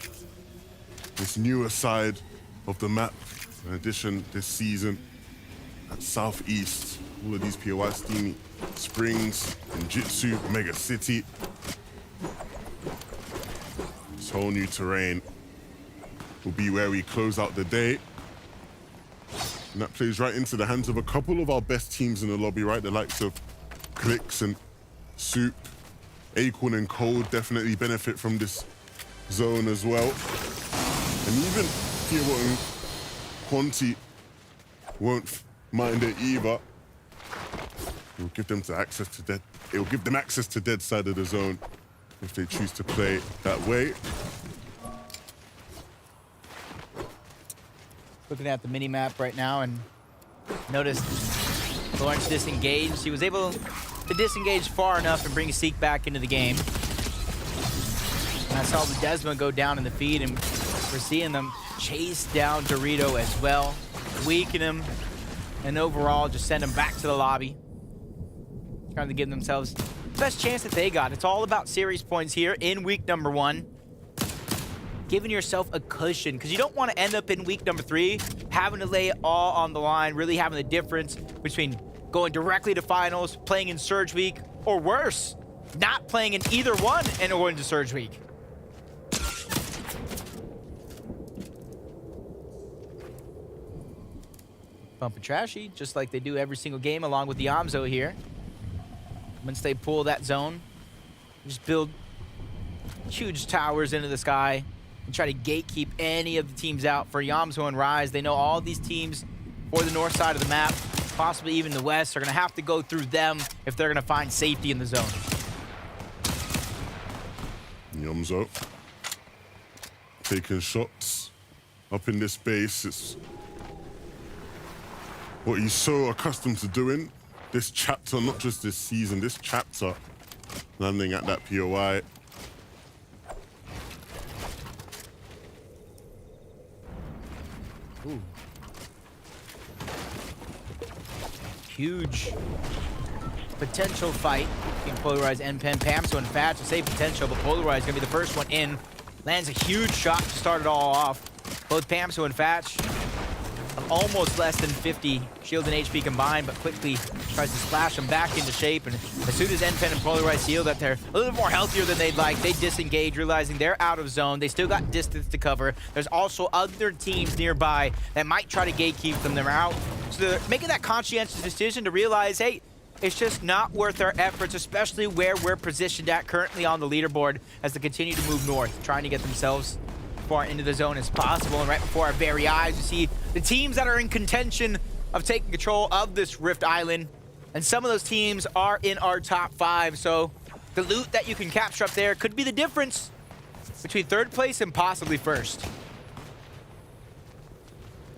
this newer side of the map. In addition, this season at Southeast, all of these POI, Steamy Springs, Ninjutsu, Mega City. This whole new terrain will be where we close out the day. And that plays right into the hands of a couple of our best teams in the lobby, right? The likes of Clicks and Soup. Acorn and Cold definitely benefit from this zone as well. And even Kiyawat and Quanti won't mind it either. It will give them access to dead. It will give them access to dead side of the zone if they choose to play that way. Looking at the mini map right now, and notice Lawrence disengaged. He was able to disengage far enough and bring Seek back into the game. And I saw the Desmond go down in the feed, and we're seeing them chase down Dorito as well, weaken him, and overall just send him back to the lobby. Trying to give themselves the best chance that they got. It's all about series points here in week number 1. Giving yourself a cushion, because you don't want to end up in week number 3 having to lay it all on the line, really having the difference between going directly to finals, playing in Surge Week, or worse, not playing in either one and going to Surge Week. Bumping Trashy, just like they do every single game, along with the Amzo here. Once they pull that zone, just build huge towers into the sky and try to gatekeep any of the teams out. For Yamzo and Rise, they know all these teams for the north side of the map, possibly even the west, are going to have to go through them if they're going to find safety in the zone. Yamzo taking shots up in this base. It's what he's so accustomed to doing. This chapter, not just this season, this chapter, landing at that POI. Ooh. Huge potential fight between Polarize and Pamso and Fatch. To say potential, but Polarize is going to be the first one in. Lands a huge shot to start it all off. Both Pamso and Fatch almost less than 50 shield and HP combined, but quickly tries to splash them back into shape. And as soon as NPen and Polarize feel that they're a little bit more healthier than they'd like, they disengage, realizing they're out of zone. They still got distance to cover. There's also other teams nearby that might try to gatekeep them. They're out. So they're making that conscientious decision to realize, hey, it's just not worth our efforts, especially where we're positioned at currently on the leaderboard as they continue to move north, trying to get themselves far into the zone as possible. And right before our very eyes, you see the teams that are in contention of taking control of this Rift Island. And some of those teams are in our top 5. So the loot that you can capture up there could be the difference between 3rd place and possibly 1st.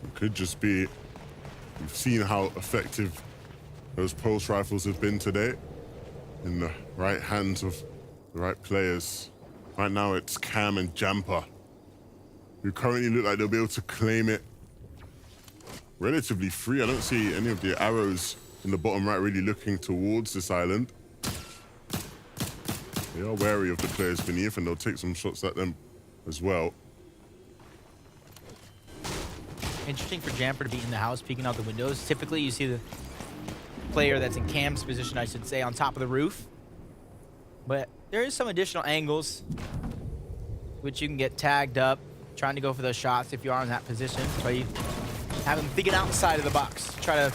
It could just be, we've seen how effective those pulse rifles have been today in the right hands of the right players. Right now it's Cam and Jamper, who currently look like they'll be able to claim it relatively free. I don't see any of the arrows in the bottom right really looking towards this island. They are wary of the players beneath, and they'll take some shots at them as well. Interesting for Jamper to be in the house, peeking out the windows. Typically, you see the player that's in Cam's position, I should say, on top of the roof. But there is some additional angles which you can get tagged up, trying to go for those shots if you are in that position. So you have him thinking outside of the box, try to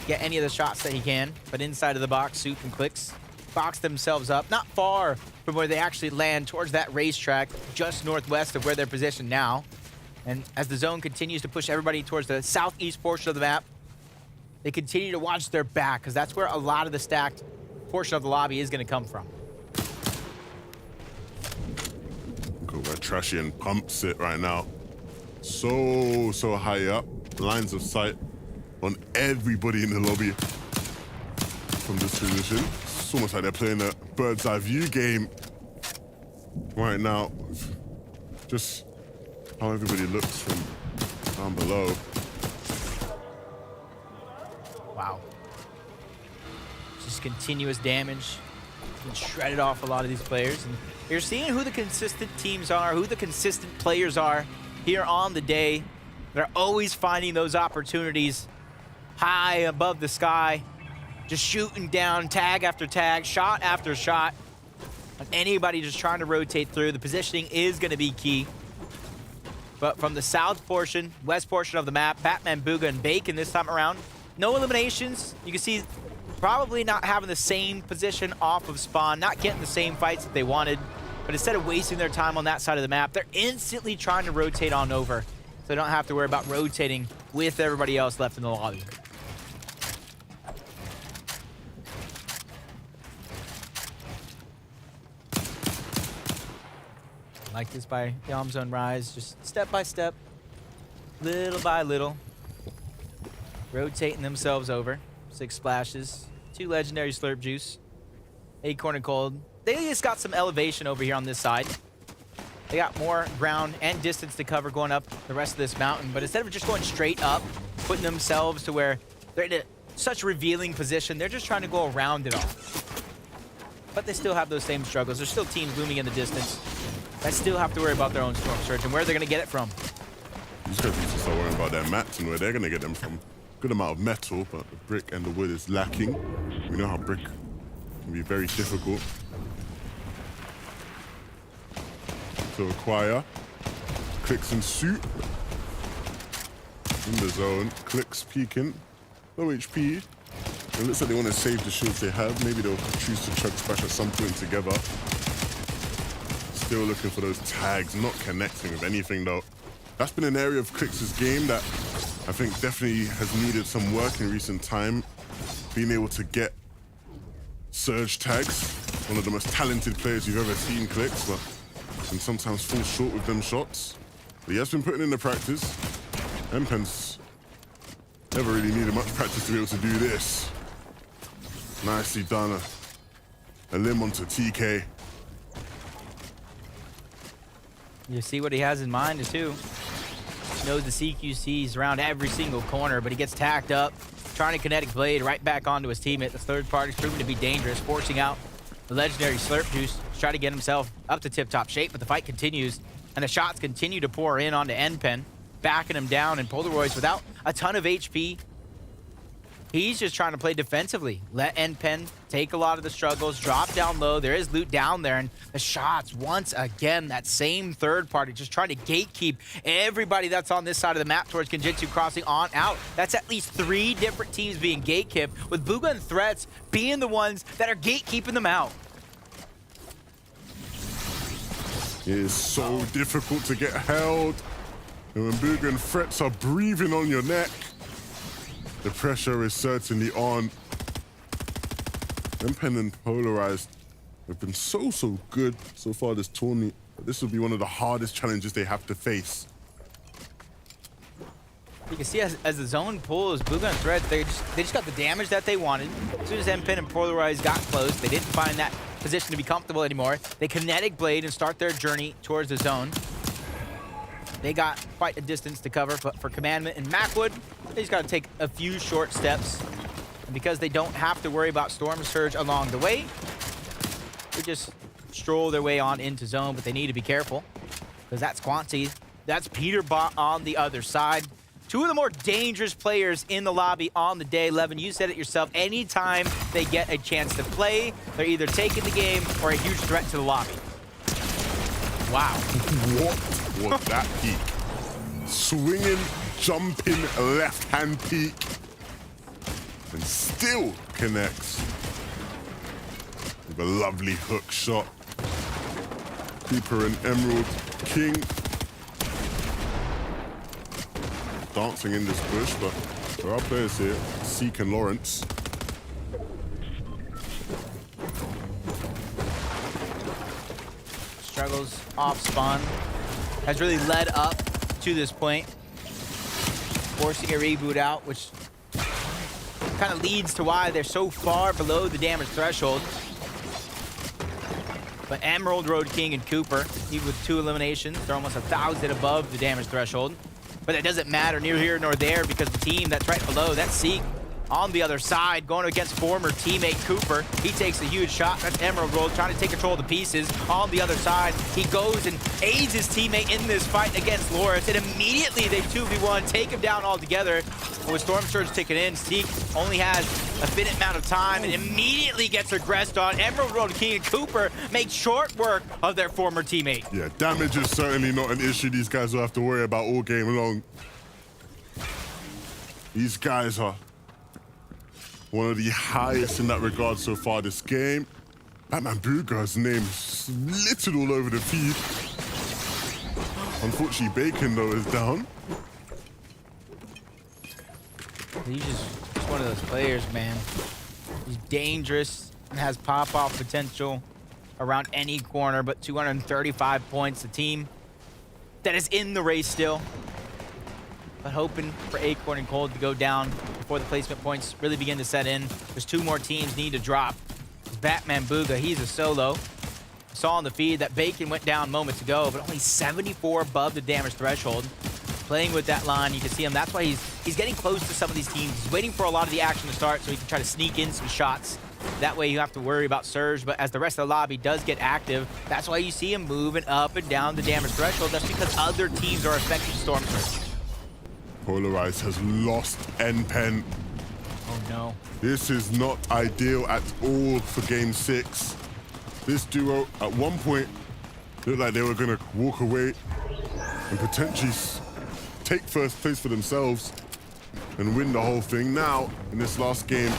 get any of the shots that he can. But inside of the box, Soup and Clicks box themselves up, not far from where they actually land, towards that racetrack, just northwest of where they're positioned now. And as the zone continues to push everybody towards the southeast portion of the map, they continue to watch their back because that's where a lot of the stacked portion of the lobby is going to come from. Look at where Trashy and Pump sit right now. So high up. Lines of sight on everybody in the lobby from this position. It's almost like they're playing a bird's eye view game right now. Just how everybody looks from down below. Wow. Just continuous damage. Been shredded off a lot of these players. And you're seeing who the consistent teams are, who the consistent players are here on the day. They're always finding those opportunities high above the sky, just shooting down tag after tag, shot after shot. And anybody just trying to rotate through, the positioning is going to be key. But from the south portion, west portion of the map, Batman, Booga, and Bacon this time around, no eliminations. You can see probably not having the same position off of spawn, not getting the same fights that they wanted. But instead of wasting their time on that side of the map, they're instantly trying to rotate on over. So they don't have to worry about rotating with everybody else left in the lobby. Like this by Yalm Zone Rise, just step by step, little by little, rotating themselves over. 6 splashes, 2 legendary slurp juice, Acorn and Cold. They just got some elevation over here on this side. They got more ground and distance to cover going up the rest of this mountain, but instead of just going straight up, putting themselves to where they're in such revealing position, they're just trying to go around it all. But they still have those same struggles. There's still teams looming in the distance that still have to worry about their own storm surge and where they're going to get it from. These guys need to start worrying about their mats and where they're going to get them from. Good amount of metal, but the brick and the wood is lacking. We know how brick can be very difficult to acquire. Clicks in suit. In the zone. Clicks peeking. Low HP. It looks like they want to save the shields they have. Maybe they'll choose to chug splash at some point together. Still looking for those tags, not connecting with anything though. That's been an area of Clicks' game that I think definitely has needed some work in recent time. Being able to get surge tags, one of the most talented players you've ever seen, Clicks, but can sometimes fall short with them shots. But he has been putting in the practice. Mpen's never really needed much practice to be able to do this. Nicely done. A limb onto TK. You see what he has in mind, too. Knows the CQC's around every single corner, but he gets tacked up, trying to kinetic blade right back onto his teammate. The third party's proving to be dangerous, forcing out the legendary slurp juice to try to get himself up to tip-top shape, but the fight continues, and the shots continue to pour in onto Npen, backing him down, and Polaroids without a ton of HP. He's just trying to play defensively. Let Npen take a lot of the struggles, drop down low. There is loot down there, and the shots, once again, that same third party just trying to gatekeep everybody that's on this side of the map towards Genjutsu crossing on out. That's at least 3 different teams being gatekept, with Booga and Threats being the ones that are gatekeeping them out. It is so difficult to get held. And when Booga and Threats are breathing on your neck, the pressure is certainly on. Npen and Polarized have been so good so far this tournament. This will be one of the hardest challenges they have to face. You can see as the zone pulls, Booga and Threads, they just got the damage that they wanted. As soon as Npen and Polarized got close, they didn't find that position to be comfortable anymore. They kinetic blade and start their journey towards the zone. They got quite a distance to cover, but for Commandment and Macwood, they just got to take a few short steps. And because they don't have to worry about Storm Surge along the way, they just stroll their way on into zone, but they need to be careful because that's Quanti, that's Peterbot on the other side. 2 of the more dangerous players in the lobby on the day. Levin, you said it yourself. Anytime they get a chance to play, they're either taking the game or a huge threat to the lobby. Wow. What was that peek? Swinging, jumping, left-hand peek. And still connects with a lovely hook shot. Cooper and Emerald King dancing in this bush, but There are players here, Seek and Lawrence. Struggles off spawn. Has really led up to this point. Forcing a reboot out, which kind of leads to why they're so far below the damage threshold. But Emerald, Road King, and Cooper, even with 2 eliminations, they're almost 1,000 above the damage threshold. But that doesn't matter near here nor there because the team that's right below, that's Seek, on the other side, going against former teammate Cooper. He takes a huge shot. That's Emerald Road trying to take control of the pieces. On the other side, he goes and aids his teammate in this fight against Loris. And immediately they 2v1, take him down altogether. And with Storm Surge ticking in, Seek only has a finite amount of time and immediately gets aggressed on. Emerald Road King and Cooper make short work of their former teammate. Yeah, damage is certainly not an issue these guys will have to worry about all game long. These guys are one of the highest in that regard so far this game. Batman Booga's name's littered all over the feed. Unfortunately, Bacon, though, is down. He's just one of those players, man. He's dangerous and has pop-off potential around any corner, but 235 points. The team that is in the race still, but hoping for Acorn and Cold to go down before the placement points really begin to set in. There's 2 more teams need to drop. Batman Booga, he's a solo. Saw on the feed that Bacon went down moments ago, but only 74 above the damage threshold. Playing with that line, you can see him. That's why he's getting close to some of these teams. He's waiting for a lot of the action to start so he can try to sneak in some shots. That way you have to worry about Surge, but as the rest of the lobby does get active, that's why you see him moving up and down the damage threshold. That's because other teams are affecting Storm Surge. Polarize has lost NPen. Oh no. This is not ideal at all for Game 6. This duo, at one point, looked like they were going to walk away and potentially take first place for themselves and win the whole thing. Now, in this last game,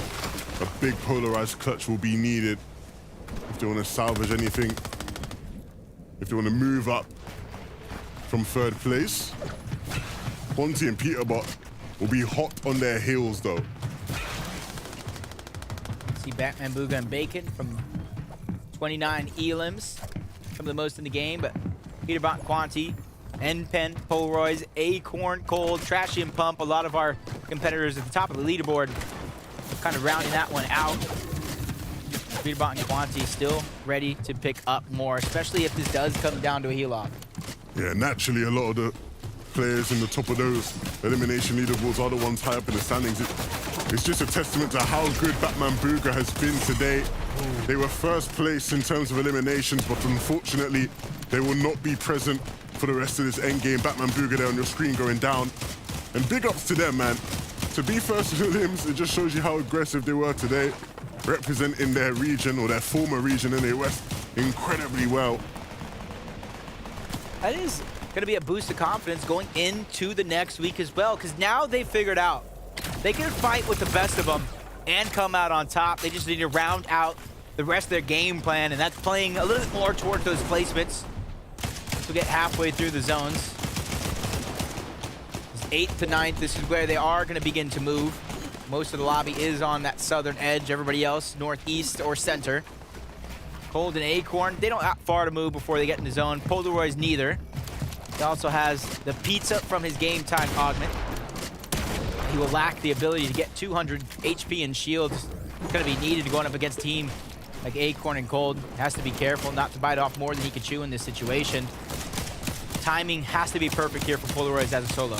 a big polarized clutch will be needed if they want to salvage anything, if they want to move up from 3rd place. Ponty and Peterbot will be hot on their heels, though. See Batman, Booga, and Bacon from 29 elims, some of the most in the game, but Peterbot and Quanti, NPen, Polaroids, Acorn, Cold, Trashy, and Pump, a lot of our competitors at the top of the leaderboard, kind of rounding that one out. Peterbot and Quanti still ready to pick up more, especially if this does come down to a heal-off. Yeah, naturally, a lot of the players in the top of those elimination leaderboards are the ones high up in the standings. It's just a testament to how good Batman Booga has been today. They were 1st place in terms of eliminations, but unfortunately, they will not be present for the rest of this endgame. Batman Booga there on your screen going down. And big ups to them, man. To be first in the limbs, it just shows you how aggressive they were today, representing their region, or their former region, NA West, incredibly well. That is going to be a boost of confidence going into the next week as well, because now they've figured out they can fight with the best of them and come out on top. They just need to round out the rest of their game plan, and that's playing a little bit more towards those placements. We'll get halfway through the zones. 8th to 9th, this is where they are going to begin to move. Most of the lobby is on that southern edge. Everybody else, northeast or center. Cold and Acorn, they don't have far to move before they get in the zone. Polaroids neither. He also has the pizza from his game time augment. He will lack the ability to get 200 HP and shields. It's going to be needed going up against a team like Acorn and Cold. Has to be careful not to bite off more than he can chew in this situation. Timing has to be perfect here for Polaroids as a solo.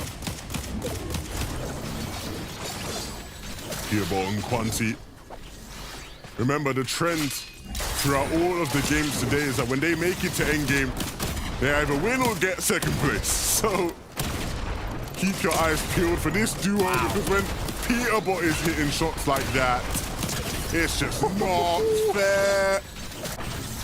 Peterbot and Quanti. Remember, the trend throughout all of the games today is that when they make it to endgame, they either win or get 2nd place. So keep your eyes peeled for this duo, because when Peterbot is hitting shots like that, it's just not fair.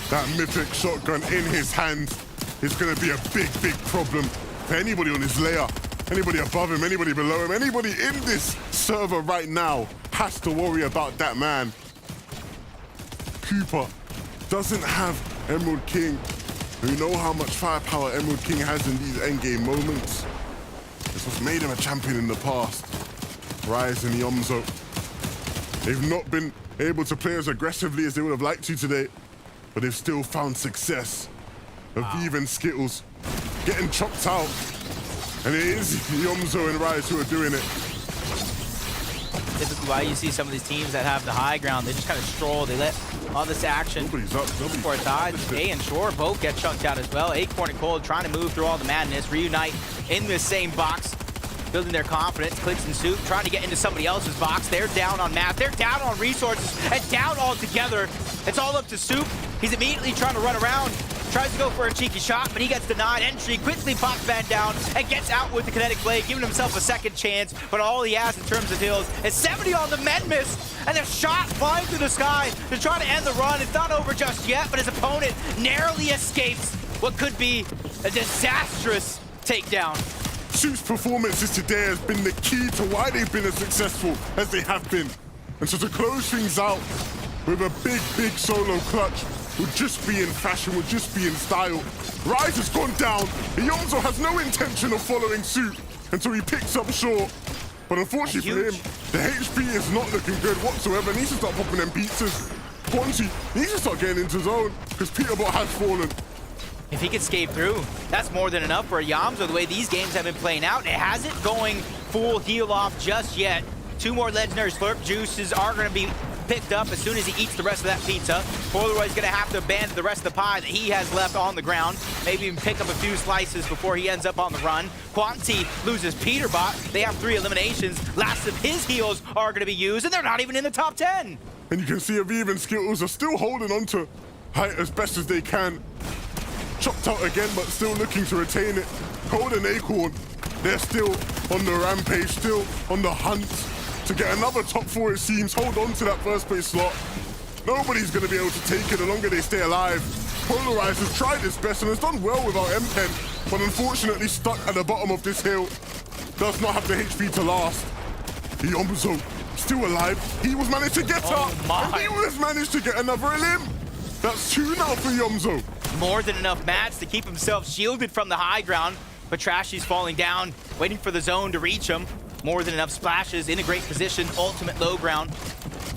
That mythic shotgun in his hand is going to be a big, big problem for anybody on his layer. Anybody above him, anybody below him, anybody in this server right now has to worry about that man. Cooper doesn't have Emerald King. We know how much firepower Emerald King has in these endgame moments. It's what's made him a champion in the past. Rise and Yomzo. They've not been able to play as aggressively as they would have liked to today, but they've still found success. Aviv and Skittles getting chopped out. And it is Yomzo and Rise who are doing it. Typically why you see some of these teams that have the high ground, they just kind of stroll, they let all this action Nobody's up. before it dies. A and Shore both get chunked out as well. Acorn and Cold trying to move through all the madness, reunite in the same box, building their confidence. Clicks and Soup trying to get into somebody else's box. They're down on math, they're down on resources, and down altogether. It's all up to Soup. He's immediately trying to run around. Tries to go for a cheeky shot, but he gets denied entry, quickly pops Van down, and gets out with the kinetic blade, giving himself a second chance. But all he has in terms of heals is 70 on the med miss, and a shot flying through the sky to try to end the run. It's not over just yet, but his opponent narrowly escapes what could be a disastrous takedown. Soup's performances today has been the key to why they've been as successful as they have been. And so to close things out with a big solo clutch would just be in fashion, would just be in style. Rise has gone down. Yomzo has no intention of following suit until he picks up short. But unfortunately for him, the HP is not looking good whatsoever. Needs to start popping them pizzas. Quanti needs to start getting into zone because Peterbot has fallen. If he can skate through, that's more than enough for Yomzo. The way these games have been playing out, it hasn't going full heal off just yet. 2 more legendary slurp juices are going to be picked up as soon as he eats the rest of that pizza. Polaroid's going to have to abandon the rest of the pie that he has left on the ground. Maybe even pick up a few slices before he ends up on the run. Quanti loses Peterbot. They have 3 eliminations. Last of his heals are going to be used, and they're not even in the top 10. And you can see Aviv and Skittles are still holding on to height as best as they can. Chopped out again, but still looking to retain it. Cold and Acorn, they're still on the rampage, still on the hunt to get another top 4, it seems. Hold on to that first place slot. Nobody's going to be able to take it the longer they stay alive. Polarized has tried his best and has done well without M-Pen, but unfortunately stuck at the bottom of this hill. Does not have the HP to last. Yomzo still alive. He was managed to get up. And he was managed to get another elim. That's 2 now for Yomzo. More than enough mats to keep himself shielded from the high ground, but Trashy's falling down, waiting for the zone to reach him. More than enough splashes in a great position, ultimate low ground.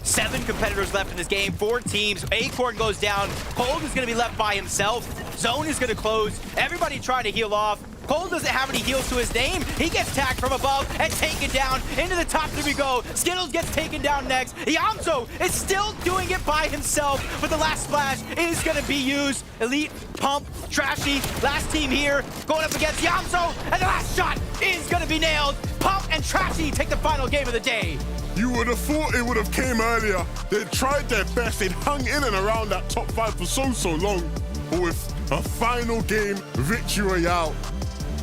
7 competitors left in this game, 4 teams. Acorn goes down. Cold is going to be left by himself. Zone is going to close. Everybody trying to heal off. Cold doesn't have any heals to his name. He gets tagged from above and taken down. Into the top 3 we go. Skittles gets taken down next. Yomzo is still doing it by himself, but the last splash is going to be used. Elite, Pump, Trashy, last team here, going up against Yomzo, and the last shot is going to be nailed. Pump and Trashy take the final game of the day. You would have thought it would have came earlier. They tried their best. They'd hung in and around that top 5 for so long. But with a final game victory royale,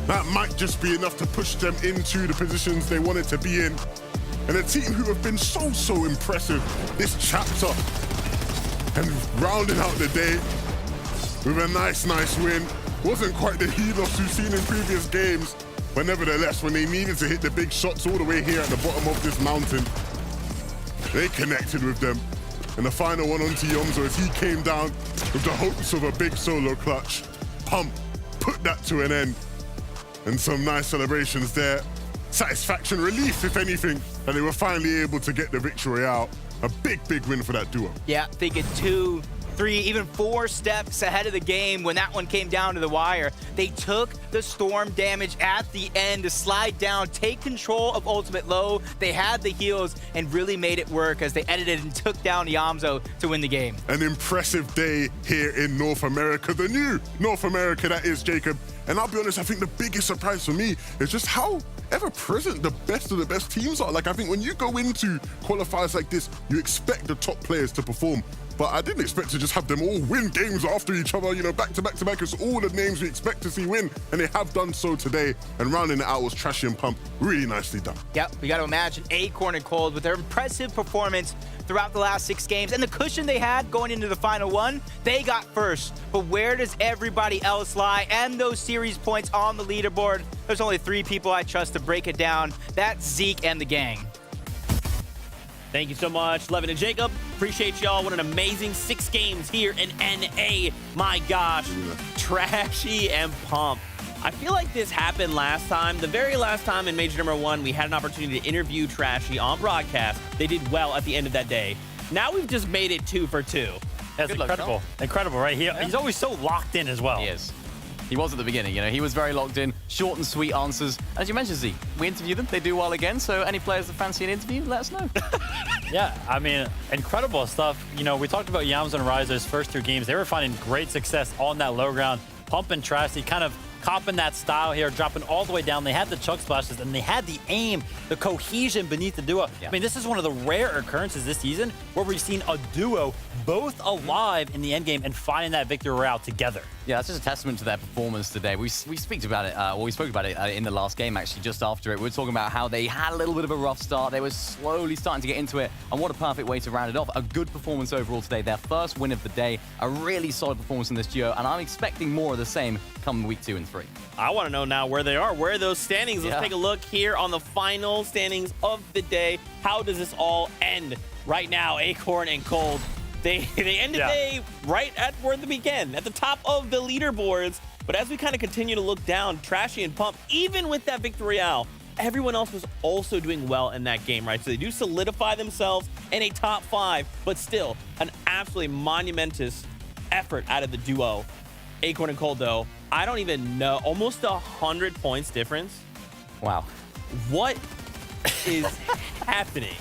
that might just be enough to push them into the positions they wanted to be in. And a team who have been so impressive this chapter. And rounding out the day with a nice win. Wasn't quite the helos we've seen in previous games. But nevertheless, when they needed to hit the big shots all the way here at the bottom of this mountain, they connected with them. And the final one onto Yomzo as he came down with the hopes of a big solo clutch. Pump put that to an end. And some nice celebrations there. Satisfaction, relief, if anything, that they were finally able to get the victory out. A big win for that duo. Yeah, thinking 2, 3, even 4 steps ahead of the game when that one came down to the wire. They took the storm damage at the end to slide down, take control of Ultimate Low. They had the heals and really made it work as they edited and took down Yomzo to win the game. An impressive day here in North America, the new North America that is, Jacob. And I'll be honest, I think the biggest surprise for me is just how ever-present the best of the best teams are. Like, I think when you go into qualifiers like this, you expect the top players to perform. But I didn't expect to just have them all win games after each other, you know, back to back. It's all the names we expect to see win, and they have done so today. And rounding it out was Trashy and Pump. Really nicely done. Yep, we got to imagine Acorn and Cold with their impressive performance throughout the last 6 games and the cushion they had going into the final one. They got first, but where does everybody else lie? And those series points on the leaderboard, there's only 3 people I trust to break it down. That's Zeke and the gang. Thank you so much, Levin and Jacob. Appreciate y'all. What an amazing 6 games here in NA. My gosh, Trashy and Pump I feel like this happened last time. The very last time in Major number 1, we had an opportunity to interview Trashy on broadcast. They did well at the end of that day. Now we've just made it 2 for 2. That's incredible. Incredible, right? He's always so locked in as well. He is. He was at the beginning, you know. He was very locked in, short and sweet answers. As you mentioned, Z, we interview them. They do well again. So any players that fancy an interview, let us know. Yeah, I mean, incredible stuff. You know, we talked about Yams and Riser's first 2 games. They were finding great success on that low ground. Pump and Trashy kind of copping that style here, dropping all the way down. They had the chug splashes, and they had the aim, the cohesion beneath the duo. Yeah. I mean, this is one of the rare occurrences this season where we've seen a duo both alive in the end game and finding that victory route together. Yeah, that's just a testament to their performance today. We spoke about it, we spoke about it in the last game, actually, just after it. We were talking about how they had a little bit of a rough start. They were slowly starting to get into it, and what a perfect way to round it off. A good performance overall today. Their first win of the day. A really solid performance in this duo, and I'm expecting more of the same come week 2 and 3. I want to know now where they are. Where are those standings? Let's take a look here on the final standings of the day. How does this all end? Right now, Acorn and Cold, they end the day right at where the began, at the top of the leaderboards. But as we kind of continue to look down, Trashy and Pump, even with that victory royale, everyone else was also doing well in that game, right? So they do solidify themselves in a top 5, but still an absolutely monumentous effort out of the duo. Acorn and Cold, though, I don't even know, almost 100 points difference. Wow. What is happening?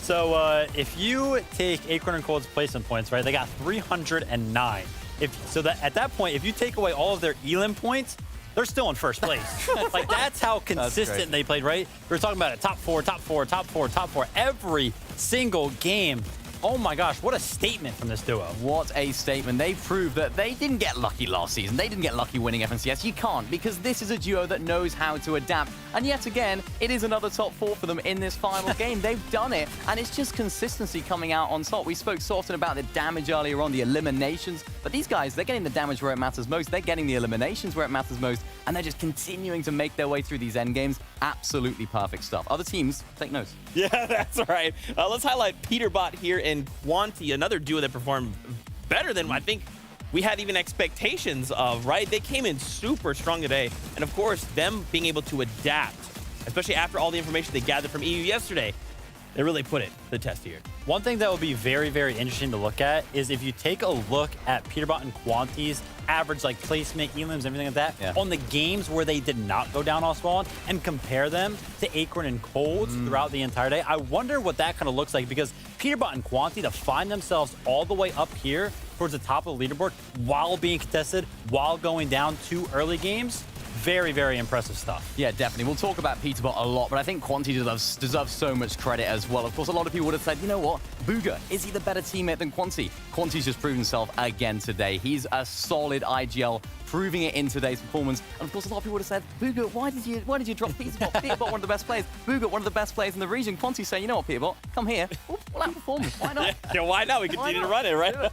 So if you take Acorn and Cold's placement points, right, they got 309. At that point, if you take away all of their elim points, they're still in first place. Like, that's how consistent they played, right? We were talking about it, top 4, top 4, top 4, top 4, every single game. Oh my gosh, what a statement from this duo. What a statement. They proved that they didn't get lucky last season. They didn't get lucky winning FNCS. You can't, because this is a duo that knows how to adapt. And yet again, it is another top 4 for them in this final game. They've done it, and it's just consistency coming out on top. We spoke so often about the damage earlier on, the eliminations, but these guys, they're getting the damage where it matters most. They're getting the eliminations where it matters most, and they're just continuing to make their way through these end games. Absolutely perfect stuff. Other teams, take notes. Yeah, that's right. Let's highlight Peterbot here and Quanti, another duo that performed better than I think we had even expectations of, right? They came in super strong today. And of course, them being able to adapt, especially after all the information they gathered from EU yesterday, they really put it to the test here. One thing that will be very, very interesting to look at is if you take a look at Peterbot and Quanti's average, like placement, elims, everything like that, on the games where they did not go down all spawn, and compare them to Acorn and Cold throughout the entire day. I wonder what that kind of looks like, because Peterbot and Quanti, to find themselves all the way up here towards the top of the leaderboard while being contested, while going down 2 early games, very, very impressive stuff. Yeah, definitely. We'll talk about Peterbot a lot, but I think Quanti deserves so much credit as well. Of course, a lot of people would have said, you know what, Booga, is he the better teammate than Quanti? Quanti's just proven himself again today. He's a solid IGL, proving it in today's performance. And of course, a lot of people would have said, Booga, why did you drop Peterbot? Peterbot, one of the best players. Booga, one of the best players in the region. Quanti saying, you know what, Peterbot, come here. We'll outperform him. Why not? Yeah, why not? We continue to run it, right?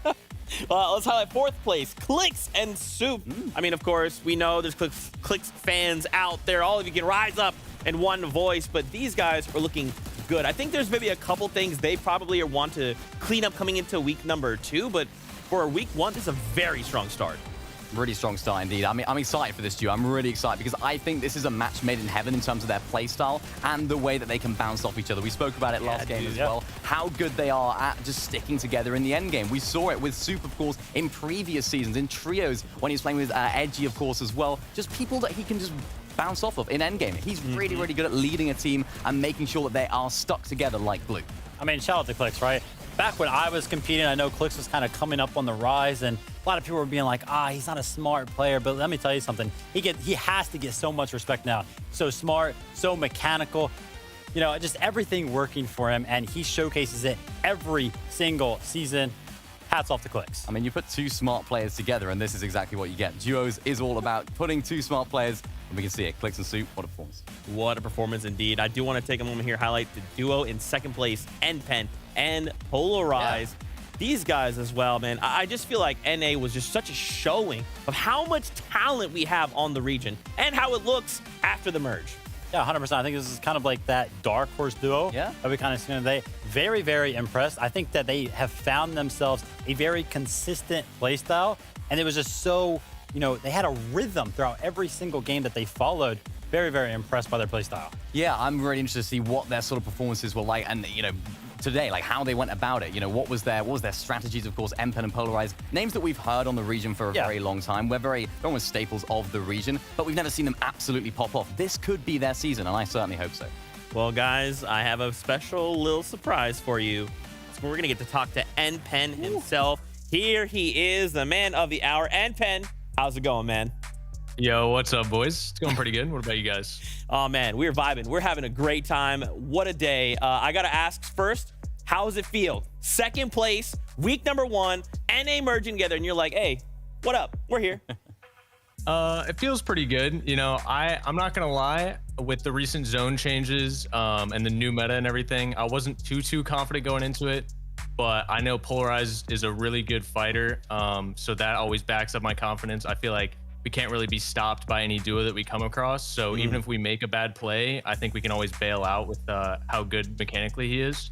Let's highlight 4th place, Clicks and Soup. I mean, of course, we know there's Clicks fans out there. All of you can rise up in one voice, but these guys are looking good. I think there's maybe a couple things they probably want to clean up coming into week number 2, but for week 1, this is a very strong start. Really strong start indeed. I mean, I'm excited for this duo. I'm really excited because I think this is a match made in heaven in terms of their play style and the way that they can bounce off each other. We spoke about it last game as well, how good they are at just sticking together in the end game. We saw it with Soup, of course, in previous seasons, in trios, when he was playing with Edgy, of course, as well. Just people that he can just bounce off of in endgame. He's really, really good at leading a team and making sure that they are stuck together like glue. I mean, shout out to Clicks, right? Back when I was competing, I know Clicks was kind of coming up on the rise, and a lot of people were being like, he's not a smart player. But let me tell you something. He has to get so much respect now. So smart, so mechanical. You know, just everything working for him, and he showcases it every single season. Hats off to Clicks. I mean, you put 2 smart players together, and this is exactly what you get. Duos is all about putting 2 smart players, and we can see it. Clicks and Soup, what a performance. What a performance indeed. I do want to take a moment here, highlight the duo in 2nd place, NPen and Polarize. These guys as well, man. I just feel like NA was just such a showing of how much talent we have on the region and how it looks after the merge. Yeah, 100%. I think this is kind of like that dark horse duo that we kind of seen today. Very, very impressed. I think that they have found themselves a very consistent play style, and it was just so you know, they had a rhythm throughout every single game that they followed. Very, very impressed by their play style. Yeah, I'm really interested to see what their sort of performances were like, and you know, today, like how they went about it. You know, what was their strategies? Of course, NPen and Polarized, names that we've heard on the region for a very long time. We're almost staples of the region, but we've never seen them absolutely pop off. This could be their season, and I certainly hope so. Well, guys, I have a special little surprise for you. So we're gonna get to talk to NPen himself. Here he is, the man of the hour. NPen, how's it going, man? Yo, what's up, boys? It's going pretty good. What about you guys? Oh, man, we're vibing. We're having a great time. What a day. I got to ask first, how does it feel? Second place, week number 1, NA merging together, and you're like, hey, what up? We're here. It feels pretty good. You know, I'm not going to lie, with the recent zone changes and the new meta and everything, I wasn't too confident going into it. But I know Polarized is a really good fighter, so that always backs up my confidence. I feel like we can't really be stopped by any duo that we come across. So even if we make a bad play, I think we can always bail out with how good mechanically he is.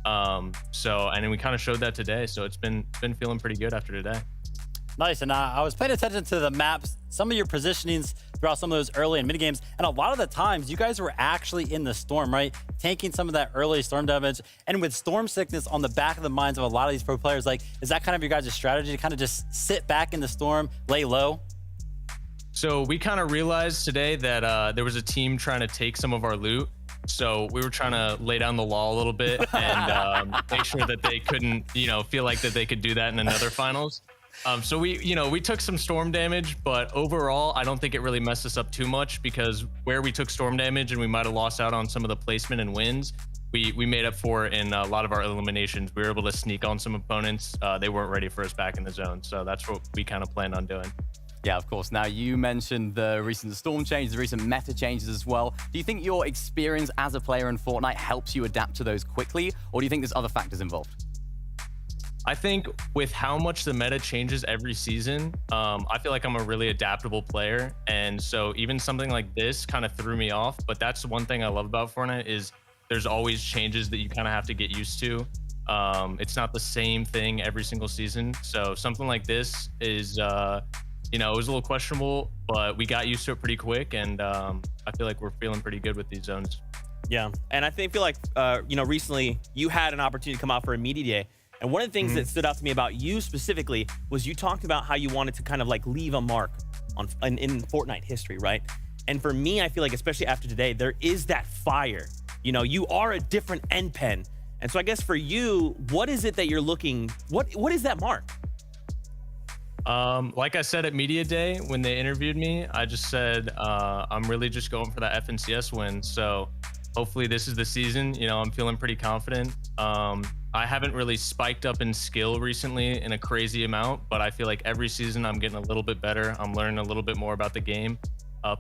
And then we kind of showed that today. So it's been feeling pretty good after today. Nice. And I was paying attention to the maps, some of your positionings throughout some of those early and mid games. And a lot of the times you guys were actually in the storm, right? Tanking some of that early storm damage. And with storm sickness on the back of the minds of a lot of these pro players, like, is that kind of your guys' strategy to kind of just sit back in the storm, lay low? So we kind of realized today that there was a team trying to take some of our loot. So we were trying to lay down the law a little bit and make sure that they couldn't, feel like that they could do that in another finals. So we took some storm damage, but overall, I don't think it really messed us up too much because where we took storm damage and we might have lost out on some of the placement and wins, we made up for it in a lot of our eliminations. We were able to sneak on some opponents. They weren't ready for us back in the zone. So that's what we kind of planned on doing. Yeah, of course. Now, you mentioned the recent storm changes, the recent meta changes as well. Do you think your experience as a player in Fortnite helps you adapt to those quickly, or do you think there's other factors involved? I think with how much the meta changes every season, I feel like I'm a really adaptable player. And so even something like this kind of threw me off. But that's one thing I love about Fortnite is there's always changes that you kind of have to get used to. It's not the same thing every single season. So something like this is... it was a little questionable, but we got used to it pretty quick, and I feel like we're feeling pretty good with these zones. Yeah, and I feel like, recently you had an opportunity to come out for a media day, and one of the things that stood out to me about you specifically was you talked about how you wanted to kind of like leave a mark in Fortnite history, right? And for me, I feel like especially after today, there is that fire. You are a different NPen, and so I guess for you, what is it that you're looking? What is that mark? Like I said at Media Day, when they interviewed me, I just said, I'm really just going for that FNCS win. So hopefully this is the season. I'm feeling pretty confident. I haven't really spiked up in skill recently in a crazy amount, but I feel like every season I'm getting a little bit better. I'm learning a little bit more about the game,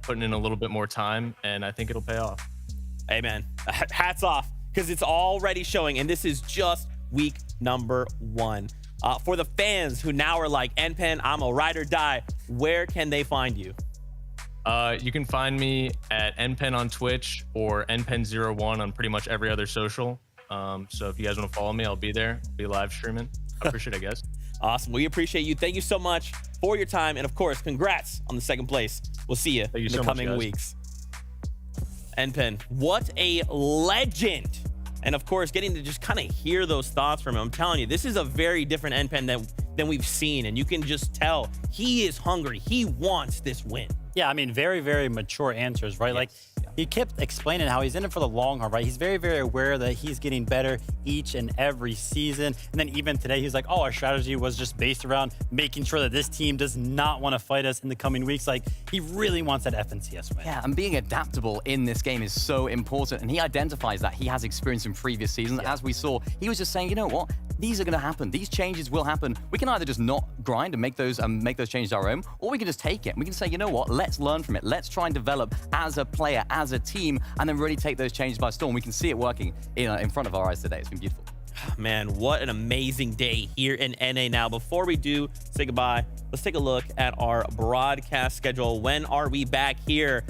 putting in a little bit more time, and I think it'll pay off. Hey, man, hats off, because it's already showing, and this is just week number 1. For the fans who now are like, NPen, I'm a ride or die, where can they find you? You can find me at NPen on Twitch or NPen01 on pretty much every other social. So if you guys want to follow me, I'll be there. I'll be live streaming. I appreciate it, guys. Awesome. We appreciate you. Thank you so much for your time. And of course, congrats on the 2nd place. We'll see you in the coming weeks. NPen, what a legend. And of course, getting to just kind of hear those thoughts from him. I'm telling you, this is a very different NPen than we've seen. And you can just tell he is hungry. He wants this win. Yeah, I mean, very, very mature answers, right? Yes. Like, he kept explaining how he's in it for the long haul, right? He's very, very aware that he's getting better each and every season. And then even today, he's like, oh, our strategy was just based around making sure that this team does not want to fight us in the coming weeks. Like, he really wants that FNCS win. Yeah, and being adaptable in this game is so important. And he identifies that. He has experience in previous seasons. Yeah. As we saw, he was just saying, you know what? These are going to happen. These changes will happen. We can either just not grind and make those changes our own, or we can just take it. We can say, you know what? Let's learn from it. Let's try and develop as a player, as a team, and then really take those changes by storm. We can see it working in front of our eyes today. It's been beautiful. Man, what an amazing day here in NA. Now, before we do say goodbye, let's take a look at our broadcast schedule. When are we back here?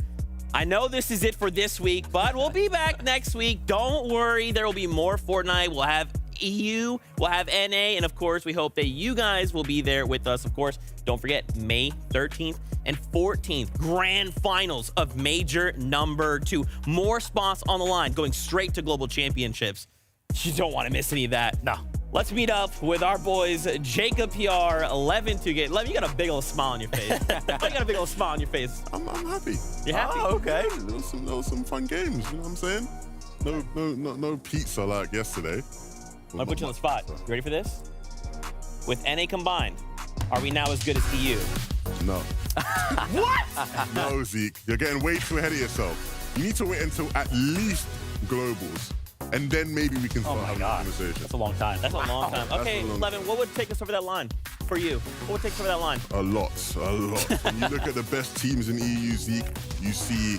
I know this is it for this week, but we'll be back next week. Don't worry. There will be more Fortnite. We'll have EU, we'll have NA, and of course, we hope that you guys will be there with us. Of course, Don't forget, May 13th and 14th, grand finals of Major number 2. More spots on the line, going straight to Global Championships. You don't want to miss any of that. No. Let's meet up with our boys, Jacob PR, 11-2. 11, you got a big old smile on your face. You got a big old smile on your face. I'm happy. You're happy? Oh, okay. Yeah, there was some fun games, you know what I'm saying? No pizza like yesterday. I'm gonna put you on the spot. You ready for this? With NA combined, are we now as good as EU? No. What? No, Zeke. You're getting way too ahead of yourself. You need to wait until at least globals. And then maybe we can start having a conversation. That's a long time. That's a long time. Okay, 11, what would take us over that line for you? What would take us over that line? A lot. When you look at the best teams in EU, Zeke, you see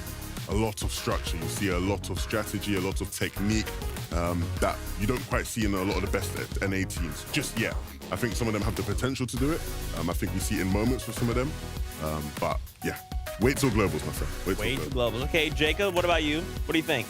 a lot of structure. You see a lot of strategy, a lot of technique that you don't quite see in a lot of the best NA teams just yet. I think some of them have the potential to do it. I think we see it in moments with some of them. But yeah, wait till globals, my friend. Wait till globals. Okay, Jacob, what about you? What do you think?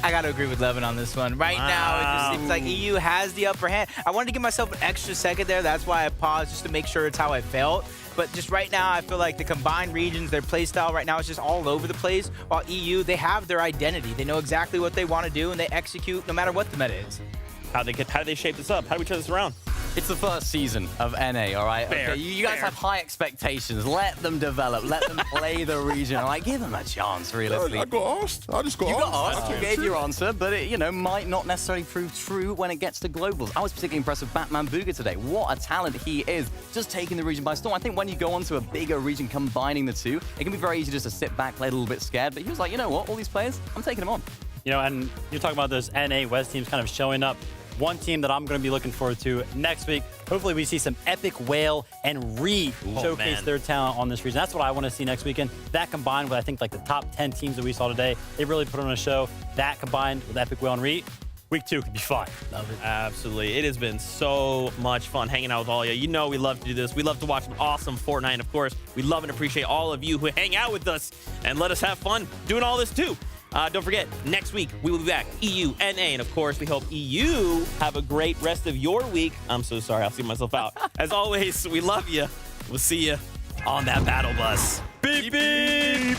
I got to agree with Levin on this one. Right now, it just seems like EU has the upper hand. I wanted to give myself an extra second there. That's why I paused, just to make sure it's how I felt. But just right now, I feel like the combined regions, their play style right now is just all over the place. While EU, they have their identity. They know exactly what they want to do, and they execute no matter what the meta is. How do they shape this up? How do we turn this around? It's the first season of NA, all right? Fair, okay, you guys have high expectations. Let them develop. Let them play the region. Like, give them a chance, realistically. I got asked. I just got asked. You got asked. You gave your answer, but it, might not necessarily prove true when it gets to globals. I was particularly impressed with Batman Booga today. What a talent he is. Just taking the region by storm. I think when you go onto a bigger region, combining the two, it can be very easy just to sit back, play a little bit scared. But he was like, you know what? All these players, I'm taking them on. And you're talking about those NA West teams kind of showing up. One team that I'm going to be looking forward to next week. Hopefully we see some Epic Whale and Re showcase their talent on this region. That's what I want to see next weekend. That combined with, I think, like the top 10 teams that we saw today, they really put on a show. That combined with Epic Whale and Re, week 2 could be fun. Love it. Absolutely. It has been so much fun hanging out with all of you. You know we love to do this. We love to watch an awesome Fortnite. And of course, we love and appreciate all of you who hang out with us and let us have fun doing all this too. Don't forget, next week, we will be back, EU, NA, and of course, we hope EU have a great rest of your week. I'm so sorry, I'll see myself out. As always, we love you. We'll see you on that battle bus. Beep, beep.